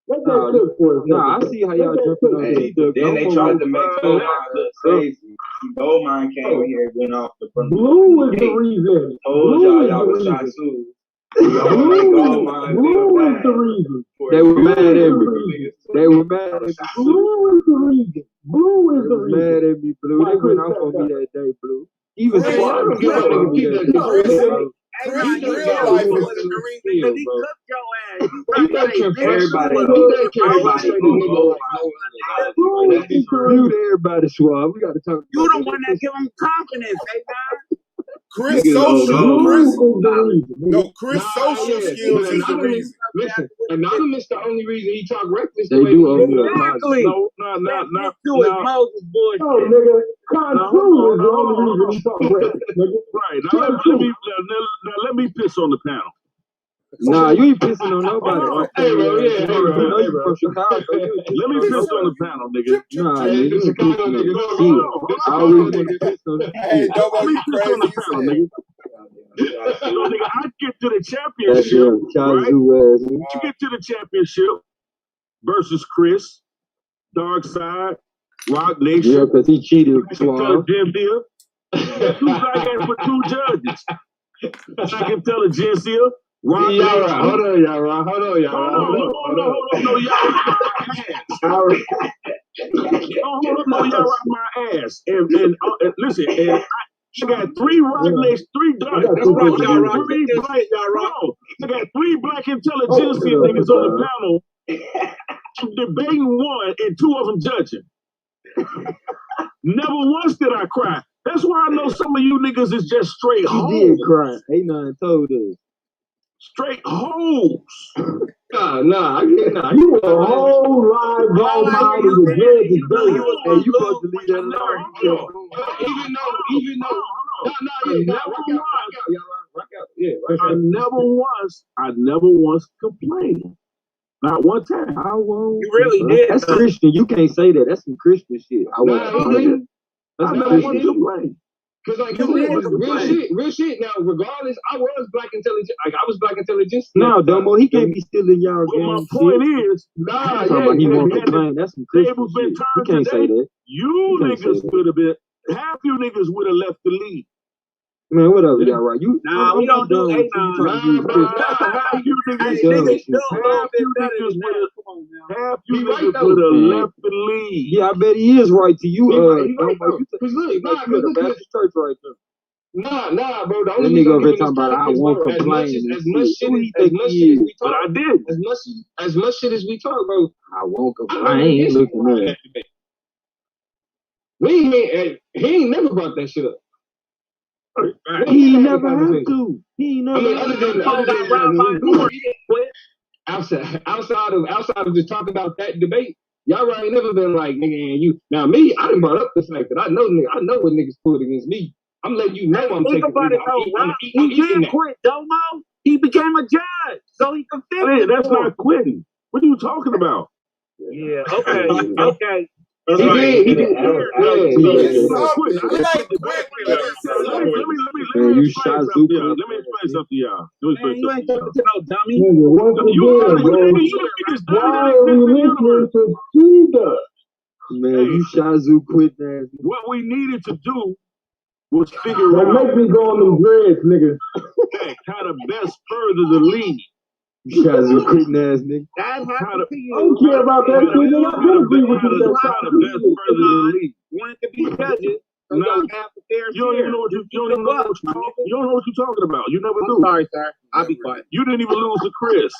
Let that cook for us. Nah, I see how y'all jumping on Hey, this. then they tried to make Gold Mine look crazy. Gold Mine came here and went off the front. Blue is the reason. Told y'all was shot too. Blue is the reason. They were mad at me. They were mad at me. Blue is the reason. Blue is the reason. Mad at me, Blue. They went off on me that day, Blue. Even Chris, Swab I don't give a nigga Chris, in real life wasn't the reason. Because he cooked your ass. Everybody Swab. We got to talk. You the one that give him confidence, hey man. Chris social skills is the reason. Listen, Anonymous the only reason he talk reckless. They do owe me a Exactly. No. Moses bullshit. No, nigga. Control is the only reason he talk reckless, nigga. Right. Now let me piss on the panel. Nah, you ain't pissing on nobody. Hey, bro, yeah, You from Chicago. Let me piss on the panel, nigga. Nah, you ain't Chicago pissing nigga. on shit. I always want to piss on the Hey, shit. nobody Let me piss on the crazy. panel, nigga. So, nigga, I get to the That's championship, your right? Chazoo ass. You get to the championship versus Chris, Dark Side, Rock Nation. Yeah, because he cheated. Suave. Two black ass for two judges. Black Intelligentsia, Rock Nation. Hold on, y'all. Hold on, no, y'all rock my ass. And listen, and I got three Rock Nation, three dark, I got three black intelligentsia niggas on the panel debating one and two of them judging. Never once did I cry. That's why I know some of you niggas is just straight hoes. He did cry. Ain't nothing told us. Straight hoes. Nah. You a whole live Gold Mine is a judge is dirty. Hey, you supposed to leave that alone. Even though. Rock out. Yeah. I never once complained. Not one time. I won't. You really did. That's Christian. You can't say that. That's some Christian shit. I won't. I never once complained. Cause real shit. Now, regardless, I was black intelligence. Like I was black intelligence. No, Domo, he can't be stealing y'all game. My point is, he won't complain. That's some Christian shit. He can't say that. You niggas would have been. Half you niggas would have left the league. Man, whatever, y'all right. Nah, we don't do half you niggas would have left the league. Yeah, I bet he is right to you. Cause look, Baptist church right there. Nah, bro. The only nigga over here talking about I won't complain. As much shit as we talk, but I did. As much shit as we talk, bro. I won't complain. Looking at he ain't never brought that shit up. He never have to. He never. Outside of just talking about that debate, y'all right ain't never been like nigga and you. Now me, I done brought up the fact that I know what niggas put against me. I'm letting you know I'm taking. He did quit, Domo. He became a judge, so he can fix it. That's not quitting. What are you talking about? Yeah. Okay. He did. Let me explain something to y'all. Man, you ain't talking to no dummy. Why are we listening to T-Dub? Man, you Shazoo quit that. What we needed to do was figure out. Make me go on them dreads, nigga. How to best further the league. Shazoo quitting ass nigga. That happened to you. I don't care about that shit, nigga. I don't agree with you. How to best further the league. Wanted to be judges. So no, y'all have the fair you don't even know what you're talking about. You never do. Sorry, sir. I'll be quiet. You didn't even lose to Chris.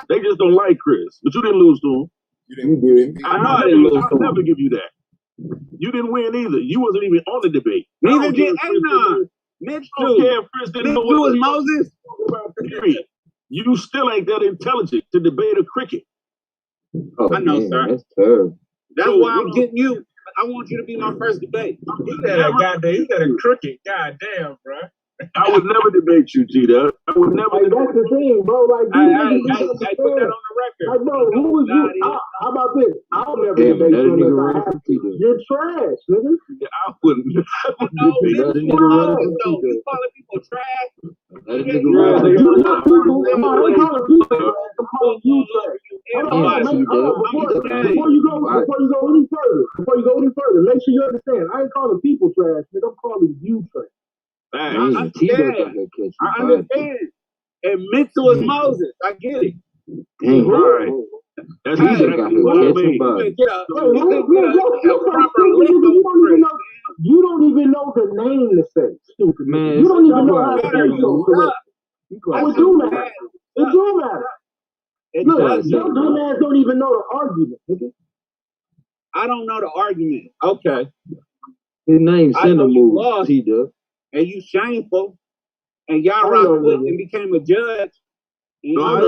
They just don't like Chris. But you didn't lose to him. You did. I know I didn't lose to him. I'll never give you that. You didn't win either. You wasn't even on the debate. Neither did Anon. Mitch don't care if Chris didn't know what was Moses. Period. You still ain't that intelligent to debate a cricket. Oh, I know, man, sir. that's terrible. That's why I'm getting you. I want you to be my first debate. He said a goddamn. He said a cricket. Goddamn, bro. I would never debate you, G-Dub. I would never. Like, that's the thing, bro. Like, I put that on the record. Like, bro, who was you? How about this? I'll never Damn, debate that you nigga unless I running have for to. T-Dub. You're trash, nigga. I wouldn't. No, That nigga, nigga running for so you T-Dub. calling people trash? That nigga running You're for not people. I'm not calling people trash. I'm calling you trash. Hold on, before you go any further, make sure you understand. I ain't calling people trash, nigga. I'm calling you trash. I understand. And mental is Moses. I get it. Damn, right. That's exactly what I mean. You don't even know the name to say, stupid man. You don't even know how to say so. It do matter. It do matter. Look, your dumb ass don't even know the argument, nigga. I don't know the argument. Okay. His name's Cinnamon T-Dub. And you shameful. And y'all rock quit and became a judge. And I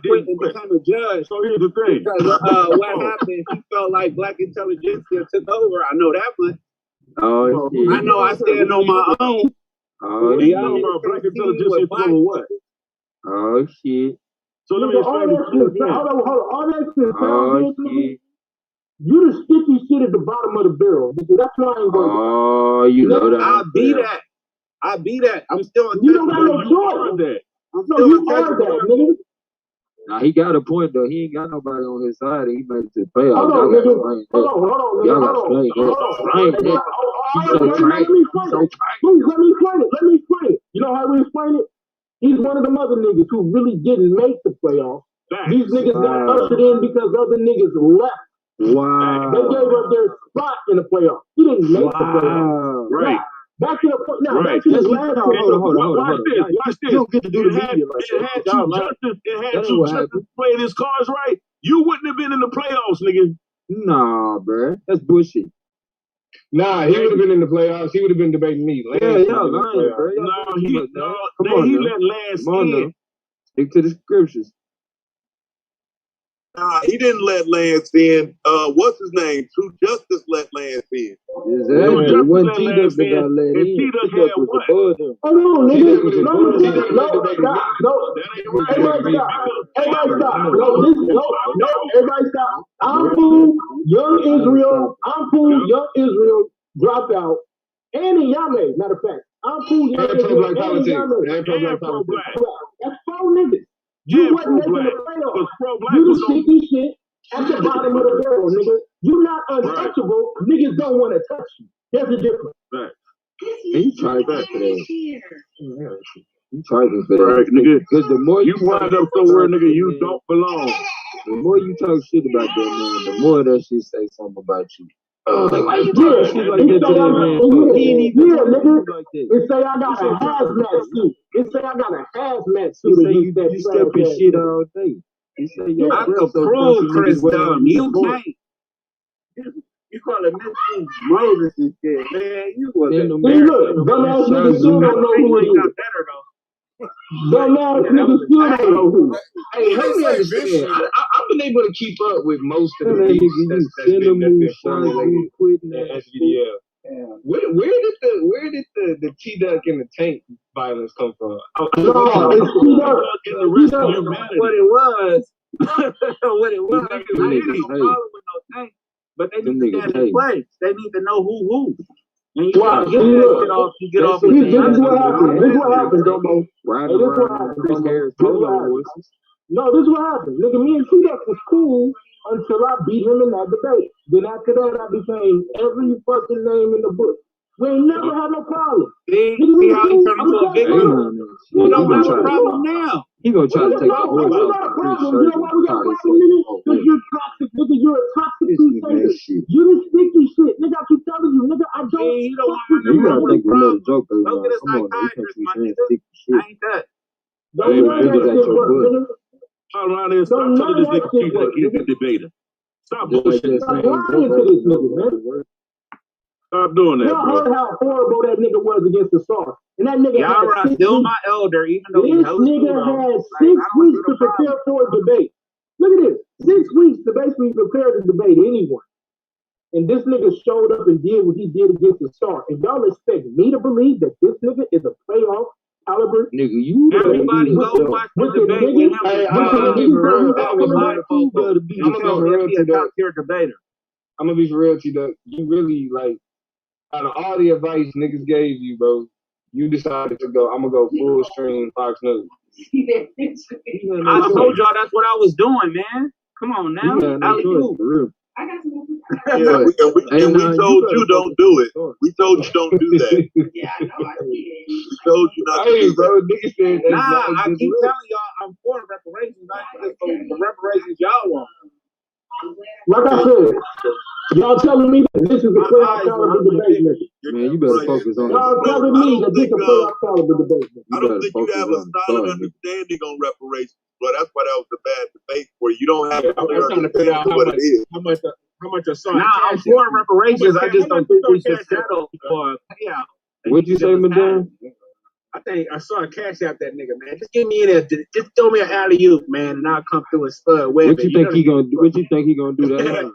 quit and became a judge. So here's the thing. Because what happened, he felt like black intelligentsia took over. I know that one. Oh, shit. I know I stand on my own. Oh, you know about black intelligentsia over what? Oh, shit. So let me explain it to you again. Hold on. All that shit. Oh, shit. You the sticky shit at the bottom of the barrel. That's why I ain't going. Oh, you know that. I be that. I'm still untouchable. You don't got no choice. I'm still untouchable. Nigga. Nah, he got a point though. He ain't got nobody on his side. He made it to the playoffs. Hold on, nigga. Y'all got to explain that. He's so trash. Please let me explain it. You know how we explain it? He's one of them other niggas who really didn't make the playoffs. These niggas got ushered in because other niggas left. Wow. They gave up their spot in the playoffs. He didn't make the playoffs. Right. Back to the point. Now, back to this last one. Watch this. You don't get to do the media like that. It had you just play his cards right. You wouldn't have been in the playoffs, nigga. Nah, bruh. That's bullshit. Nah, he would have been in the playoffs. He would have been debating me. Lying, bro. He let Lance in. Stick to the scriptures. Nah, he didn't let Lance in. What's his name? True Justice let Lance in. Exactly. It wasn't T-Dub that got let in. T-Dub was above him. Oh no, nigga. No. Everybody stop. I'm cool. Young Israel dropped out. And Yame, matter of fact. I'm cool. Young Israel and Yame. That's 4 niggas. You wasn't making the playoffs. You the sticky shit at the bottom of the barrel, nigga. You not untouchable. Right. Niggas don't want to touch you. There's a difference. Right. And you tried that for that. You tried it for that. Right, nigga. Because the more you wind up somewhere, nigga, you don't belong. The more you talk shit about that man, the more that shit say something about you. Like, why you talking shit like that to that man? Nigga. It say I got a hazmat suit. It say I got a hazmat suit. You step in shit all day. You say I could prove Chris dumb. You can't. You call it Mr. Moses and shit, man. You was dumbass nigga still don't know who it is. Dumbass nigga still don't know who. Hey, let me understand. I've been able to keep up with most of the people that's been formulated at SVDL. Where did the T-Duck and the tank violence come from? No, it's T-Duck and the rest of humanity. What it was, I ain't no problem with no tank, but they need to stand in place. They need to know who. And you gotta get that shit off. You get off with This is what happened. This is what happened, Domo. Riding around with his polo horses. No, this is what happened. Nigga, me and T-Duck was cool until I beat him in that debate. Then after that, I became every fucking name in the book. We ain't never had no problem. See how he turned into a victim? We don't have a problem now. He gonna try to take the voice off. You know why we got a problem, nigga? Because you're toxic, nigga. You're a toxic crusader. You the sticky shit. Nigga, I keep telling you, nigga, I don't fuck with you. You gotta think we're a joke, baby. Don't get a Come on, you can't psychiatrist, keep my saying nigga. sticky shit. I ain't that. Don't let that shit work, nigga. Turn around there and stop telling this nigga he's a debater. Stop bullshit. Stop lying to this nigga, man. Stop doing that, Y'all bro. heard how horrible that nigga was against the Star. And that nigga Yara had 6 still weeks. my elder, even though he This knows nigga too, had like, 6 I don't weeks see to the problem. prepare for a debate. Look at this. 6 weeks to basically prepare to debate anyone. And this nigga showed up and did what he did against the Star. And y'all expect me to believe that this nigga is a playoff caliber? Nigga, you Everybody better go watch the with the debate with niggas? him. Hey, With I'm the gonna be niggas for real. that That was was my you fault. better be I'm a gonna for real, be a T-Duck. top tier debater. I'm gonna be for real, T-Duck. You really, like, out of all the advice niggas gave you, bro, you decided to go, I'm gonna go full stream Fox News. I told y'all that's what I was doing, man. Come on now. You had no choice, for real. Yeah, we told you don't do it. We told you don't do that. Yeah, I know I did. We told you not to Hey, do bro, that. niggas said that's Nah, not a I good keep look. telling y'all I'm for reparations. I ain't just for the reparations y'all want. Like I said, y'all telling me that this is a playoff caliber debate, nigga. Man, you better focus on Y'all it. telling me that this is a playoff caliber debate, nigga. I don't think you have a solid understanding on reparations, but that's why that was a bad debate for you. You don't have a clear I'm trying to figure out understanding of what it is. how much a son. Nah, I'm for reparations. I just don't think we should settle for a payout. What'd you say, Madonna? I think I saw a cash out that nigga, man. Just give me in there. Just throw me an alley-oop, man, and I'll come through and spud web. What you think he gonna do? What you think he gonna do that?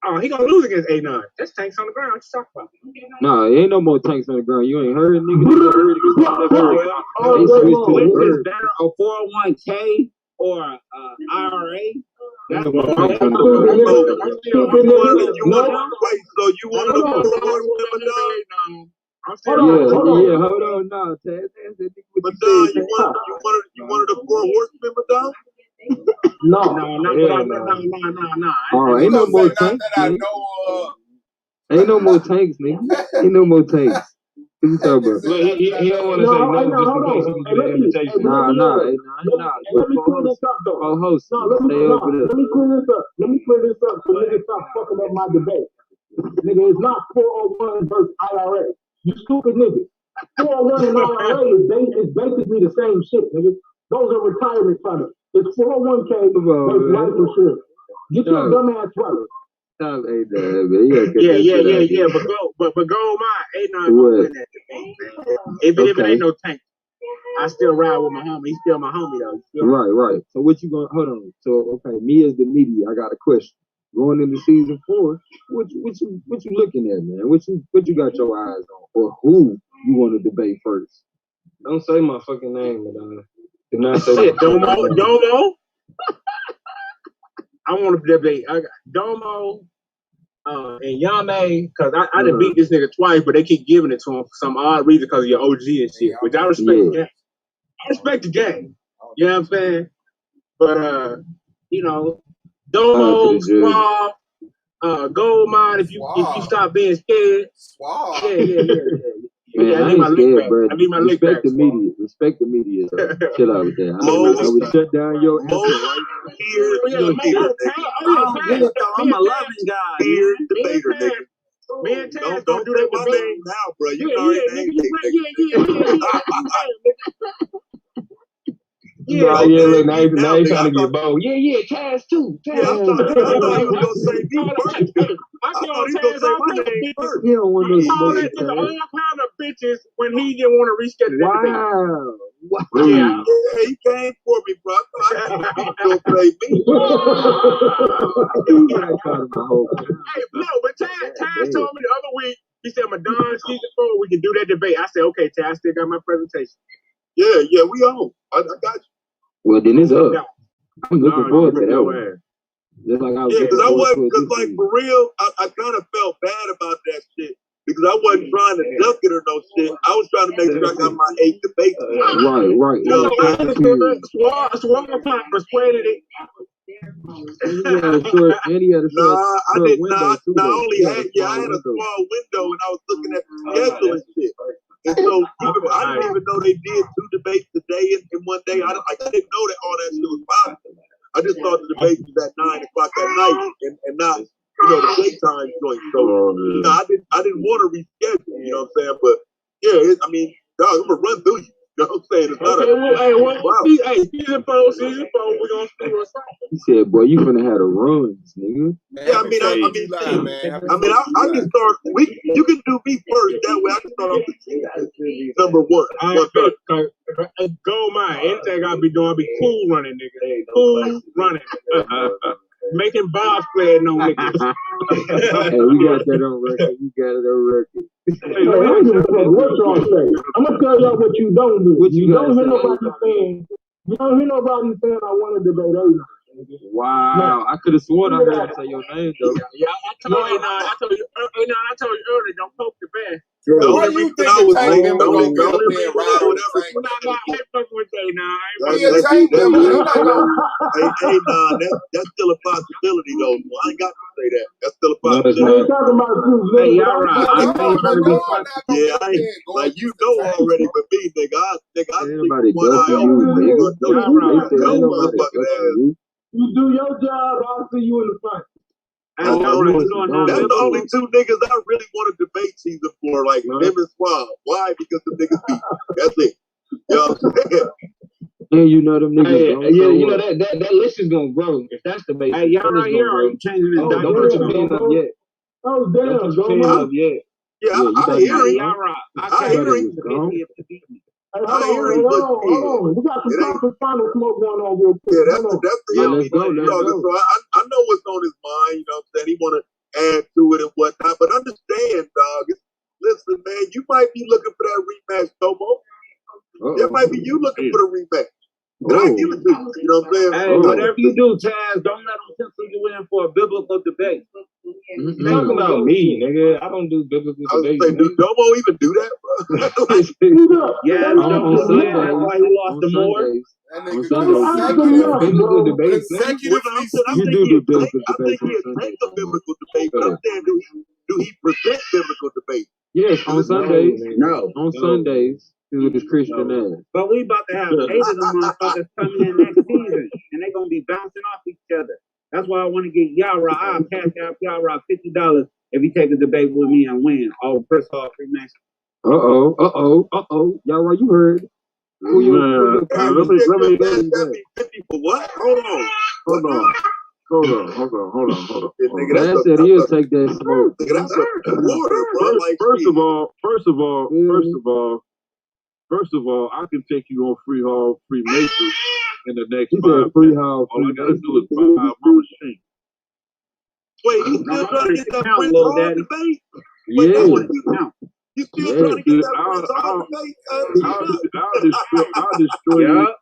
Oh, he gonna lose against A9. That's tanks on the ground. What you talking about? Nah, ain't no more tanks on the ground. You ain't heard, nigga. You heard it. They switched to Which the is bird. better, a 401k or a IRA? That's No more what tanks on the So ground. you wanted a forward member, dog? Yeah, hold on, nah, Taz. But Don, you wanted a 4 horsemen, dog? No. Oh, ain't no more tanks, nigga. Ain't no more tanks, nigga. Ain't no more tanks. What you talking about? Look, he don't want to say no just in case he can get an invitation. Nah. Let me clear this up, though. Co-host, No, let me clear this up. Let me clear this up so niggas stop fucking up my debate. Nigga, it's not 401 versus IRA. You stupid niggas. 401 and IRA is basically the same shit, nigga. Those are retirement products. It's 401k versus life insurance. Get your dumb ass right. Stop A9, man. Yeah. But go mine. A9 gonna win that debate, man. Even if it ain't no tank, I still ride with my homie. He's still my homie though. Right. So what you gonna hold on? So okay, me as the media, I got a question. Going into season 4, what you looking at, man? What you got your eyes on, or who you want to debate first? Don't say my fucking name, Madonna. Do not say my Domo. I want to debate. I got Domo and Yame, because I done beat this nigga twice, but they keep giving it to him for some odd reason because of your OG and shit, which I respect. Yeah. I respect the game. You know what I'm saying? But Domo, Suave, Gold Mine. If you stop being scared, Suave. Yeah. Man, I ain't scared, bro. I need my lick back. Respect the media. Chill out with that. I would shut down your I don't get it though. I'm a loving guy. Debater, nigga. Man, Taz Don't do say that my debate. name now, bro. You already named Yeah, look, now he's trying to get bold. Yeah, Taz too. Yeah, I thought he was gonna say me first. I thought he was gonna say my name first. He don't want no All smoke, kind of bitches when he didn't want to reschedule that debate. Wow. Yeah, he came for me, bro. I thought he was gonna play me. Hey, no, but Taz told me the other week, he said, Madonna, season 4, we can do that debate. I said, okay, Taz, I still got my presentation. Yeah, we on. I got you. Well, then it's up. I'm looking forward to that one. Just like I was because like for real, I kind of felt bad about that shit because I wasn't trying to duck it or no shit. I was trying to make sure I got my 8 debates. Right. Swamp persuaded it. And he had a short I did window not. too, I had a small window and I was looking at the schedule and shit. And so I didn't even know they did 2 debates a day in one day. I didn't know that all that shit was possible. I just thought the debate was at 9 o'clock at night and not, the daytime joint. So I didn't want to reschedule, you know what I'm saying? But yeah, dog, I'm gonna run through you. You know what I'm saying? It's not Okay, well, season 4, we gonna see what's up. He said, "Boy, you finna have the runs, nigga." Yeah, I can start. You can do me first. That way, I can start off the season number 1. Gold mine. Anything I be doing, I be cool running, nigga. Cool running. Making bobs playing no niggas. Hey, we got that on record. We got it on record. Hey, I don't give a fuck what y'all say. I'm gonna tell y'all what you don't do. What you don't hear gotta say? nobody saying. You don't hear nobody saying I want to debate A9. Wow, I could have sworn I heard him say your name though. Yeah, I told you earlier, don't poke the bear. Why you think a Tank member gonna get up there and ride with a Tank? I ain't fucking with you now. He a Tank member. He not gonna. Hey, nah, that's still a possibility though. I ain't got to say that. That's still a No, it's possibility. I ain't talking about you. Hey, y'all right. I ain't trying to be funny. Yeah, I ain't like you know already, but me, nigga, I Ain't sleep nobody with one eye ducking open. you, nigga. Don't They said no ain't nobody motherfucking ducking ass. you. You do your job. I'll see you in the fight. Hey, y'all right. You doing now? That's the only 2 niggas I really want to debate season for, like him and Swab. Why? Because the niggas beat. That's it. You know what I'm saying? And you know them niggas. Hey, don't yeah, show you know up. that list is gonna grow. If that's the base, Hey, y'all right here, or are you changing this Don't document? put your pen up yet. Oh Don't damn, put your pen go up yet. Yeah, you I thought hear you was it. Y'all gone? right. I hear it. was gone. Hey, I hear it, but hold on. We got some conference final smoke going on real quick. Yeah, that's the Yeah, young let's go, people let's talking. go. So I know what's on his mind. You know what I'm saying? He want to add to it and whatnot. But understand, dog. Listen, man, you might be looking for that rematch, Tomo. That might be you looking for the rematch. And I give it to you. You know what I'm saying? Hey, whatever you do, Taz, don't let them pencil you in for a biblical debate. Talk about me, nigga. I don't do biblical I was debates. saying, do Domo even do that, bro? Yeah, Domo did. That's why he lost the more. That On nigga Sundays. Biblical debates. consecutively You do the biblical I think debates on he'll Sundays. take a biblical debate, but I'm saying, do he present biblical debate? Yes, on Sundays. No. On Sundays. With his Christian ass. But we about to have 8 of them motherfuckers coming in next season, and they're going to be bouncing off each other. That's why I want to get Yara. I'll cash out Yara $50 if he take a debate with me and win. All Chris Hall Freemason. Y'all, you heard. Who your Let me 50 for what? Hold on. Man said he'll take that smoke. Nigga, that's a water, bro. Like, First of all, I can take you on Freemason in the next He 5 said free minutes. hall. All I gotta do is buy my machine. wait, you still trying to get that Prince Little Hall Daddy. debate? Yeah. You still trying to get that Prince Hall debate? I'll destroy you.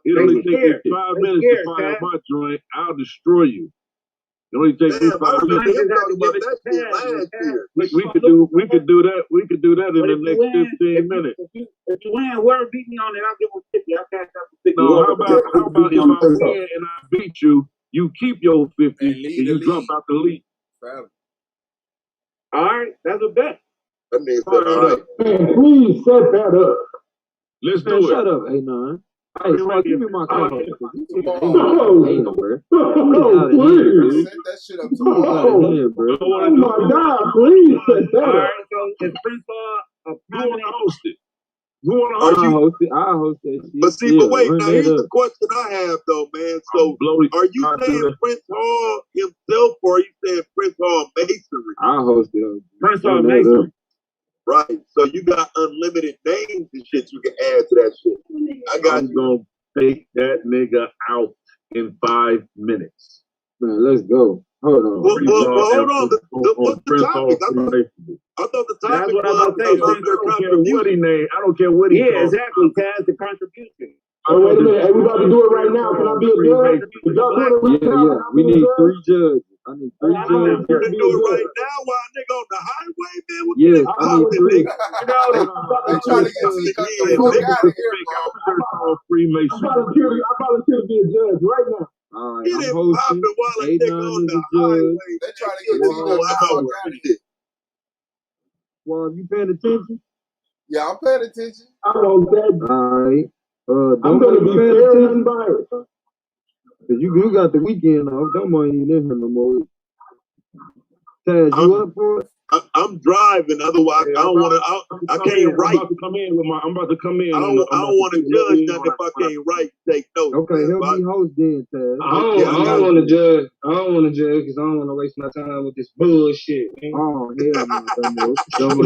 It only takes me 5 minutes to fire my joint. I'll destroy you. It only takes me 5 minutes. We could do that. We could do that in the next 15 minutes. If you win, whoever beat me on it, I'll give him 50. I'll cash out the 50. No, how about if I win and I beat you, you keep your 50 and you drop out the league. All right, that's a bet. That means all right. Man, please set that up. Let's do it. Shut up, A9. Hey, Swag, give me my co-host. Oh, bro. please. Set that shit up Oh, tomorrow. oh my God, please set that All up. right, so is Prince Hall a prominent host it? Who want I'll to host it? I'll host that shit. But see, but wait, run now that here's up. the question I have though, man. So are you saying Prince Hall himself or are you saying Prince Hall Masonry? I'll host it. Prince Hall Masonry. Right. So you got unlimited names and shit you can add to that shit. I'm gonna take that nigga out in 5 minutes. Man, let's go. Hold on. Well, hold on. What's the topic? I thought the topic was what he named. I don't care what he Yeah, exactly. Taz, the contribution. Oh, wait a minute. Hey, we about to do it right now. Can I be a judge? If y'all doing it right now, Yeah. We need 3 judges. I need 3 judges. You can do it right now while a nigga on the highway, man. What Yes, the I need 3. They trying to get the fuck out of here, bro. Freemason. I volunteer to be a judge right now. All right, I'm hosting. A9 is a judge. They trying to get the fuck out of here. Well, you paying attention? Yeah, I'm paying attention. I want that. All right. I'm going to be fair and unbiased. Cause you got the weekend off. Don't mind you in here no more. Taz, you up for it? I'm driving. Otherwise, I don't want to. I can't write. I'm about to come in with my. I'm about to come in. I don't want to judge nothing if I can't write. Take notes. Okay, he'll be host then, Taz. I don't want to judge. I don't want to judge because I don't want to waste my time with this bullshit, man. Oh hell no,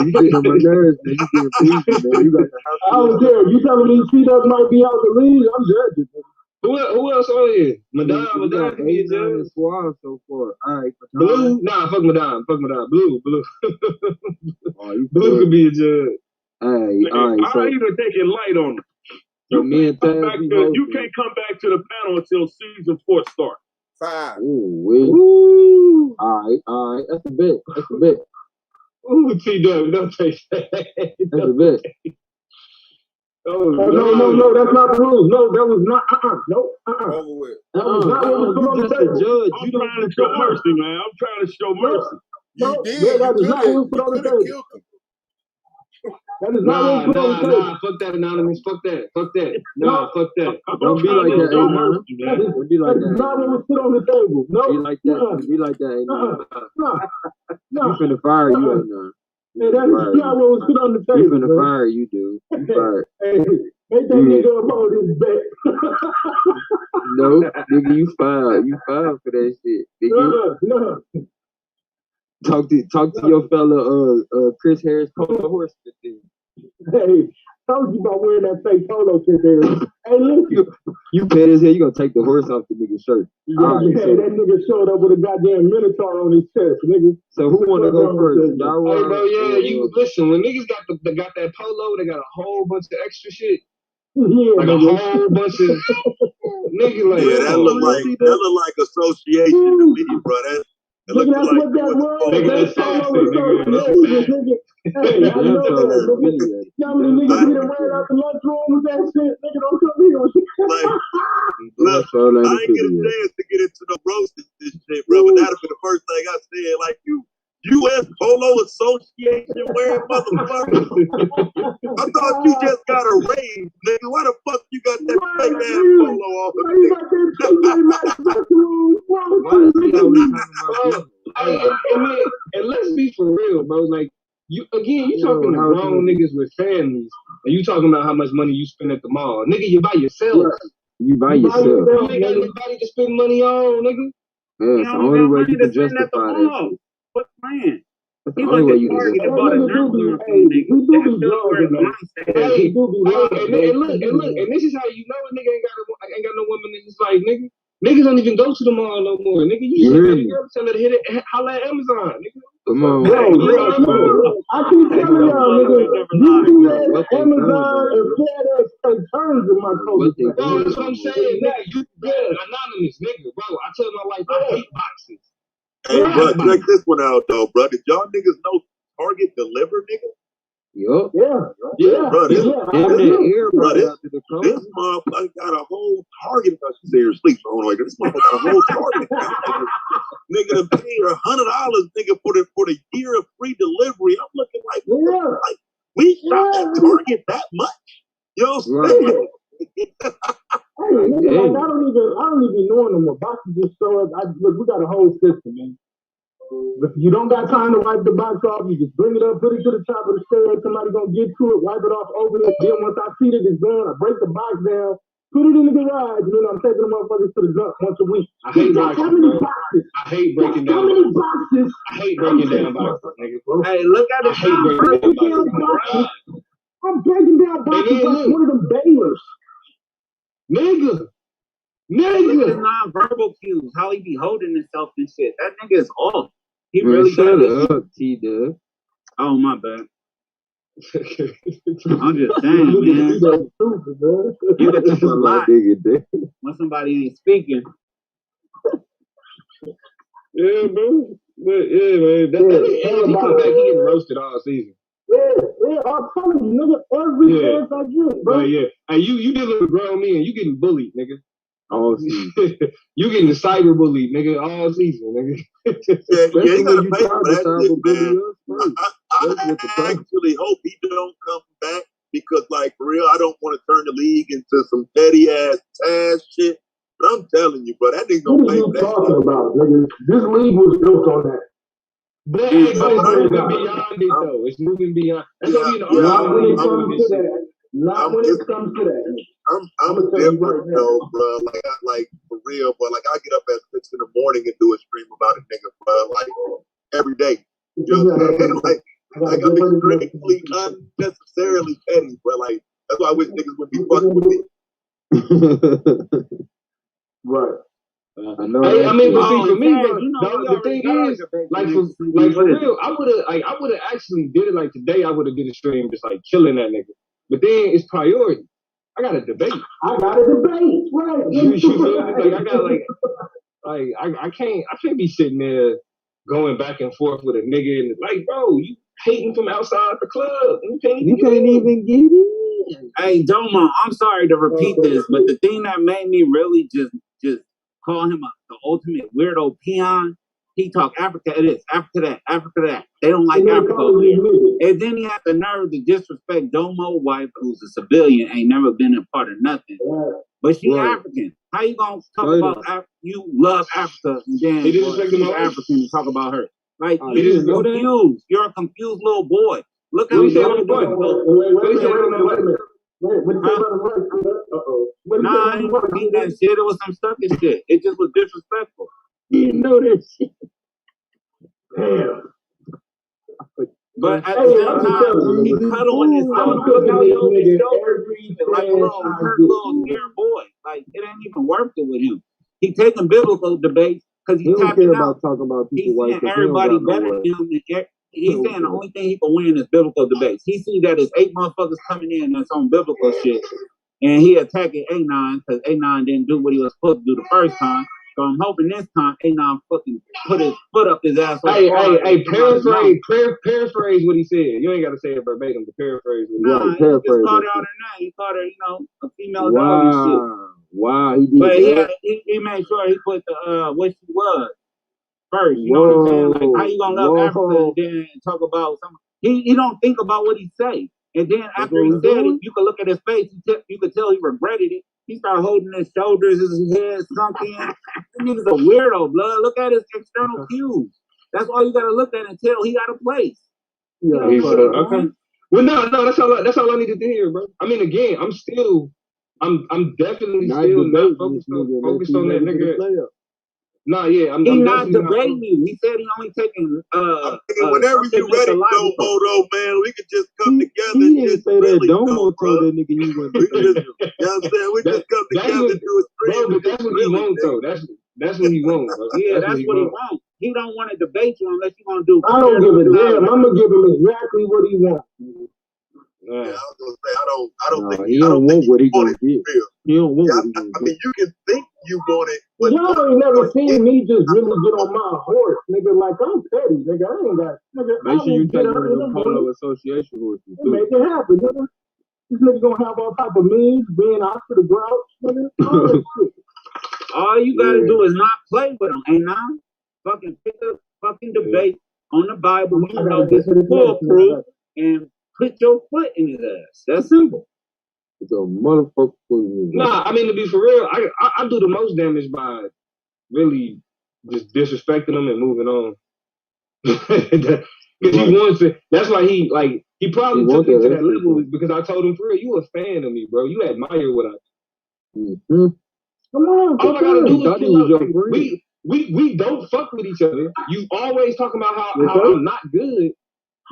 you get on my nerves, man. You get beat, man. You got the house. I don't care. You telling me T-Dub might be out the league? I'm judging. Who else on here? Madonna can be a judge. Suave so far. All right, Blue? Nah, fuck Madonna. Blue. Oh, Blue could be a judge. All right. I even take it light on them. So me and Taz, you can't come back to the panel until season 4 starts. 5. Ooh, all right. That's a bit. Ooh, T-Dub, don't take that. That's a bit. Oh, no, that's not the rules. No, that was not. No. Over with. That was not what was put on the table. Judge. I'm trying to show mercy, man. I'm trying to show mercy. You did. That is not what was put on the table. That is not what was put on the table. Nah, fuck that, Anonymous. Fuck that. Nah, fuck that. Don't be like that, A9. Don't be like that. That is not what was put on the table. No. Be like that, A9. No. You finna fire you, A9. Hey, that is not what was put on the table. You finna fire you, dude. You fired. Hey, make that nigga up on his back. No, nigga, you fired. You fired for that shit. Nigga. No. Talk to your fella, Chris Harris, Polo Horse. Hey, told you about wearing that fake polo Chris Harris. Hey, listen. You pet his head, you gonna take the horse off the nigga's shirt. That nigga showed up with a goddamn minotaur on his chest, nigga. So who wanna go first? Y'all Hey, bro, you listen. When niggas got that polo, they got a whole bunch of extra shit. Yeah, like a whole bunch of nigga. Like, that look like association to me, bro. That look like what that was. Nigga, nigga. Hey, I know that, nigga. How many niggas get ran out the lunchroom with that shit? Nigga, don't come here. Look, I ain't get a chance to get into the roast of this shit, bro. But that'd be the first thing I said. Like, you U.S. Polo Association wearing motherfucker. I thought you just got a raise, nigga. Why the fuck you got that fake ass polo off of me? And let's be for real, bro. Like, you talking to grown niggas with families, and you talking about how much money you spend at the mall. Nigga, you by yourself. You by yourself. You ain't got anybody to spend money on, nigga. Yeah, it's the only way you can justify that shit. What plan? That's the only way you can justify And this is how you know a nigga ain't got no woman in his life, nigga. Niggas don't even go to the mall no more, nigga. You should have girl tell her to hit it, holla at Amazon, nigga. Come on. I keep telling y'all, nigga, UPS, Amazon, and FedEx take turns in my COVID. That's what I'm saying, nigga. You anonymous, nigga, bro. I tell my wife I hate boxes. Hey, bro, check this one out, though, bro. Did y'all niggas know Target deliver, nigga? Yup. Yeah. Bro, this motherfucker got a whole Target. Seriously, this motherfucker got a whole Target. Nigga done paid $100, nigga, for the year of free delivery. I'm looking like, like we shop at Target that much? You know what I'm saying? I don't even know no more. Boxes just show up. Look, we got a whole system, man. If you don't got time to wipe the box off, you just bring it up, put it to the top of the stairs. Somebody gonna get to it, wipe it off, open it. Then once I see that it's done, I break the box down, put it in the garage, and then I'm taking the motherfuckers to the dump once a week. I hate boxes, how many boxes? I hate breaking down. How many boxes? I hate breaking down boxes, nigga. Hey, look at it. I hate breaking down boxes. I'm breaking down boxes like one of them bailers. Nigga. Look at his non-verbal cues, how he be holding himself and shit. That nigga is off. He Man, really shut got up, T-Dub. Oh, my bad. I'm just saying, man. You can talk a lot when somebody ain't speaking. Yeah, bro. But yeah, man. He come back, he getting roasted all season. Yeah, I'm telling you, nigga, every chance I get, bro. Yeah. Hey, you dealing with grown men, you getting bullied, nigga. All season. You getting cyber bullied, nigga, all season, nigga. You gotta pay for that shit, man. I actually hope he don't come back because, like, for real, I don't want to turn the league into some petty ass Taz shit. But I'm telling you, bro, that nigga gonna pay for that. What are you talking about, nigga? This league was built on that. But it's moving beyond it though. It's moving beyond. That's gonna be the Not when it comes to that. Not when it comes to that. I'm different though, bro. Like for real, but like I get up at 6 in the morning and do a stream about a nigga, bro. Like every day. You know what I'm saying? Like I'm extremely unnecessarily petty, but like that's why I wish niggas would be fucking with me. Right. I mean, but see, for me, bro, the thing is, like for real, I would have actually did it like today. I would have did a stream just like killing that nigga. But then it's priority. I got a debate. Right? You feel me? Like I got I can't be sitting there going back and forth with a nigga and like, bro, you hating from outside the club. You can't even get in. Hey, Domo, I'm sorry to repeat this, but the thing that made me really just call him the ultimate weirdo peon, he talk Africa this, Africa that, Africa that. They don't like Africa over here. And then he had the nerve to disrespect Domo wife, who's a civilian, ain't never been a part of nothing. But she African. How you gonna talk about you love Africa and then she's African and talk about her? Like you're confused. You're a confused little boy. Look how he's on the Nah, I didn't repeat that shit. It was some sucker shit. It just was disrespectful. You didn't know that shit. Damn. But at the same time, he cuddling himself. Look how he over his shoulder breathing like a little hurt little scared boy. Like it ain't even worth it with him. He taking biblical debates because he's tapping out. He's saying everybody better than him. He's saying the only thing he can win is biblical debates. He see that there's 8 motherfuckers coming in that's on biblical shit. And he attacking A9 because A9 didn't do what he was supposed to do the first time. So I'm hoping this time A9 fucking put his foot up his ass. Hey, paraphrase what he said. You ain't got to say it verbatim, but paraphrase what he said. He just called her out her name. He called her, a female dog and shit. Wow, he did but he made sure he put the what she was first. You know what I'm saying? Like, how you gonna love Africa and then talk about something? He don't think about what he say. And then after he said it, you could look at his face. You could tell he regretted it. He started holding his shoulders, his head sunk in. This nigga's a weirdo, blood. Look at his external cues. That's all you gotta look at until he got a place. Yeah, okay. Well, no, that's all I needed to hear, bro. I mean, again, I'm definitely still not focused on that nigga. Nah, yeah, I'm not debating you. He said he only taking whenever you ready, Domo, man, we could just come together. He didn't say that. Domo told that nigga you went. You know what I'm saying? We just come together and do a stream. Bro, but that's what he wants, though. That's what he wants, bro. Yeah, that's what he wants. He don't want to debate you unless you gonna do. I don't give a damn. I'm gonna give him exactly what he wants. Yeah, I was gonna say I don't think he don't want what he gonna get. He don't want what he gonna get. I mean, you can think you want it, but y'all ain't never seen me just really get on my horse, nigga. Like I'm petty, nigga. I ain't got nigga. Make sure you take one of them polo association horses. Make it happen, nigga. This nigga gonna have all type of memes, being out for the grouch, nigga. All that shit. All you gotta do is not play with him, ain't now? Fucking pick a fucking debate on the Bible. You know this is foolproof and put your foot in his ass. That's simple. It's a motherfucker. Nah, I mean, to be for real, I do the most damage by really just disrespecting him and moving on. Because he wants to. That's why he probably took it to that level because I told him, for real, you a fan of me, bro. You admire what I do. Mm-hmm. Come on, all I gotta do is we don't fuck with each other. You always talking about how I'm not good.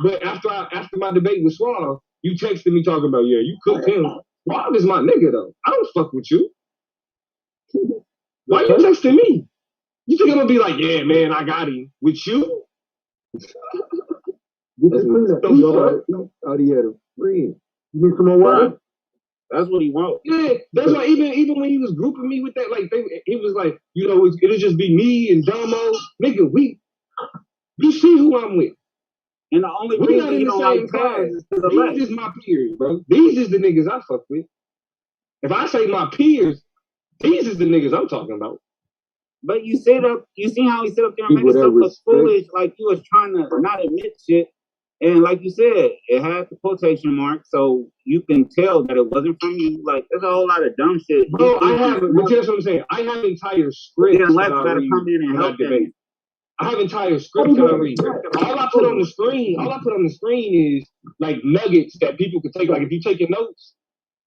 But after my debate with Suave, you texted me talking about, yeah, you cooked him. Suave is my nigga, though. I don't fuck with you. Why you texting me? You think I'm gonna be like, yeah, man, I got him. With you? That's what he had a friend. You need some more water? That's what he wants. Yeah, that's why even when he was grouping me with that, like, he was like, it'll just be me and Domo. Nigga, you see who I'm with. And the only reason you don't like Taz is to the left. These is my peers, bro. These is the niggas I fuck with. If I say my peers, these is the niggas I'm talking about. But you see how he sit up there and made himself look foolish, like he was trying to not admit shit. And like you said, it had the quotation mark, so you can tell that it wasn't from you. Like, there's a whole lot of dumb shit. Bro, but that's what I'm saying. I have entire scripts. Then Lex better come in and help them. I have entire scripts that I read. All I put on the screen is like nuggets that people could take. Like if you taking notes,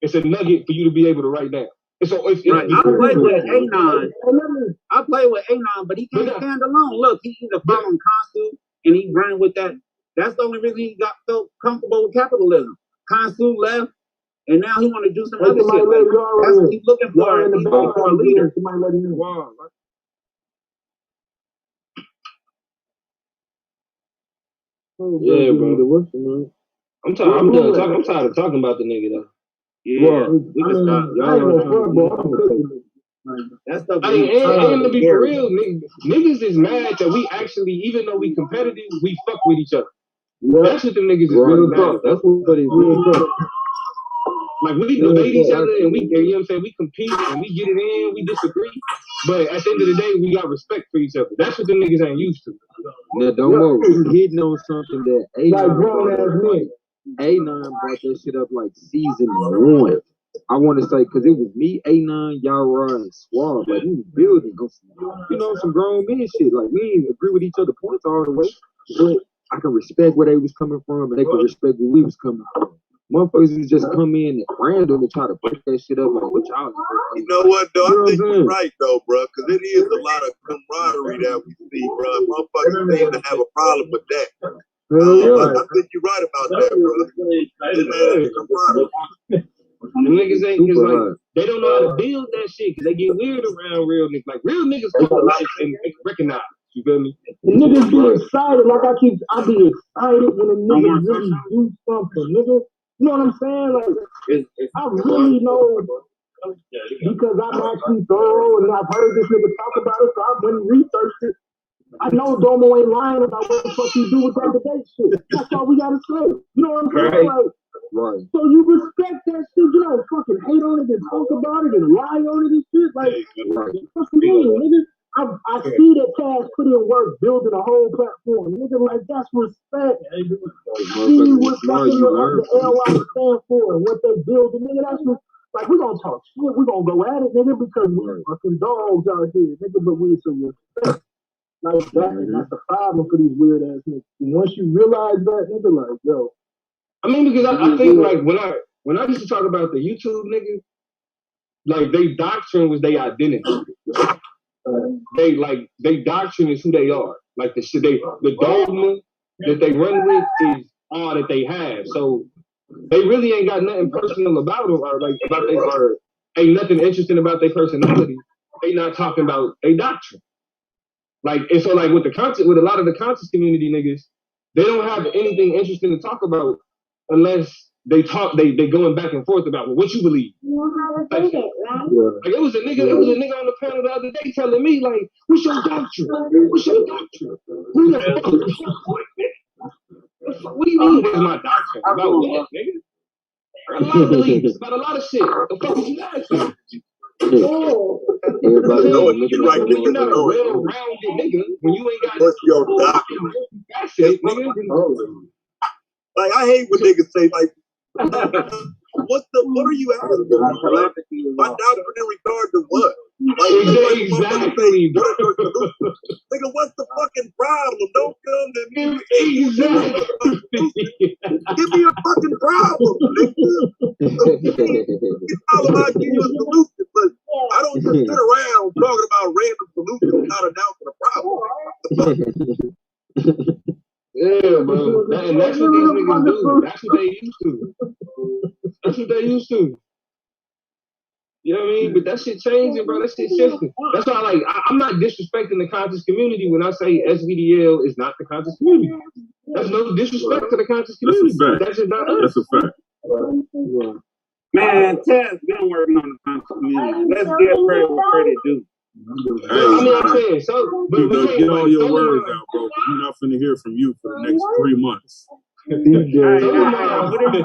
it's a nugget for you to be able to write down. So if right. I play with Anon, but he can't stand alone. Look, he either following Khonsu and he ran with that. That's the only reason he felt comfortable with capitalism. Khonsu left, and now he want to do some other shit. That's what he's looking for. He's looking for a leader. Yeah, bro. I'm tired of talking about the nigga though. Yeah, we can stop. That's the and to be for real, niggas is mad that we actually, even though we competitive, we fuck with each other. That's what the niggas is really mad. That's what it is. Like we debate each other and we, you know what I'm saying, we compete and we get it in, we disagree. But at the end of the day, we got respect for each other. That's what the niggas ain't used to. Now, don't know, you hitting on something that A9 brought that shit up like season 1. I want to say, because it was me, A9, Yara, and Swab. Like, we was building on some, you know, some grown men shit. Like, we didn't agree with each other points all the way. But I can respect where they was coming from, and they could respect where we was coming from. Motherfuckers would just come in at random and try to break that shit up. Like, what y'all? You know what, though? I think you're right, though, bro, because it is a lot of camaraderie that we see, bro. Motherfuckers seem to have a problem with that. I think you're right about that, bro. The niggas ain't, cause like, they don't know how to build that shit, cause they get weird around real niggas. Like, real niggas come to life and recognize. You feel me? Niggas be excited, like I be excited when a nigga really do something, nigga. You know what I'm saying? Like, I really know because I'm actually thorough and I've heard this nigga talk about it, so I went and researched it. I know Domo ain't lying about what the fuck he do with that debate shit. That's all we gotta say. You know what I'm saying? Like, right. So you respect that shit, you don't fucking hate on it and talk about it and lie on it and shit. Like, what's the mean, nigga? I see that Cash put in work building a whole platform. Nigga, like, that's respect. See what fucking the LY stand for and what they build. Nigga, that's just, like, we gonna talk shit. We gonna go at it, nigga, because we fucking dogs out here, nigga, but we some respect. Like, that's the problem for these weird ass niggas. And once you realize that, nigga, like, yo. I mean, because I think, like, when I used to talk about the YouTube niggas, like, they doctrine was their identity. They doctrine is who they are. Like the shit, the dogma that they run with is all that they have. So they really ain't got nothing personal about them, or like about they, or ain't nothing interesting about their personality. They not talking about a doctrine. Like, and so like with a lot of the conscious community niggas, they don't have anything interesting to talk about unless they going back and forth about what you believe. Like it was a nigga on the panel the other day telling me, like, what's your doctrine? What's your doctrine? Who the fuck is what do you mean what's my doctrine? About what, nigga? I got a lot of beliefs about a lot of shit. The fuck is you asking? You're right, you're not a well-rounded nigga when you ain't got what's your doctrine? That's it, nigga. Like, I hate when niggas say, like, what are you asking? My doctrine in regard to what? Like, exactly. Nigga, what's the fucking problem? Don't come to me. Exactly. Give me a fucking problem, nigga. It's all about giving you a solution, but I don't just sit around talking about random solutions without announcing a problem. Yeah, bro. And that's what these niggas do. That's what they used to. That's what they used to. You know what I mean? But that shit changing, bro. That shit shifting. That's why, like, I'm not disrespecting the conscious community when I say SVDL is not the conscious community. That's no disrespect to the conscious community. That's just not us. That's a fact. Man, Taz been working on the conscious community. Let's get credit where credit due. I mean, I'm saying so. But get all your words out, bro. We're not finna hear from you for the next 3 months. What are you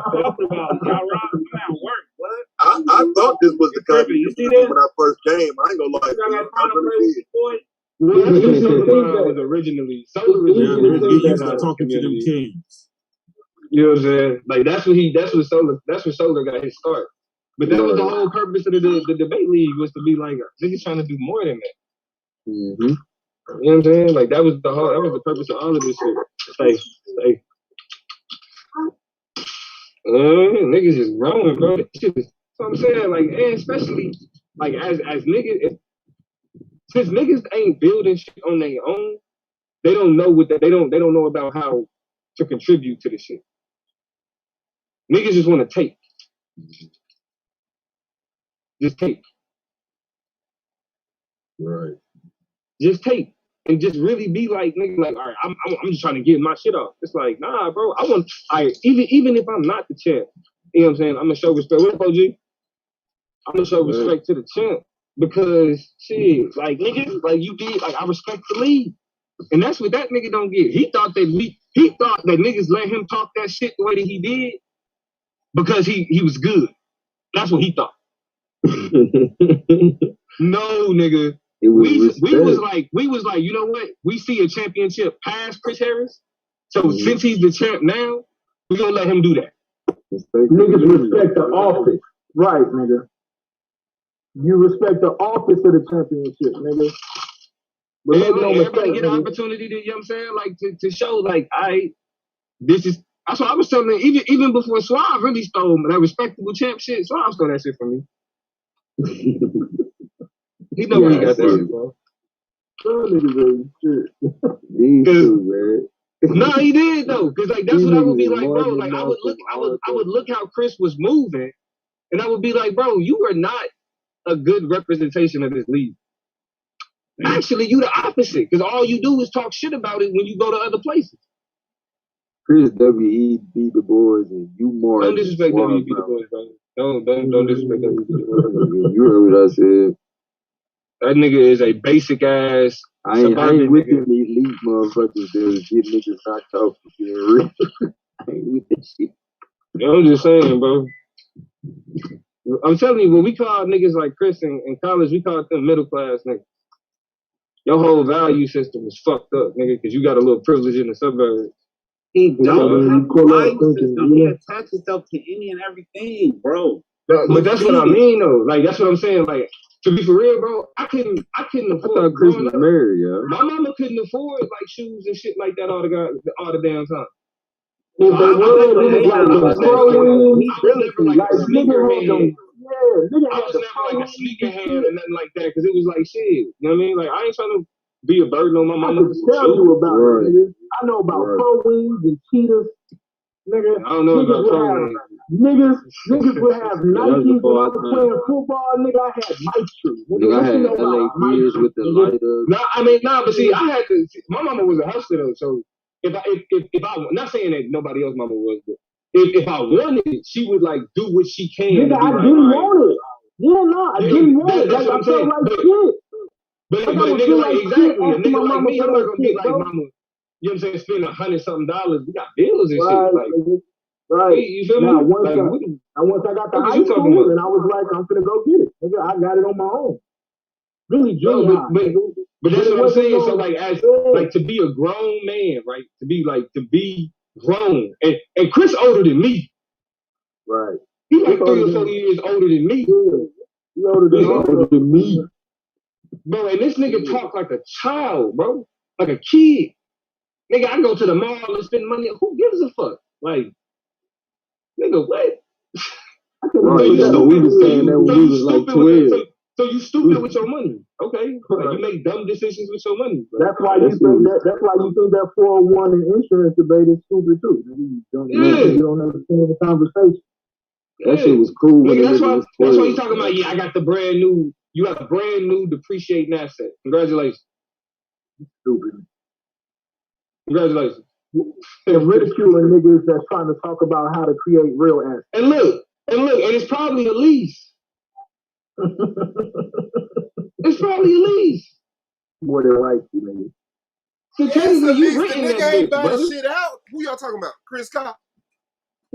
talking about? Y'all rock at work. What? I thought this was the country when I first came. I ain't gonna lie. I really did. Was originally get used to talking to them kings. You know what I'm saying? Like that's where Solar got his start. But that was the whole purpose of the debate league, was to be like, niggas trying to do more than that. Mm-hmm. You know what I'm saying? Like that was the purpose of all of this shit. Like, niggas is growing, bro. This shit is, what I'm saying, like, and especially like as niggas, since niggas ain't building shit on their own, they don't know they don't know about how to contribute to the shit. Niggas just want to take. Just take. Right. Just take. And just really be like, nigga, like, all right, I'm just trying to get my shit off. It's like, nah, bro, even if I'm not the champ, you know what I'm saying? I'm gonna show respect. What up, OG? I'm gonna show respect to the champ because shit, like niggas, like you did, like I respect the league. And that's what that nigga don't get. He thought that niggas let him talk that shit the way that he did because he was good. That's what he thought. No, nigga. We was like, you know what? We see a championship past Chris Harris. So since he's the champ now, we're gonna let him do that. Niggas respect the office. Right, nigga. You respect the office of the championship, nigga. But everybody get an opportunity to, you know what I'm saying? Like to show like that's what I was telling him, even before Suave really stole that respectable champ shit, Suave stole that shit from me. He know where he got that shit, bro. No, he did though, cause like that's what I would be like, bro. Like I would look how Chris was moving, and I would be like, bro, you are not a good representation of this league. Actually, you the opposite, cause all you do is talk shit about it when you go to other places. Chris W.E. beat the boys, and you more. Don't disrespect W.E. beat the boys, bro. Don't disrespect W.E. beat the boys. You heard what I said. That nigga is a basic ass. I ain't with them elite motherfuckers that get niggas knocked off for being real. I ain't with that shit. I'm just saying, bro. I'm telling you, when we call niggas like Chris in college, we called them middle class niggas. Your whole value system is fucked up, nigga, because you got a little privilege in the suburbs. He don't have a value system. He attached himself to any and everything, bro. But that's what I mean, though. Like, that's what I'm saying. Like, to be for real, bro, I couldn't afford. I thought Chris was married, yo. My mama couldn't afford like shoes and shit like that all the damn time. If they were, I was never like a sneakerhead or nothing like that, because it was like shit. You know what I mean? Like I ain't trying to be a burden on my mama. I tell you about it, nigga. I know about Pro Wings and Cheetahs. Nigga, I don't know about Pro Wings. Niggas would have Nikes when I was playing football. Nigga, I had Nike. Nigga, I had LA Gears with the lighter. But see, I had to. My mama was a hustler though, so if I not saying that nobody else mama was, but if I wanted it, she would like do what she can. Nigga, I didn't want it. Yeah, no, I didn't want it. Like I felt like shit. But nigga, like exactly, a nigga like me, I'm not gonna be like mama. You know what I'm saying? Spend $100-something. We got bills and shit. Like, right. You feel me? Once I got to high school, and I was like, I'm finna go get it. Nigga, I got it on my own. Really, junior high. But that's what I'm saying. So like to be a grown man, right? To be grown. And Chris older than me. Right. He like 3 or 4 years older than me. He older than me. Bro, and this nigga talk like a child, bro. Like a kid. Nigga, I go to the mall and spend money. Who gives a fuck? Like, nigga, what? Right, so we was saying that when we was like 12. So you stupid with your money. Okay. Like you make dumb decisions with your money. That's why you think that 401 and insurance debate is stupid too. You don't understand the conversation. That shit was cool. Nigga, that's why you talking about, I got you got a brand new depreciating asset. Congratulations. Stupid. Congratulations. And ridiculing niggas that's trying to talk about how to create real assets. And look, and it's probably a lease. It's probably a lease. More than likely, nigga. So technically, you renting the nigga that ain't bitch, buying brother. shit out. Who y'all talking about? Chris Cobb?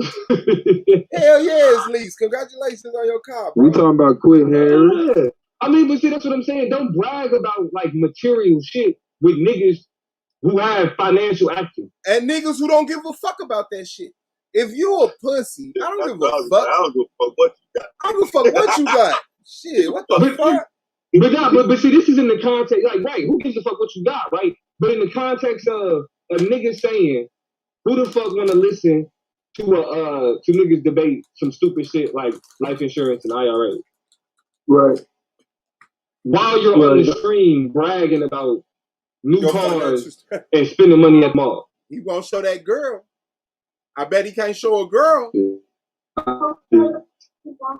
Hell yeah, it's lease. Congratulations on your car, bro. We talking about Quit Harris. Yeah. I mean, but see, that's what I'm saying. Don't brag about like material shit with niggas who have financial acumen. And niggas who don't give a fuck about that shit. If you a pussy, I don't give a fuck. I don't give a fuck what you got. I don't give a fuck what you got. Shit, what the fuck? But see, this is in the context, like, right, who gives a fuck what you got, right? But in the context of a nigga saying, who the fuck wanna listen to niggas debate some stupid shit like life insurance and IRA? Right. While you're on the stream bragging about new cars and spending money at the mall. He won't show that girl. I bet he can't show a girl.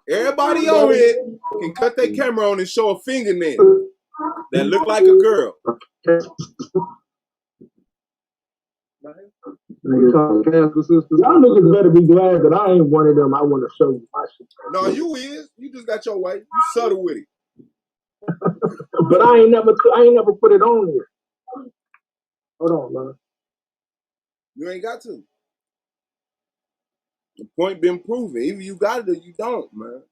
Everybody on it can cut their camera on and show a fingernail that look like a girl. Y'all niggas better be glad that I ain't one of them. I want to show you my shit. No, you is. You just got your way. You subtle with it. But I ain't never put it on here. Hold on, man. You ain't got to. The point been proven. Either you got it or you don't, man.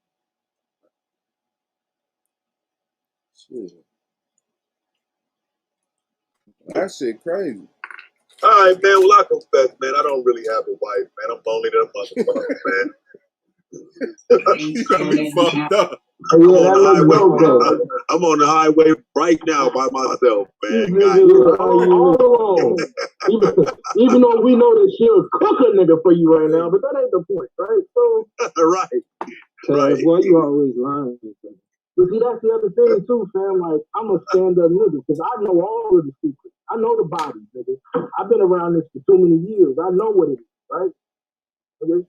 Shit. That shit crazy. All right, man. Well, I confess, man. I don't really have a wife, man. I'm lonely than a motherfucker, man. You got me fucked up. I'm on the highway right now by myself, man. Even though we know that she'll cook a nigga for you right now, but that ain't the point, right? So right. Why you always lying? But see, that's the other thing too, fam. Like, I'm a stand-up nigga because I know all of the secrets. I know the bodies, nigga. I've been around this for too many years. I know what it is, right? Okay?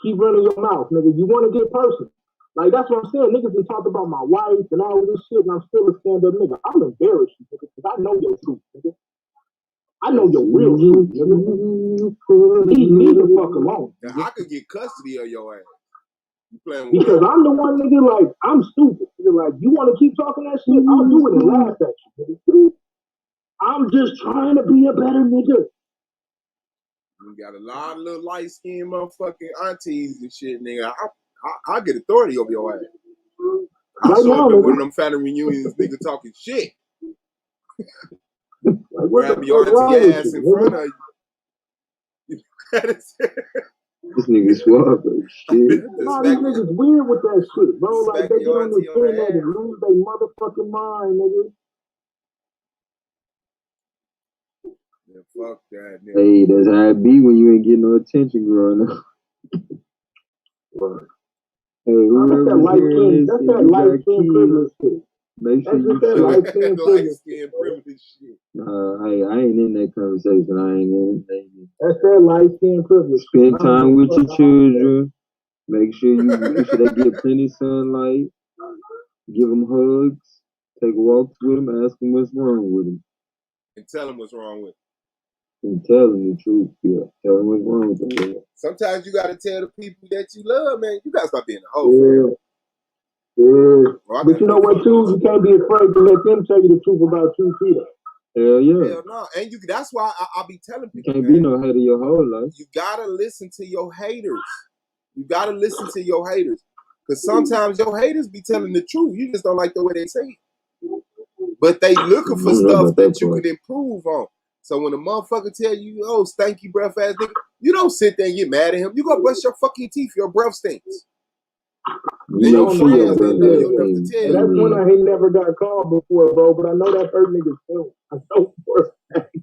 Keep running your mouth, nigga. You want to get personal. Like, that's what I'm saying. Niggas been talking about my wife and all of this shit, and I'm still a stand-up nigga. I'm embarrassed, nigga, because I know your truth, nigga. I know your real truth, nigga. Leave me the fuck alone. Now, I could get custody of your ass. You playing with because I'm the one, nigga, like, I'm stupid. Nigga, like, you want to keep talking that shit? I'll do it and laugh at you, nigga. I'm just trying to be a better nigga. You got a lot of little light-skinned motherfucking aunties and shit, nigga. I'll get authority over your ass. I'll show up at one of them family reunions, nigga, talking shit. Like, grab your auntie ass in front of you. This nigga swab, shit. Nah, these niggas weird with that shit, bro. Like, they get on the internet and lose their motherfucking mind, nigga. Yeah, fuck that, nigga. Hey, that's how it be when you ain't getting no attention growing up. Hey, whoever that's that light skin privilege shit. Make sure you that light skin privilege shit. Hey, I ain't in that conversation. I ain't in that. That's that light skin privilege. Spend time with your children. Make sure they get plenty of sunlight. Give them hugs. Take walks with them. Ask them what's wrong with them. And tell them what's wrong with them. And tell them the truth. Yeah, tell them what's wrong with them. Sometimes you gotta tell the people that you love, man. You gotta stop being a hoe. Yeah. But you know what, too? You can't be afraid to let them tell you the truth about you, too. Hell yeah. Hell no. And that's why I be telling people, you can't be no hater your whole life. You gotta listen to your haters. You gotta listen to your haters. Because sometimes your haters be telling the truth. You just don't like the way they say it. But they looking for stuff that you can improve on. So when a motherfucker tell you, oh, stanky breath ass nigga, you don't sit there and get mad at him. You go brush your fucking teeth. Your breath stinks. You know, friends, they know you enough to tell you. That's one I ain't never got called before, bro. But I know that hurt niggas too. I know for a fact.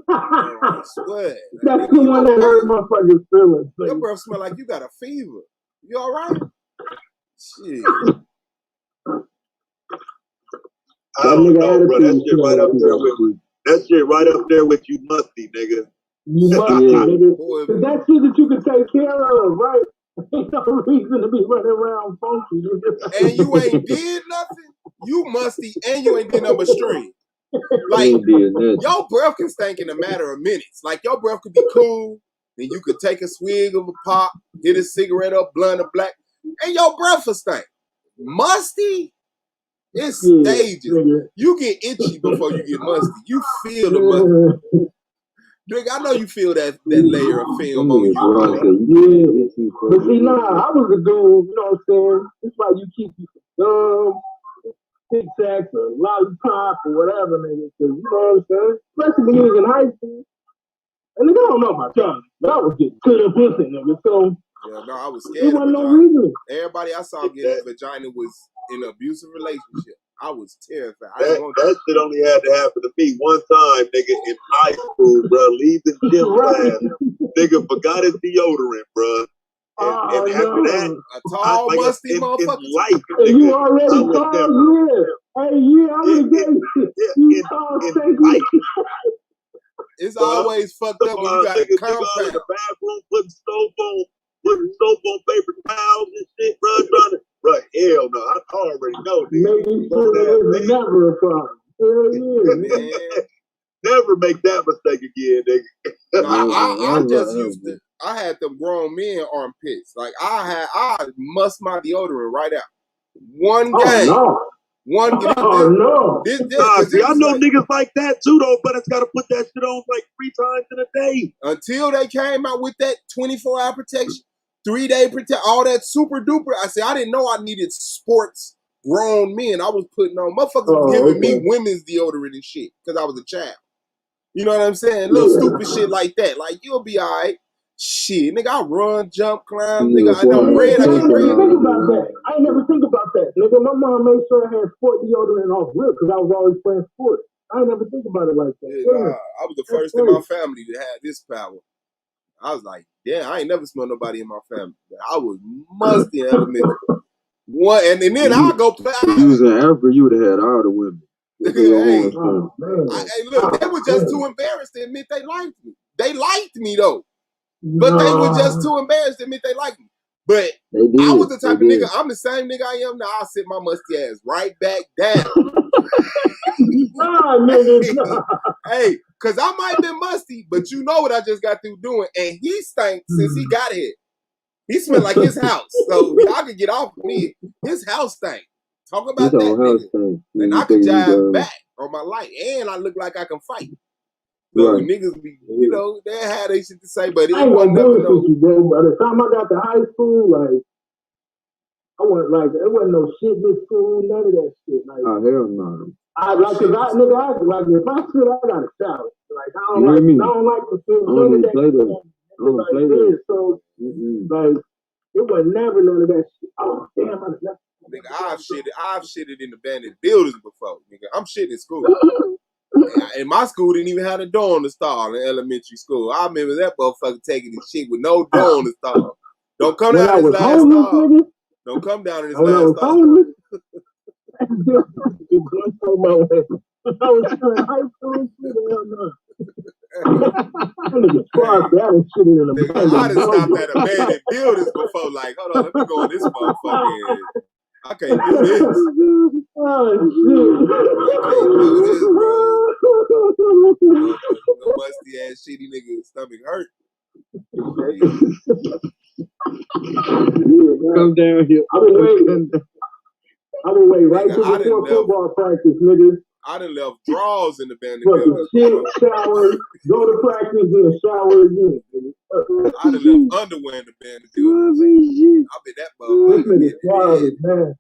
I swear. That's the one that hurt motherfuckers' feelings. Your breath smell like you got a fever. You all right? Shit. I don't know, bro. That shit right up there with that shit right up there with you musty, nigga. You musty, nigga. Cause that shit that you can take care of, right? Ain't no reason to be running around funky. And you ain't did nothing. You musty, and you ain't did nothing but stream. Like, your breath can stink in a matter of minutes. Like, your breath could be cool, then you could take a swig of a pop, hit a cigarette up, blunt or black, and your breath will stink. Musty? It's stages. You get itchy before you get musty. You feel the musty. Drake, I know you feel that layer of film on you. Yeah. But see, I was a dude, you know what I'm saying? It's like you keep some Tic Tacs or lollipop or whatever, nigga. Cause you know what I'm saying? Especially when you was in high school. And nigga, I don't know about y'all, but I was getting to the pussy, nigga. So yeah, no, I was scared. There wasn't no reason. Everybody I saw getting a vagina was in an abusive relationship. I was terrified. I didn't want That shit only had to happen to me one time, nigga, in high school, bro. Leaving gym class, nigga forgot his deodorant, bro. And after that, a tall, musty in motherfucker. life, And nigga, you already I would tall, never. Hey, yeah, I would have you tall, life. It's always fucked up when you got a nigga compound. all in the bathroom putting soap on paper towels and shit, bro. Trying to, bro, hell no, I already know, nigga. Maybe it's never a problem. Man. Never make that mistake again, nigga. I just used to. I had them grown men armpits. Like I must my deodorant right out. One game. One game. See, I know niggas like that too, though, but it's got to put that shit on like 3 times in a day. Until they came out with that 24-hour protection, 3-day protection, all that super duper. I said I didn't know I needed sports grown men. I was putting on motherfuckers was giving me women's deodorant and shit because I was a child. You know what I'm saying? Little stupid shit like that. Like you'll be all right. Shit, nigga, I run, jump, climb, nigga. I know red. I get red. Think about that. I ain't never think about that, nigga. My mom made sure I had sport deodorant off rip because I was always playing sports. I ain't never think about it like that. Yeah, I was the first in my family to have this power. I was like, damn, I ain't never smelled nobody in my family. I was musty in elementary. And then I go play. If you was in Africa, you would have had all the women. Hey, look, they were just too embarrassed to admit they liked me. They liked me though. But they were just too embarrassed to admit they liked me. But I was the type of nigga, I'm the same nigga I am now. I'll sit my musty ass right back down. Hey, because I might have been musty, but you know what I just got through doing. And he stank since he got here. He smelled like his house. So y'all can get off of me. His house stank. Talk about that nigga. And I can jive back on my life. And I look like I can fight. So niggas be, you know, they had they shit to say, but it wasn't never no. Bro. By the time I got to high school, like, I wasn't like, it wasn't no shit in school, none of that shit. Like, oh, hell no. Like, if I sit, I gotta shower. Like, I don't like to feel none of that shit. So, like, it was never none of that shit. Oh, damn, nigga, I've shitted in abandoned buildings before, nigga. I'm shitting in school. And my school didn't even have a door on the stall in elementary school. I remember that motherfucker taking his shit with no door on the stall. Don't come down in this last stall. Don't come down in this last stall. I was in high school shit, hell no. Nigga, I done stopped at abandoned buildings before. Like, hold on, let me go in this motherfucker. I can't do this. Oh shit! I can't do this, bro. No musty ass shitty nigga stomach hurt. Come down here. I would wait right to before football practice, nigga. I done left drawers in the abandoned building. Shit, shower, go to practice, then shower again. I done left underwear in the abandoned building. I bet that motherfucker.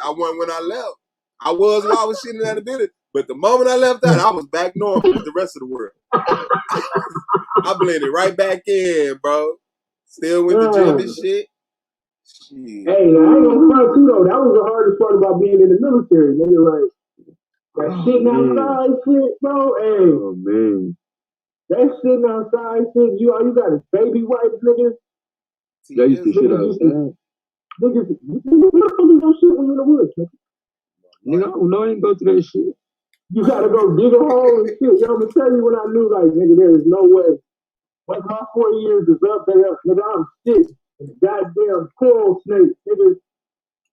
I won when I left. I was while I was shitting at the building. But the moment I left out, I was back normal with the rest of the world. I blended right back in, bro. Still went to gym and shit. Hey, I ain't gonna front too though. That was the hardest part about being in the military. Nigga, like that sitting outside shit, bro. Hey, oh man, that sitting outside shit. You got is baby wipes, niggas. They used to shit outside. Niggas, what the fuck you gonna shit when you in the woods, nigga? Nigga, I don't know. I ain't go through that shit. You gotta go dig a hole and shit. Yo, I'm gonna tell you when I knew, like, nigga, there is no way. Once my 4 years is up, nigga, I'm shit. And the goddamn coral snake, nigga,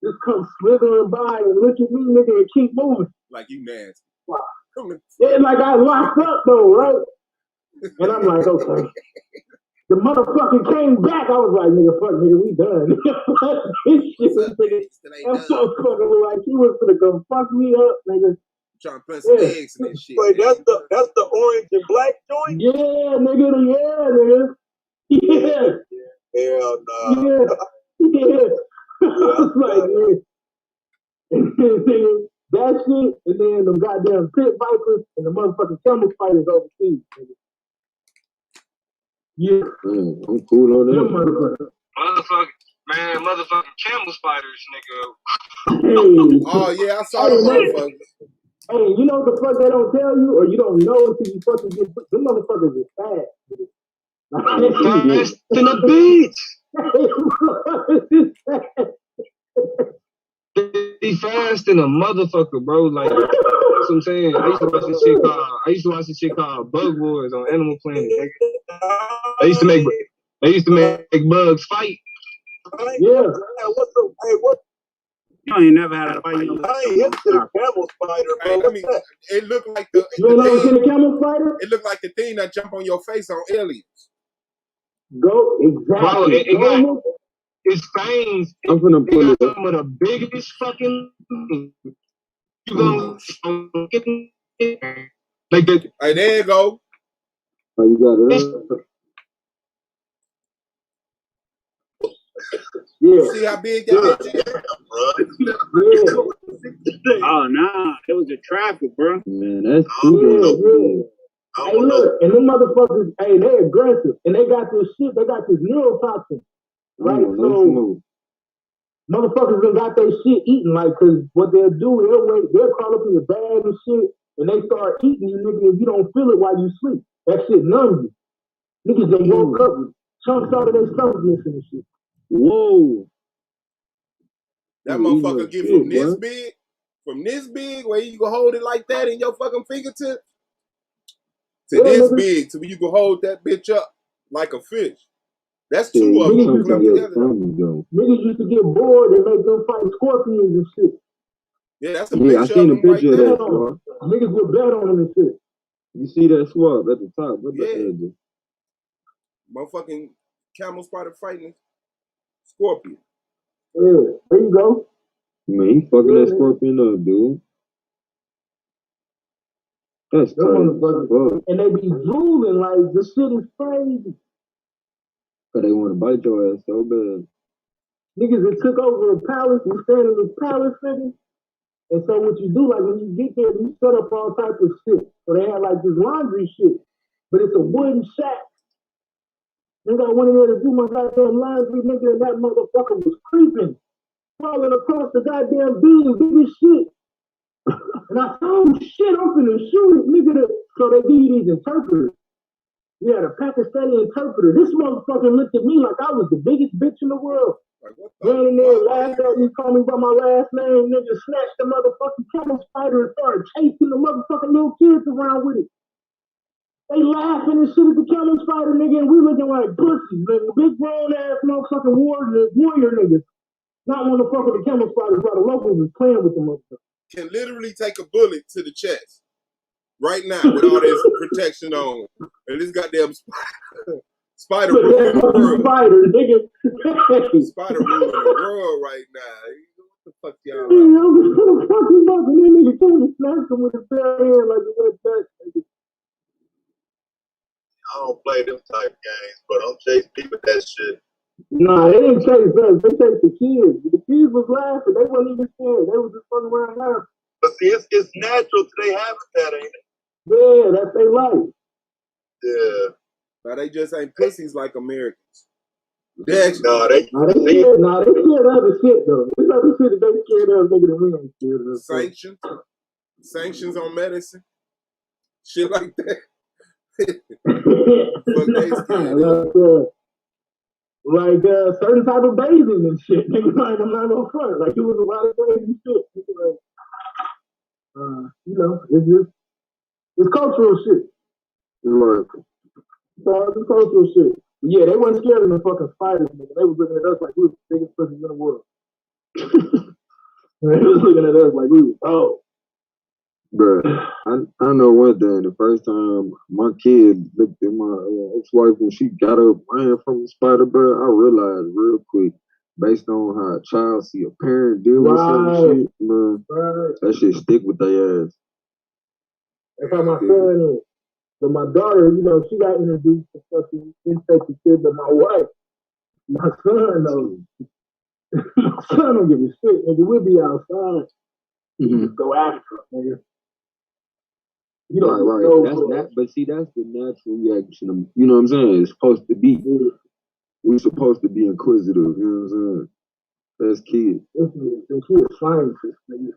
just come slithering by and look at me, nigga, and keep moving. Like you nasty. Wow. Yeah, like I locked up though, right? And I'm like, okay. The motherfucker came back. I was like, nigga, fuck, nigga, we done. That motherfucker was like, he was gonna come fuck me up, nigga. Trying to put some eggs in this shit. Wait, that's the orange and black joint? Yeah, nigga. Yeah. Hell no. Yeah. I was like, that shit, and then them goddamn pit vipers and the motherfucking camel spiders overseas, nigga. Yeah. I'm cool on that. Motherfucker, Man, motherfucking camel spiders, nigga. Oh yeah, I saw them motherfuckers. Hey, you know what the fuck they don't tell you, or you don't know until you fucking get put. Them motherfuckers is fast. Fast in a bitch. He fast in a motherfucker, bro. Like that's what I'm saying. I used to watch this shit called Bug Wars on Animal Planet. They used to make bugs fight. Yeah. What's up? Hey, what? You ain't never had a fight. I ain't hit the camel spider, bro. Hey, it looked like the You ain't never seen a camel spider? It looked like the thing that jump on your face on Aliens. Go exactly. Bro, it got its fangs. I'm gonna It pull got it up. some of the biggest fucking. You gonna like the? Hey, there you go. Oh, you got it up. Yeah. See how big that bitch is? Oh nah, it was a traffic, bro. Man, that's too Hey, look, and them motherfuckers, hey, they aggressive, and they got this shit. They got this neurotoxin, right? So motherfuckers done got their shit eaten, like, cause what they'll do, they'll crawl up in your bag and shit, and they start eating you, nigga, if you don't feel it while you sleep. That shit numb you. Niggas done woke up with chunks out of their stomach missing and shit. Whoa. That motherfucker get from this big, where you can hold it like that in your fucking fingertip, to this big, to where you can hold that bitch up like a fish. That's two of them clumped together. Niggas used to get bored and make them fight scorpions and shit. Yeah, that's a picture of them right there. Niggas would bet on them and shit. You see that swab at the top? What the hell? Motherfucking camel spider fighting scorpion. Yeah, there you go. Man, he fucking that scorpion up, dude. That's crazy. And they be drooling like this shit is crazy. Cause they want to bite your ass so bad. Niggas that took over a palace, we stand in this palace, nigga. And so what you do, like when you get there, you set up all types of shit. So they had like this laundry shit, but it's a wooden shack. They got one in there to do my goddamn laundry, nigga, and that motherfucker was creeping, crawling across the goddamn beam, big as shit. And I said, oh shit, I'm finna shoot it, nigga. So they give you these interpreters. We had a Pakistani interpreter. This motherfucker looked at me like I was the biggest bitch in the world. Ran in there, laughed at me, called me by my last name, nigga, snatched the motherfucking camel spider and started chasing the motherfucking little kids around with it. They laughing and shit at the camel spider, nigga, and we looking like pussies, nigga. Big grown ass motherfucking warrior niggas. Not want to fuck with the camel spiders while the locals is playing with the motherfucker. Can literally take a bullet to the chest right now with all this protection on. And this goddamn spider ruling the world. Spider, nigga. Spider ruling the world right now. What the fuck y'all I don't play them type games, but I'm chasing people with that shit. Nah, they didn't chase us. They chased the kids. The kids was laughing. They wasn't even scared. They was just running around laughing. But see, it's natural to their habitat, ain't it? Yeah, that's their life. Yeah. Now they just ain't pussies like Americans. They scared other shit though. There's other shit that they scared of, nigga, that we ain't scared of. Sanctions on medicine, shit like that. Like certain type of bathing and shit. Nigga, like I'm not gonna front. Like it was a lot of crazy shit. Like, you know, it's cultural shit. Right. It's cultural shit. Yeah, they wasn't scared of the fucking spiders, nigga. They was looking at us like we was the biggest pussies in the world. They was looking at us like we was But I know one thing. The first time my kid looked at my ex-wife when she got up ran from the spider, bro, I realized real quick, based on how a child see a parent deal with some shit, man, that shit stick with their ass. That's how my son is. But my daughter, you know, she got introduced to fucking infected kids, but my wife, my son knows. My son don't give a shit, nigga. We'll be outside. Just go after him, nigga. You know, right. But see, that's the natural reaction. You know what I'm saying? It's supposed to be. we supposed to be inquisitive, you know what I'm saying? As kids. Them kids scientists, nigga.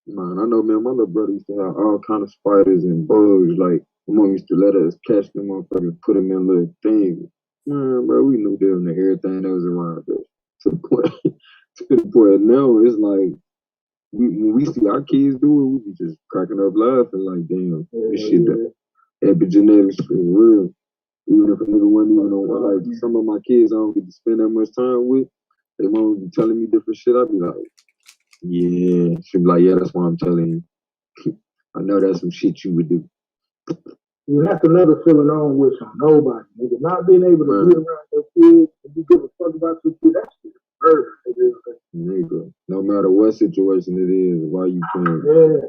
Man, I know, man, my little brother used to have all kind of spiders and bugs. Like, my mom used to let us catch them motherfuckers, put them in little things. Man, bro, we knew them and everything that was around us. To the point now, it's like, when we see our kids do it, we be just cracking up laughing like, damn, this shit, the epigenetics is real. Even if a nigga wasn't even on, like, some of my kids I don't get to spend that much time with, they mom be telling me different shit, I be like, yeah. She be like, yeah, that's why I'm telling you. I know that's some shit you would do. Yeah, that's another feeling I don't wish on nobody, nigga. Not being able to be around your kids and you give a fuck about your kids, that shit is murder, nigga. No matter what situation it is, why you playing? Yeah.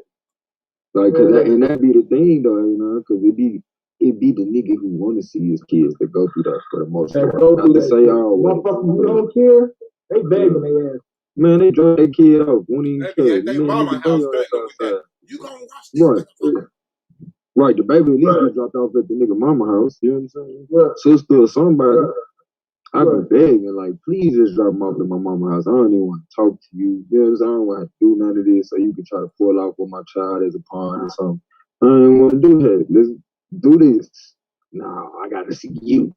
Like, cause and that be the thing though, you know, cause it be the nigga who want to see his kids that go through that for the most part. Not to say all. Motherfuckers who don't care, they begging their ass. Man, they drop their kid off. Won't even care. They mama house outside. You gonna watch this? Right. Right, the baby at least be dropped off at the nigga mama house. You know what I'm saying? Sister or somebody. I be begging, like, please just drop them off at my mama house. I don't even want to talk to you. You know what I'm saying? I don't want to do none of this so you can try to pull off with my child as a pawn or something. I don't want to do that. Let's do this. Nah, I got to see you.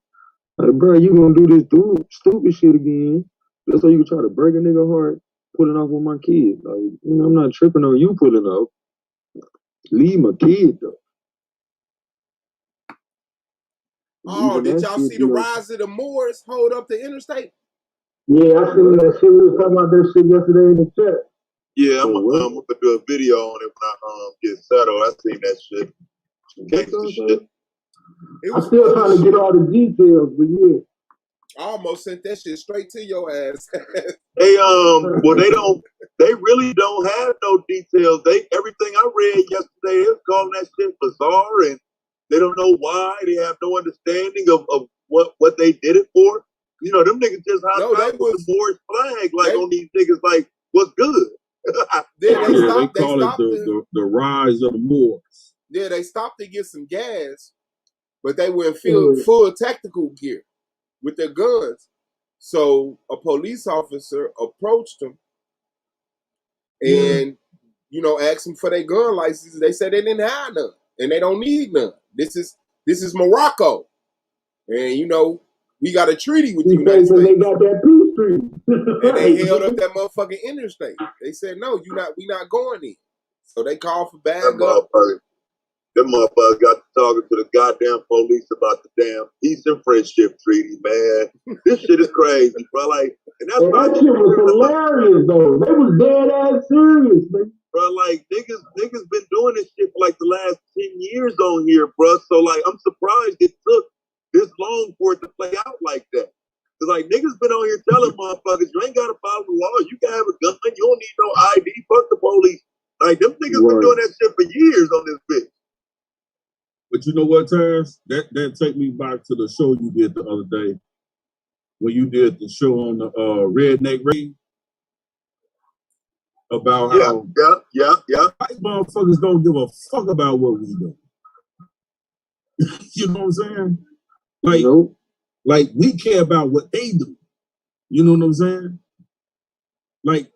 Like, bro, you going to do this stupid shit again just so you can try to break a nigga heart pulling off with my kid. Like, you know, I'm not tripping on you pulling off. Leave my kid, though. Oh, did y'all see the rise of the Moors hold up the interstate? Yeah, I seen that shit. We was talking about that shit yesterday in the chat. Yeah, I'm gonna do a video on it when I get settled. I seen that shit. Some gangster shit. I'm still trying to get all the details, but yeah. I almost sent that shit straight to your ass. They they really don't have no details. Everything I read yesterday is calling that shit bizarre, and they don't know why. They have no understanding of what they did it for. You know, them niggas just hopped out with the Moorish flag, like on these niggas, like, what's good? Then they call it the rise of the Moors. Yeah, they stopped to get some gas, but they were in full tactical gear with their guns. So a police officer approached them and, asked them for their gun licenses. They said they didn't have none and they don't need none. This is Morocco. And, we got a treaty with the United States. They got that peace treaty. And they held up that motherfucking interstate. They said, no, we not going in. So they called for bag up. Them motherfuckers got to talking to the goddamn police about the damn peace and friendship treaty, man. This shit is crazy, bro. Like, and that's that shit was hilarious, though. They was dead ass serious, man. Bro, like, niggas been doing this shit for like the last 10 years on here, bro. So, like, I'm surprised it took this long for it to play out like that. Cause like niggas been on here telling motherfuckers, you ain't gotta follow the law. You can have a gun. You don't need no ID. Fuck the police. Like, them niggas been doing that shit for years on this bitch. But you know what, Terrence? That take me back to the show you did the other day when you did the show on the Redneck Radio about how white motherfuckers don't give a fuck about what we do. You know what I'm saying? Like, like we care about what they do. You know what I'm saying? Like,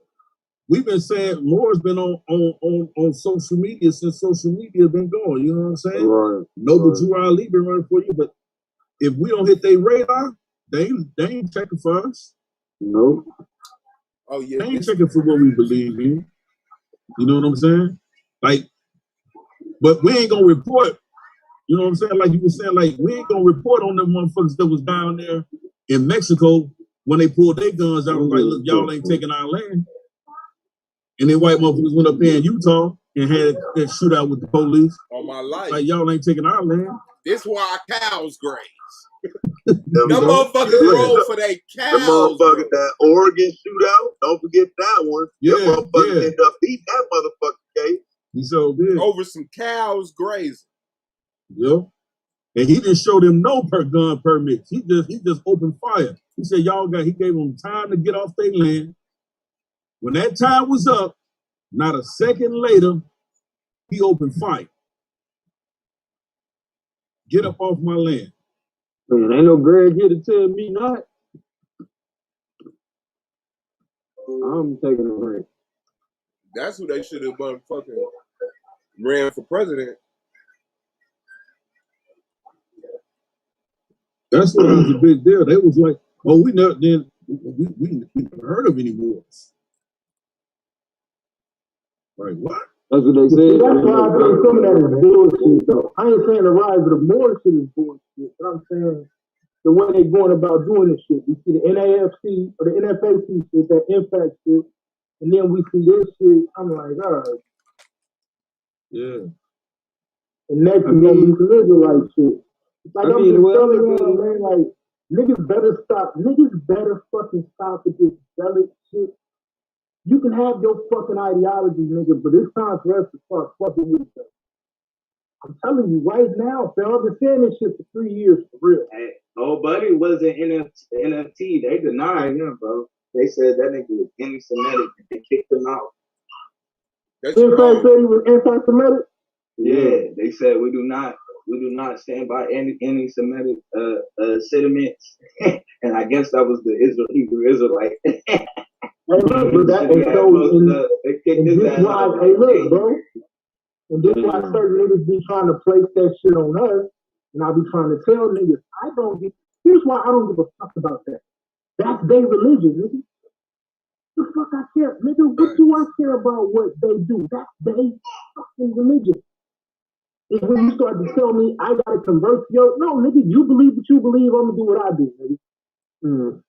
we've been saying Moore's been on social media since social media been going. You know what I'm saying? Right. Noble Drew Ali been running for you, but if we don't hit their radar, they ain't checking for us. Nope. Oh yeah. They ain't checking for what we believe in. You know what I'm saying? Like, but we ain't gonna report. You know what I'm saying? Like you were saying, like we ain't gonna report on them motherfuckers that was down there in Mexico when they pulled their guns out. Like, look, y'all ain't taking our land. And then white motherfuckers went up there in Utah and had that shootout with the police. All my life. Like, y'all ain't taking our land. This why our cows graze. Them motherfuckers roll for their cows. The motherfucker, that Oregon shootout, don't forget that one. Yeah, them motherfuckers end up beating that motherfucker case. He so did. Over some cows grazing. Yep. And he didn't show them no gun permits. He just opened fire. He said he gave them time to get off their land. When that time was up, not a second later, he opened fire. Get up off my land. Man, ain't no Greg here to tell me not. I'm taking a break. That's who they should have fucking ran for president. That's what was a big deal. They was like, "Oh, we never never heard of any wars." Like what? That's what they said. That's why I think some of that is bullshit. Though I ain't saying the rise of the Moore shit is bullshit, but I'm saying the way they going about doing this shit. We see the NAFC or the NFAC shit, that impact shit, and then we see this shit. I'm like, all right. Yeah. And next is gonna be some Israelite shit. Like I'm just telling you, man, like niggas better stop. Niggas better fucking stop with this zealot shit. You can have your fucking ideology, nigga, but it's time for us to start fucking with each other. I'm telling you right now, fam. I've been saying this shit for 3 years for real. Hey, old buddy was an NFT. They denied him, bro. They said that nigga was anti-Semitic and they kicked him out. Inside said he was anti-Semitic? Yeah, they said we do not stand by any Semitic sentiments. And I guess that was the Hebrew Israelite. Hey, look, but that and this why, hey, look, bro. And this why certain niggas be trying to place that shit on us, and I be trying to tell niggas, here's why I don't give a fuck about that. That's their religion, nigga. The fuck I care, nigga. What do I care about what they do? That's their fucking religion. And when you start to tell me I gotta convert yo, no, nigga, you believe what you believe, I'm gonna do what I do, nigga.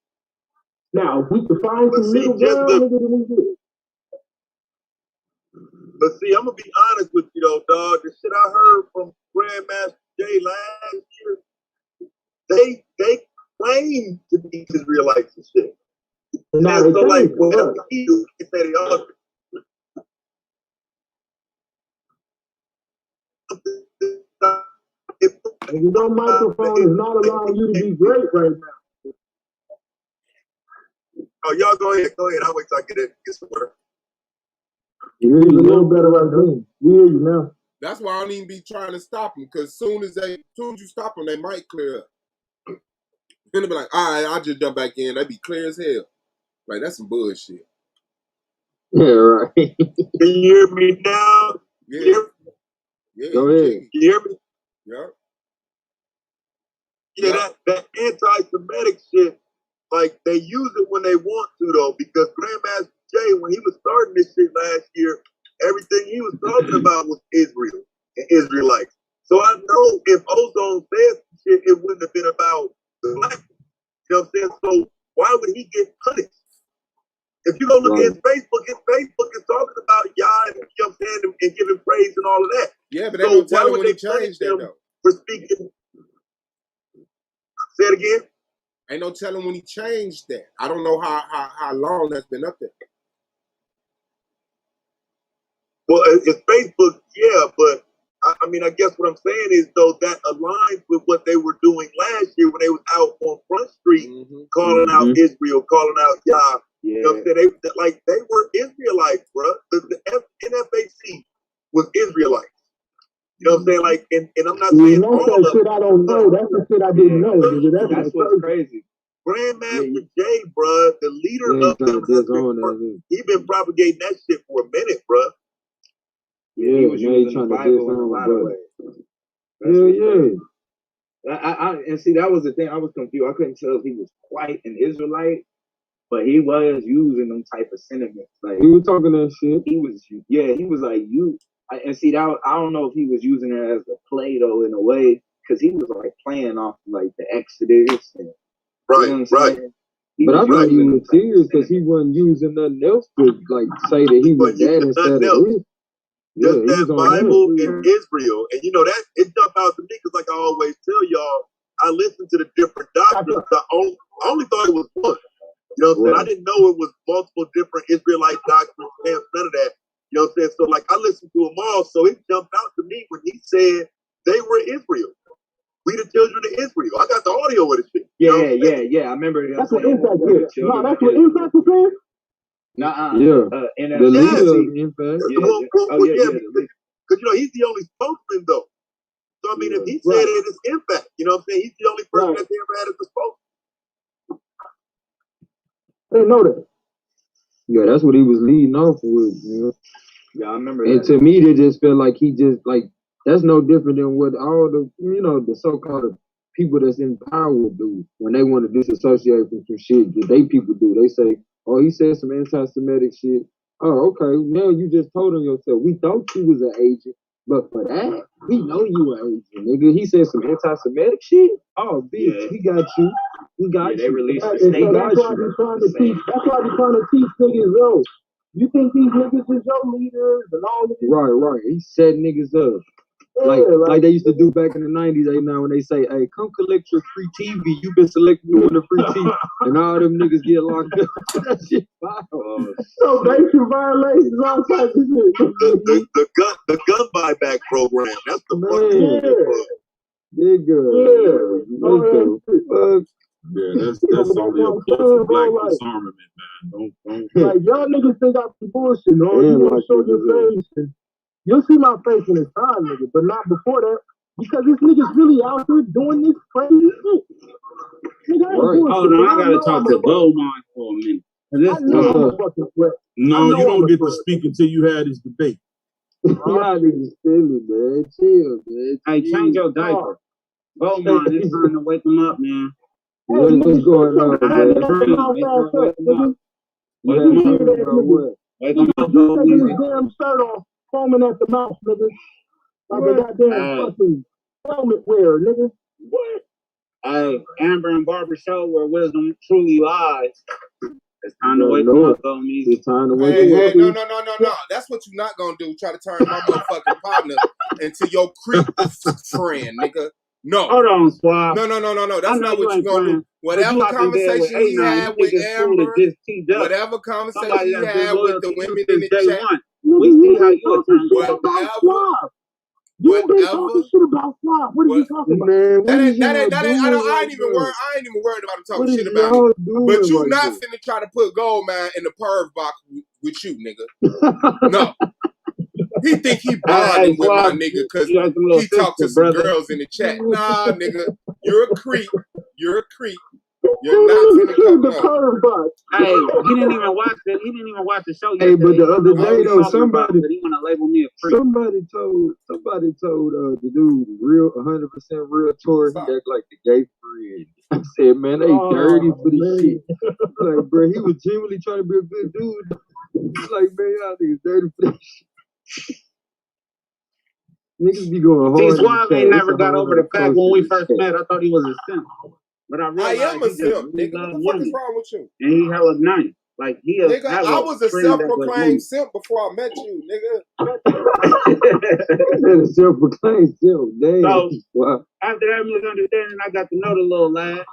Now, if we can find some middle ground, nigga, then we do it. But see, I'm gonna be honest with you though, dog. The shit I heard from Grandmaster Jay last year, they claim to be Israelites and shit. Now and so like whatever he do, they say they all. Your microphone is not allowing you to be great right now. Oh, y'all go ahead. I'll wait till I get somewhere. You're a little better right now. We hear you now. That's why I don't even be trying to stop them, because as soon as you stop them, they might clear up. Then they'll be like, all right, I'll just jump back in. They be clear as hell. Like, that's some bullshit. Yeah, right. Can you hear me now? Yeah. Go ahead. Can you hear me? Yeah. Yeah, that anti-Semitic shit, like, they use it when they want to, though, because Grandmaster Jay, when he was starting this shit last year, everything he was talking about was Israel and Israelites. So I know if Ozone says shit, it wouldn't have been about the black. You know what I'm saying? So why would he get punished? If you go look at his Facebook is talking about Yah and, you know what I'm saying, and giving praise and all of that. Yeah, but they don't tell him when he changed that, though. For speaking. Say it again. Ain't no telling when he changed that. I don't know how long that's been up there. Well, it's Facebook, yeah, but I mean, I guess what I'm saying is, though, that aligns with what they were doing last year when they was out on Front Street calling out Israel, calling out Yah. Yeah. You know what I'm saying? They were Israelites, bro. The NFAC was Israelites. You know what I'm saying? Like, and I'm not saying all that's that shit I don't know. That's the shit I didn't know. That's what's crazy. Grandmaster Jay, bro, the leader of them, he been propagating that shit for a minute, bro. Yeah, he was using the Bible in a lot of ways. Yeah. And see, that was the thing. I was confused. I couldn't tell if he was quite an Israelite, but he was using them type of sentiments. Like, he was talking that shit. He was like, you. And see, that I don't know if he was using it as a play though, in a way, because he was like playing off like the Exodus and right. But I thought he was serious because he wasn't using nothing else to like say that he was that instead of this. Just that Bible in Israel, and you know that it jumped out to me because, like I always tell y'all, I listen to the different doctrines. I only thought it was one. You know what I'm saying? I didn't know it was multiple different Israelite doctrines. None of that. You know what I'm saying? So, like, I listened to them all, so it jumped out to me when he said they were Israel. We the children of Israel. I got the audio of the shit. Yeah. I remember. That's what Impact is. No, that's what Impact was saying. The leader of Impact. Because, you know, he's the only spokesman, though. So, I mean, if he said it, it's Impact. You know what I'm saying? He's the only person that they ever had as a spokesman. I didn't know that. Yeah, that's what he was leading off with. You know? Yeah, I remember And that. to me, they just felt like he just like that's no different than what all the the so-called people that's in power do when they want to disassociate from some shit that they people do. They say, "Oh, he said some anti-Semitic shit." Oh, okay. Now you just told on yourself. We thought you was an agent, but for that, we know you were an agent, nigga. He said some anti-Semitic shit. Oh, bitch, we got you. We got you. They released the And so statement. that's why they're trying to teach. That's why they're trying to teach niggas, yo. You think these niggas is your leaders and all of this? Right. He set niggas up. Yeah, Like they used to do back in the 90s, now when they say, hey, come collect your free TV. You've been selected to win the free TV. And all them niggas get locked up. That shit fire. So basic violations, all types of shit. The gun buyback program. That's the Nigga. Yeah, that's only a plus for black disarmament, man. Don't. Like y'all niggas think I'm some bullshit. No, you want to show your face. You'll see my face when it's time, nigga, but not before that. Because this nigga's really out here doing this crazy shit. Nigga, Oh no, I gotta talk to Goldmine for a minute. I know I'm a fucking threat. No, you don't get to speak until you had this debate. Y'all niggas silly, man. Chill, man. Hey, change your diaper. Goldmine, it's time to wake him up, man. What's going on, man? Wake him up, You taking his damn shirt off, foaming at the mouth, nigga. Like a goddamn fucking helmet wearer, nigga. What? Hey, Amber and Barbara show where wisdom truly lies. It's time to wake him up, though, Meezy. It's time to wake him up. No. That's what you're not gonna do. Try to turn my motherfucking partner into your creep friend, nigga. No. Hold on, Swab. No. That's not what you're gonna do. Whatever conversation he had with Amber, whatever conversation he had with the women in the chat, we see how you are. You've been talking shit about Flop. What are you talking about? Man, I ain't even worried about him talking shit about me. But you not finna try to put Goldmine in the perv box with you, nigga. No. He think he bonding with my nigga because he talked to some girls in the chat. Nah, nigga, you're a creep. You're not finna come on. Hey, he didn't even watch it. He didn't even watch the show yesterday. Hey, but the other day though, somebody he wanna label me a freak. Somebody told the dude real 100% real tour he act like the gay friend. I said, man, they dirty for this shit. Like, bro, he was genuinely trying to be a good dude. He's like, man, y'all niggas dirty for this shit. Niggas be going hard. See, Suave ain't never got over the fact when we first met. I thought he was a simp. But I realized I am a simp, nigga. What the fuck is wrong with you? And he hella nice. Like he nigga, I was a self-proclaimed simp before I met you, nigga. Self-proclaimed simp, damn. So after that misunderstanding, I got to know the little lad.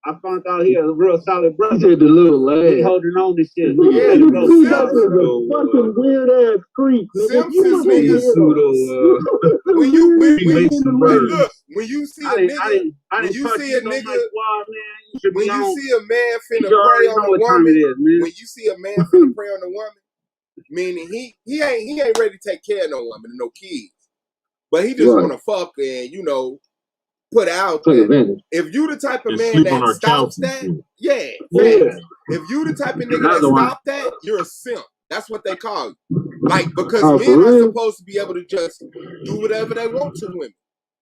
I found out he a real solid brother. The little lad. He holding on to shit. Yeah, you fucking weird ass creep. Simps is niggas. When you see a nigga, when you see a man finna prey on a woman, when you see a man finna prey on a woman, meaning he ain't ready to take care of no woman and no kids, but he just wanna fuck and put out there. If you the type of man that stops that, if you the type of nigga that stop that, you're a simp. That's what they call you. Like, because men are supposed to be able to just do whatever they want to women.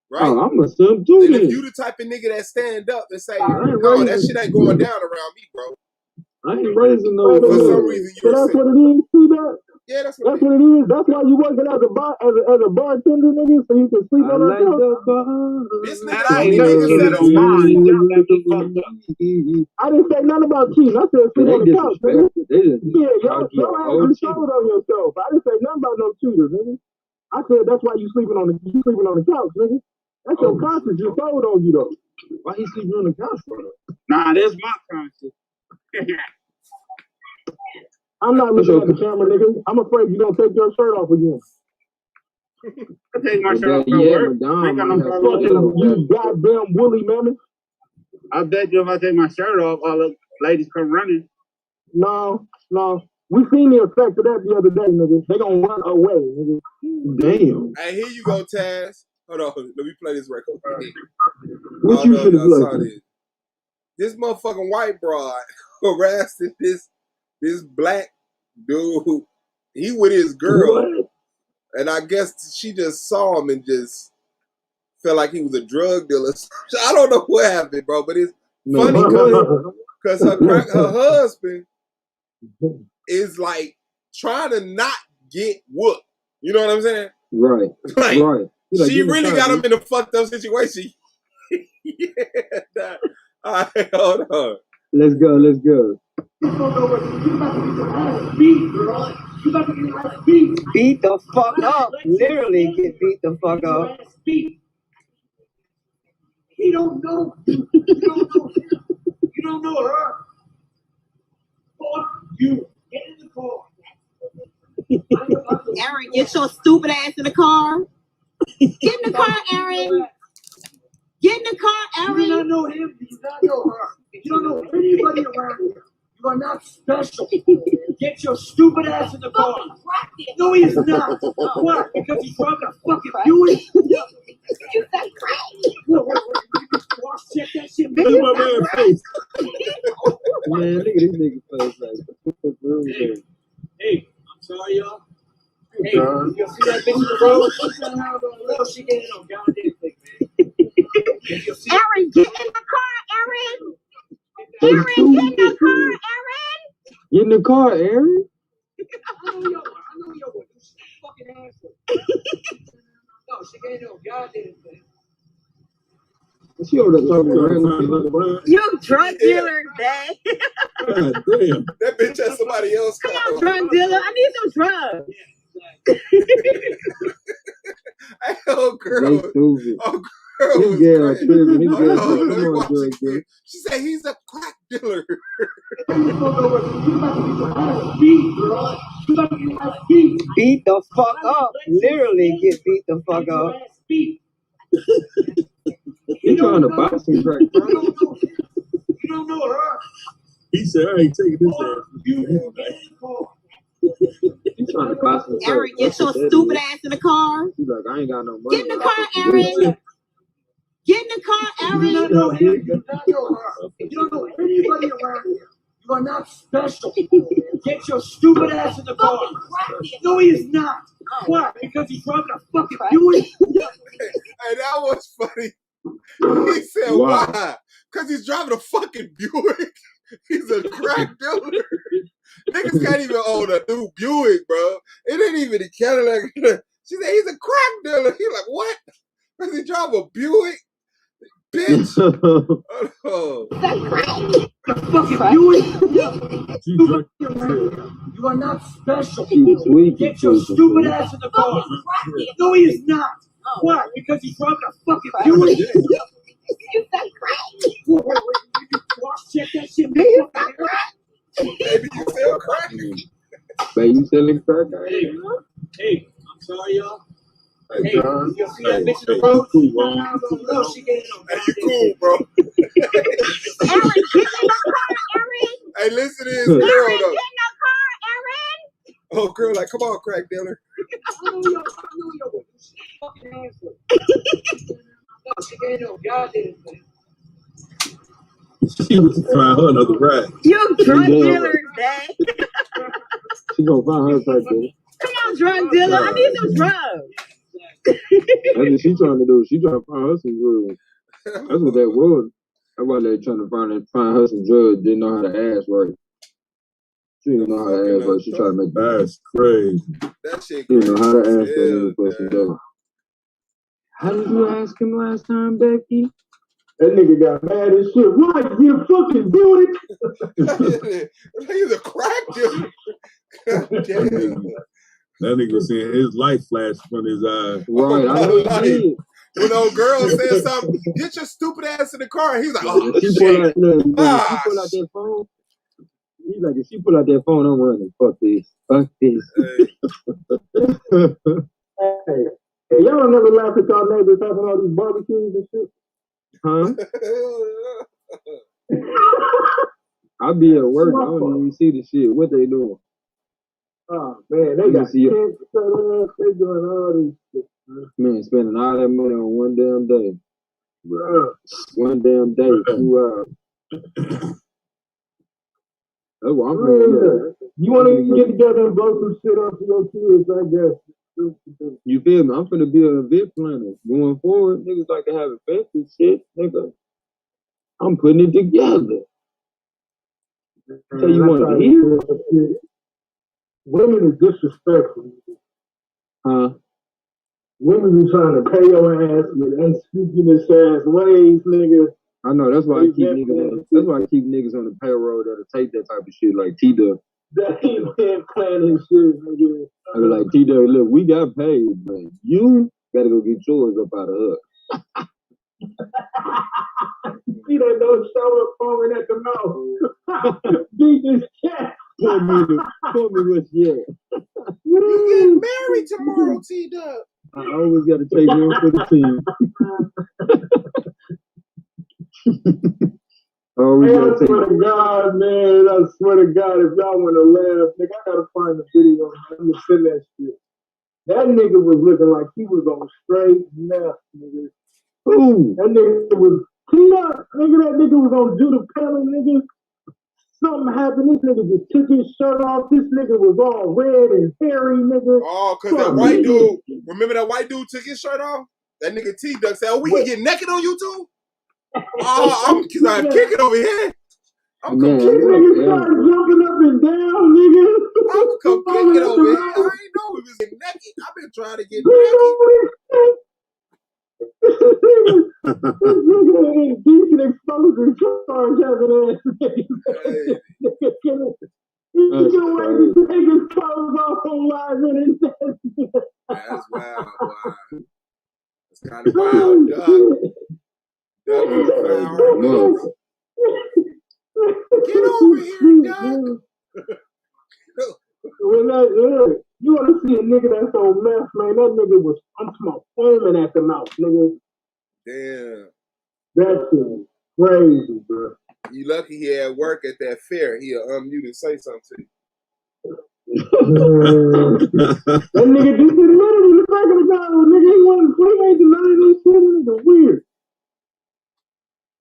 Right? Oh, I'm a simp too. And if you the type of nigga that stand up and say, no, that shit ain't going down around me, bro. I ain't raising no. For some reason, so that's what it is. See that? Yeah, that's what it is. That's why you working as a bartender, nigga, so you can sleep on the couch. This nigga ain't niggas that don't mind. I didn't say nothing about cheating. I said sleep on the couch, nigga. Yeah, y'all ain't control on yourself. I didn't say nothing about no cheaters, nigga. I said that's why you sleeping on the couch, nigga. That's your conscience. You told on you though. Why he sleeping on the couch for? Nah, that's my conscience. I'm not looking at the camera, nigga. I'm afraid you don't take your shirt off again. I take my shirt off at work. I ain't got no problem. You goddamn woolly mammoth. I bet you if I take my shirt off, all the ladies come running. No. We seen the effect of that the other day, nigga. They gonna run away, nigga. Damn. Hey, here you go, Taz. Hold on, let me play this record. What you finna play? This motherfucking white broad harassing this black dude, he with his girl, What? and I guess she just saw him and just felt like he was a drug dealer. I don't know what happened, bro, but it's funny because her husband is like trying to not get whooped. You know what I'm saying? Right. Like, Right. Like, she really got him in a fucked up situation. Yeah. All right, hold on. Let's go. Let's go. Beat the fuck up. Literally get beat the fuck up. You don't know. You don't know her. Fuck you. Get in the car. Aaron, get your stupid ass in the car. Get in the car, Aaron. Get in the car, Aaron. You do not know him. You do not know her. You don't know anybody around here. You are not special. Get your stupid ass in the car. No, he is not. Why? Because he's driving a fucking Buick. You said Check that shit. Look at my man's face. Man, look at this nigga face. Like, Hey, I'm sorry, y'all. Hey, you see that bitch in the road? She getting on goddamn thing, man. Aaron, get in the car, Aaron. Aaron, get in the car, Aaron. Get in the car, Aaron. I know yo, you fucking asshole. No, she getting on goddamn thing. She over there talking to You drug dealer, Dad. God damn. That bitch has somebody else. Come on, drug dealer. I need some drugs. Hey, oh, girl. They stupid. Oh, girl. This girl tripping. This girl Oh, come let me on, watch drug it dealer. again. She said he's a crack dealer. Beat the fuck up. Literally get beat the fuck up. He trying to buy some crack, bro. You don't know her. He said, I ain't taking this ass. He trying to buy some crack. Aaron, get your stupid ass in the car. He's like, I ain't got no money. Get in the car, Aaron. Get in the car, You do not Aaron. know him. You do not know her. You don't know anybody around here. You are not special. Get your stupid ass in the car. No, he is not. Why? Because he's driving a fucking Buick. Hey, that was funny. He said, why? Because he's driving a fucking Buick. He's a crack dealer. Niggas can't even own a new Buick, bro. It ain't even a Cadillac. She said, he's a crack dealer. He's like, what? Because he drive a Buick? Bitch. Oh. Fucking Buick. You are not special. Get your stupid ass in the car. No, he is not. Why? Because he's driving a fucking Buick. Check that shit. Baby, you sell crack? Baby, you selling crack? Hey, I'm sorry, y'all. Hey, John. You see that bitch in the road? No, she getting on. Hey, you cool, bro. Aaron, get in the car, Aaron. Hey, listen to his girl, Aaron, though. get in the car, Aaron. Oh, girl, like, come on, crack dealer. I know yo. Fucking asshole. No, she getting on. Goddamn thing. She was trying her another ride. You drug dealer, Dad. She gonna find her crack dealer. Come on, drug dealer. I need some drugs. That's what she trying to do. She trying to find her some drugs. That's what that was. That's why they trying to find her some drugs. Didn't know how to ask right. She didn't know how to ask right. She trying to make That's crazy. That shit she didn't know how to ask crazy. that nigga for some drugs. How did you ask him last time, Becky? That nigga got mad as shit. Why? You fucking Buick. He's a crack dealer. Damn. That nigga was seeing his life flash from his eyes. Right, I know he did. When old girl said something, get your stupid ass in the car. He's like, oh, If she shit. pull out, look, if she pull out that phone, he's like, if she pull out that phone, I'm running. Fuck this. Fuck this. Hey, y'all never laugh at y'all neighbors having all these barbecues and shit? Huh? I be at work. I don't even see the shit. What they doing? Oh, man, they got kids set up. They doing all these shit. Man, spending all that money on one damn day. Bruh. One damn day, 2 hours. That's what I'm Yeah. You want to get together and blow some shit up for your kids, I guess. You feel me? I'm finna be an event planner going forward. Niggas like to have events and shit, nigga. I'm putting it together. So you want to hear? Women is disrespectful. Huh? Women be trying to pay your ass with unscrupulous ass ways, nigga. I know, that's why I keep niggas on the payroll that'll take that type of shit, like T-Dub. That ain't been planning shit, nigga. I be like, T-Dub, look, we got paid, but you gotta go get yours up out of her. He don't know show up foaming at the mouth. Beat his chest. Pour me with shit. You getting married tomorrow, T-Dub. I always gotta take one for the team. Hey, I swear to God, man, I swear to God, if y'all want to laugh, nigga, I gotta find the video. I'm gonna send that shit. That nigga was looking like he was on straight meth, nigga. Ooh. That nigga was nigga, that nigga was on Judah Pelham, nigga. Something happened, this nigga just took his shirt off. This nigga was all red and hairy, nigga. Oh, because that white dude, remember that white dude took his shirt off? That nigga T-Duck said, oh, we can get naked on YouTube? Oh, I'm kicking over here. I'm this nigga started jumping up and down, nigga. I'm come kicking over here. I ain't know we was getting naked. I've been trying to get naked. This nigga ain't decent exposure charge having ass. He's going to take his clothes off on live and that's wild, wow. It's kind of wild, Doug. Doug is wild. Get over here, Doug. You want to see a nigga that's on meth, man? That nigga was, I'm talking about foaming at the mouth, nigga. Damn. That shit is crazy, bro. You lucky he had work at that fair. He'll unmute and say something to you. That nigga just admitted in the back of the car, nigga, he wasn't playing to none of this shit. Nigga weird.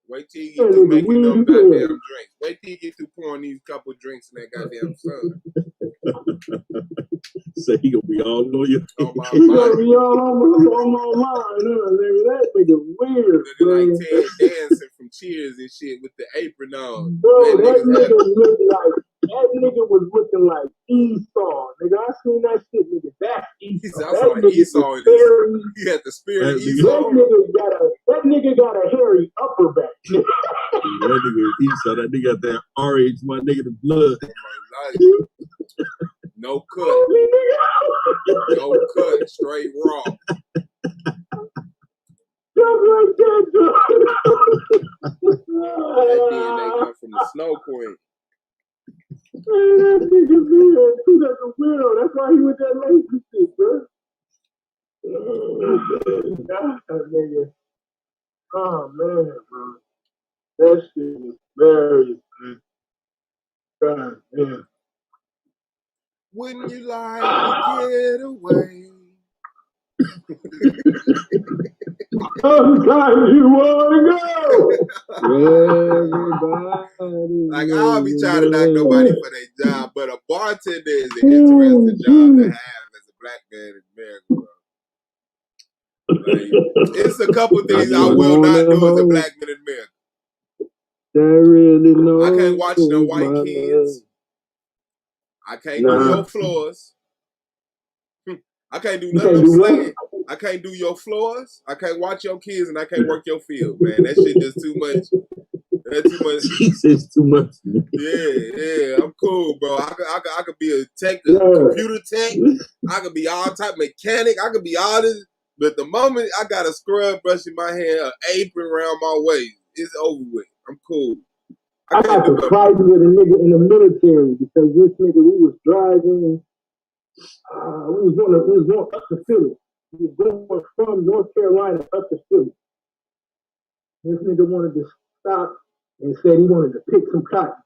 Wait till you get through making them goddamn drinks. Wait till you get through pouring these couple drinks in that goddamn sun. Say he gonna be all on you. He gonna be all on my line, nigga. That nigga weird. Looking like Ted Danson from Cheers and shit with the apron on. Bro, that nigga looked like, that nigga was looking like Esau. Nigga, I seen that shit, nigga. That's Esau. That like Esau in his, he had the spirit of Esau. That nigga got a hairy upper back. That nigga Esau. That nigga got that RH, my nigga, the blood. No cut. No cut. Straight raw. That DNA come from the Snow Queen. Man, that nigga man, he's like a weirdo. That's why he with that lazy shit, bro. Nigga. Oh man, bro. That shit is very man. God damn. Wouldn't you like to get away? Sometimes you wanna go. Everybody. Like I'll be trying to knock nobody for their job, but a bartender is an interesting job to have as a black man in America. Like, it's a couple things I will not do as a black man in America. I can't watch no white kids. I can't do your floors. I can't do nothing but slaying. I can't do your floors. I can't watch your kids, and I can't work your field, man. That shit just too much. That's too much. Jesus, too much. Yeah, I'm cool, bro. I could be a tech, a computer tech. I could be all type mechanic. I could be all this. But the moment I got a scrub brush in my hair, an apron around my waist, it's over with. I'm cool. I got to fight with a nigga in the military because this nigga, we was driving. We was going up to Philly. We was going from North Carolina up to Philly. This nigga wanted to stop and said he wanted to pick some cotton.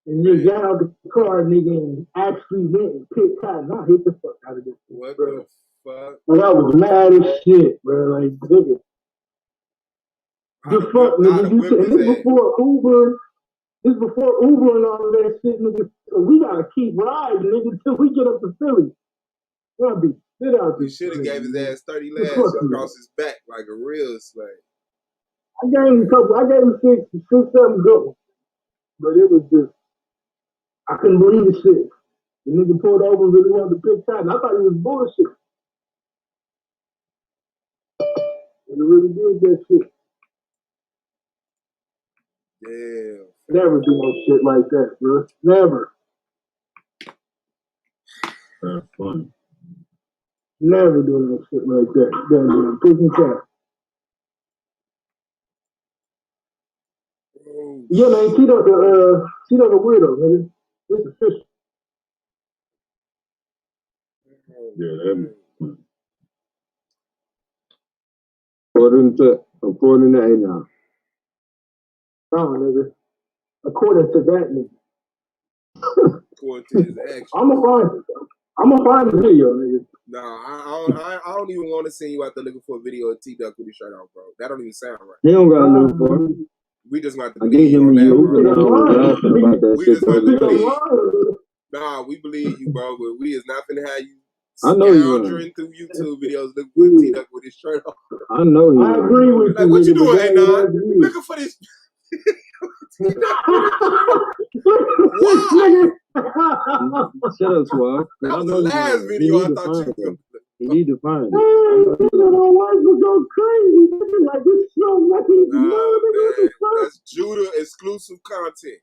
And he got out the car, nigga, and actually went and picked cotton. I hit the fuck out of this. What bro. The fuck? But I was mad as shit, bro. Like, nigga. The fuck, nigga. You said this before Uber. This before Uber and all of that shit, nigga. So we gotta keep riding, nigga, till we get up to Philly. We'll be shit out He this should have shit, gave his nigga. ass 30 lads across his back like a real slave. I gave him six, 7 good ones. But it was just, I couldn't believe the shit. The nigga pulled over and really wanted to pick time. I thought he was bullshit. And he really did that shit. Damn. Never do no shit like that, bro. Never. That's funny. Never do no shit like that. Goddamn, picking time. Yeah, man, Tito the weirdo, nigga. It's official. Yeah, that According to A now. No, nigga. According to that nigga. According to his actions. I'm gonna find the video, nigga. Nah, I don't even want to see you out there looking for a video of T-Duck with his shirt off, bro. That don't even sound right. He don't got to look for it. We just got to I gave him you. About that we shit. just got to believe. Nah, we believe you, bro, but we is not finna have you I know you scoundering through YouTube videos looking for T-Duck with his shirt off. I know you. I agree with like, you. what you doing, hey, nigga? Don? Looking for this. Why? Shut up, Swab. That was the last video I thought you could. You need to find it. My wife would go crazy. Nigga. Like, this so fucking That's Judah exclusive content.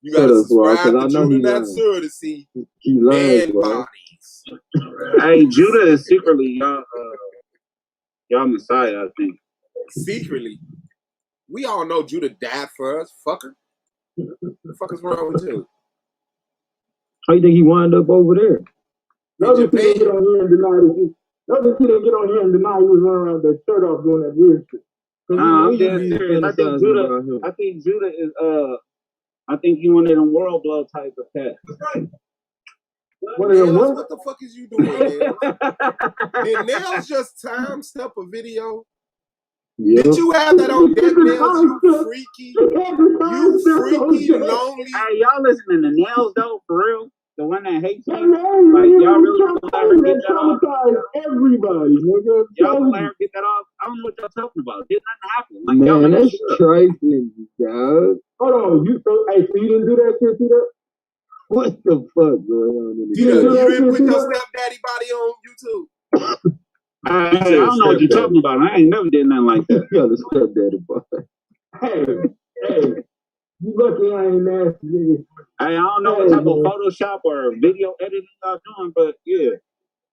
You gotta subscribe to Judah Natsur to see man bodies. Hey, Judah is secretly y'all Messiah, I think. Secretly. We all know Judah died for us, fucker. What the fuck is wrong with you? How you think he wound up over there? Notice he didn't get on here and deny that. Notice he didn't get on here and deny he was running around with that shirt off doing that weird shit. I'm dead serious. I think Judah is I think he one of them world blow type of cats. What the fuck is you doing, Nails? Did Nails just time step a video? Yeah. Did you have that on deck, Nails? You freaky, lonely. Hey, y'all listening to Nails though, for real? The one that hates me? Like, y'all really gonna let her get that off? Everybody, nigga. Y'all gonna let her get that off? I don't know what y'all talking about. Did nothing happen. Like, man, that's trifling, dog. Hold on, so you didn't do that shit, Tito? What the fuck going on in Tito, you didn't put your stepdaddy body on YouTube? I don't know what you're talking about. I ain't never did nothing like that. You got a stepdaddy boy. Hey. You lucky I ain't nasty, nigga. Hey, I don't know what type of Photoshop or video editing y'all doing, but yeah.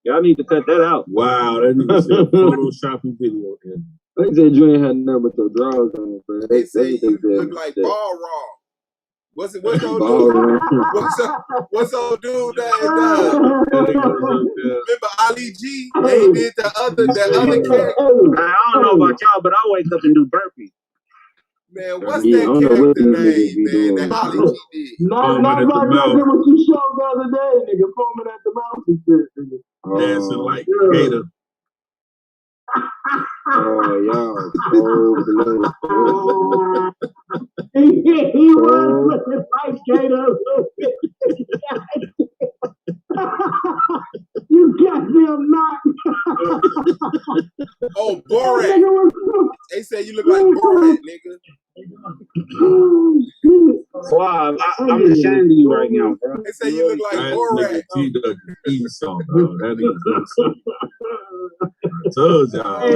Y'all need to cut that out. Wow, that nigga said Photoshopping video. They said you ain't had nothing but your drawers on, bro. They say you look like Ball Raw. What's old dude? What's old dude that remember Ali G? They did the other character. I don't know about y'all, but I wake up and do burpees. Man, what's that character name, man? That Ali G did. Not like what you showed the other day, nigga. Foaming at the mouth and shit, nigga. Dancing like Gator. Oh, y'all. He was looking like Gator. You goddamn not. Oh, Borat. They say you look like Borat, nigga. Wow, I'm ashamed of you right now, bro. They say you look like Borat. T-Duck Esau, bro. That nigga looks so. I told y'all. Hey,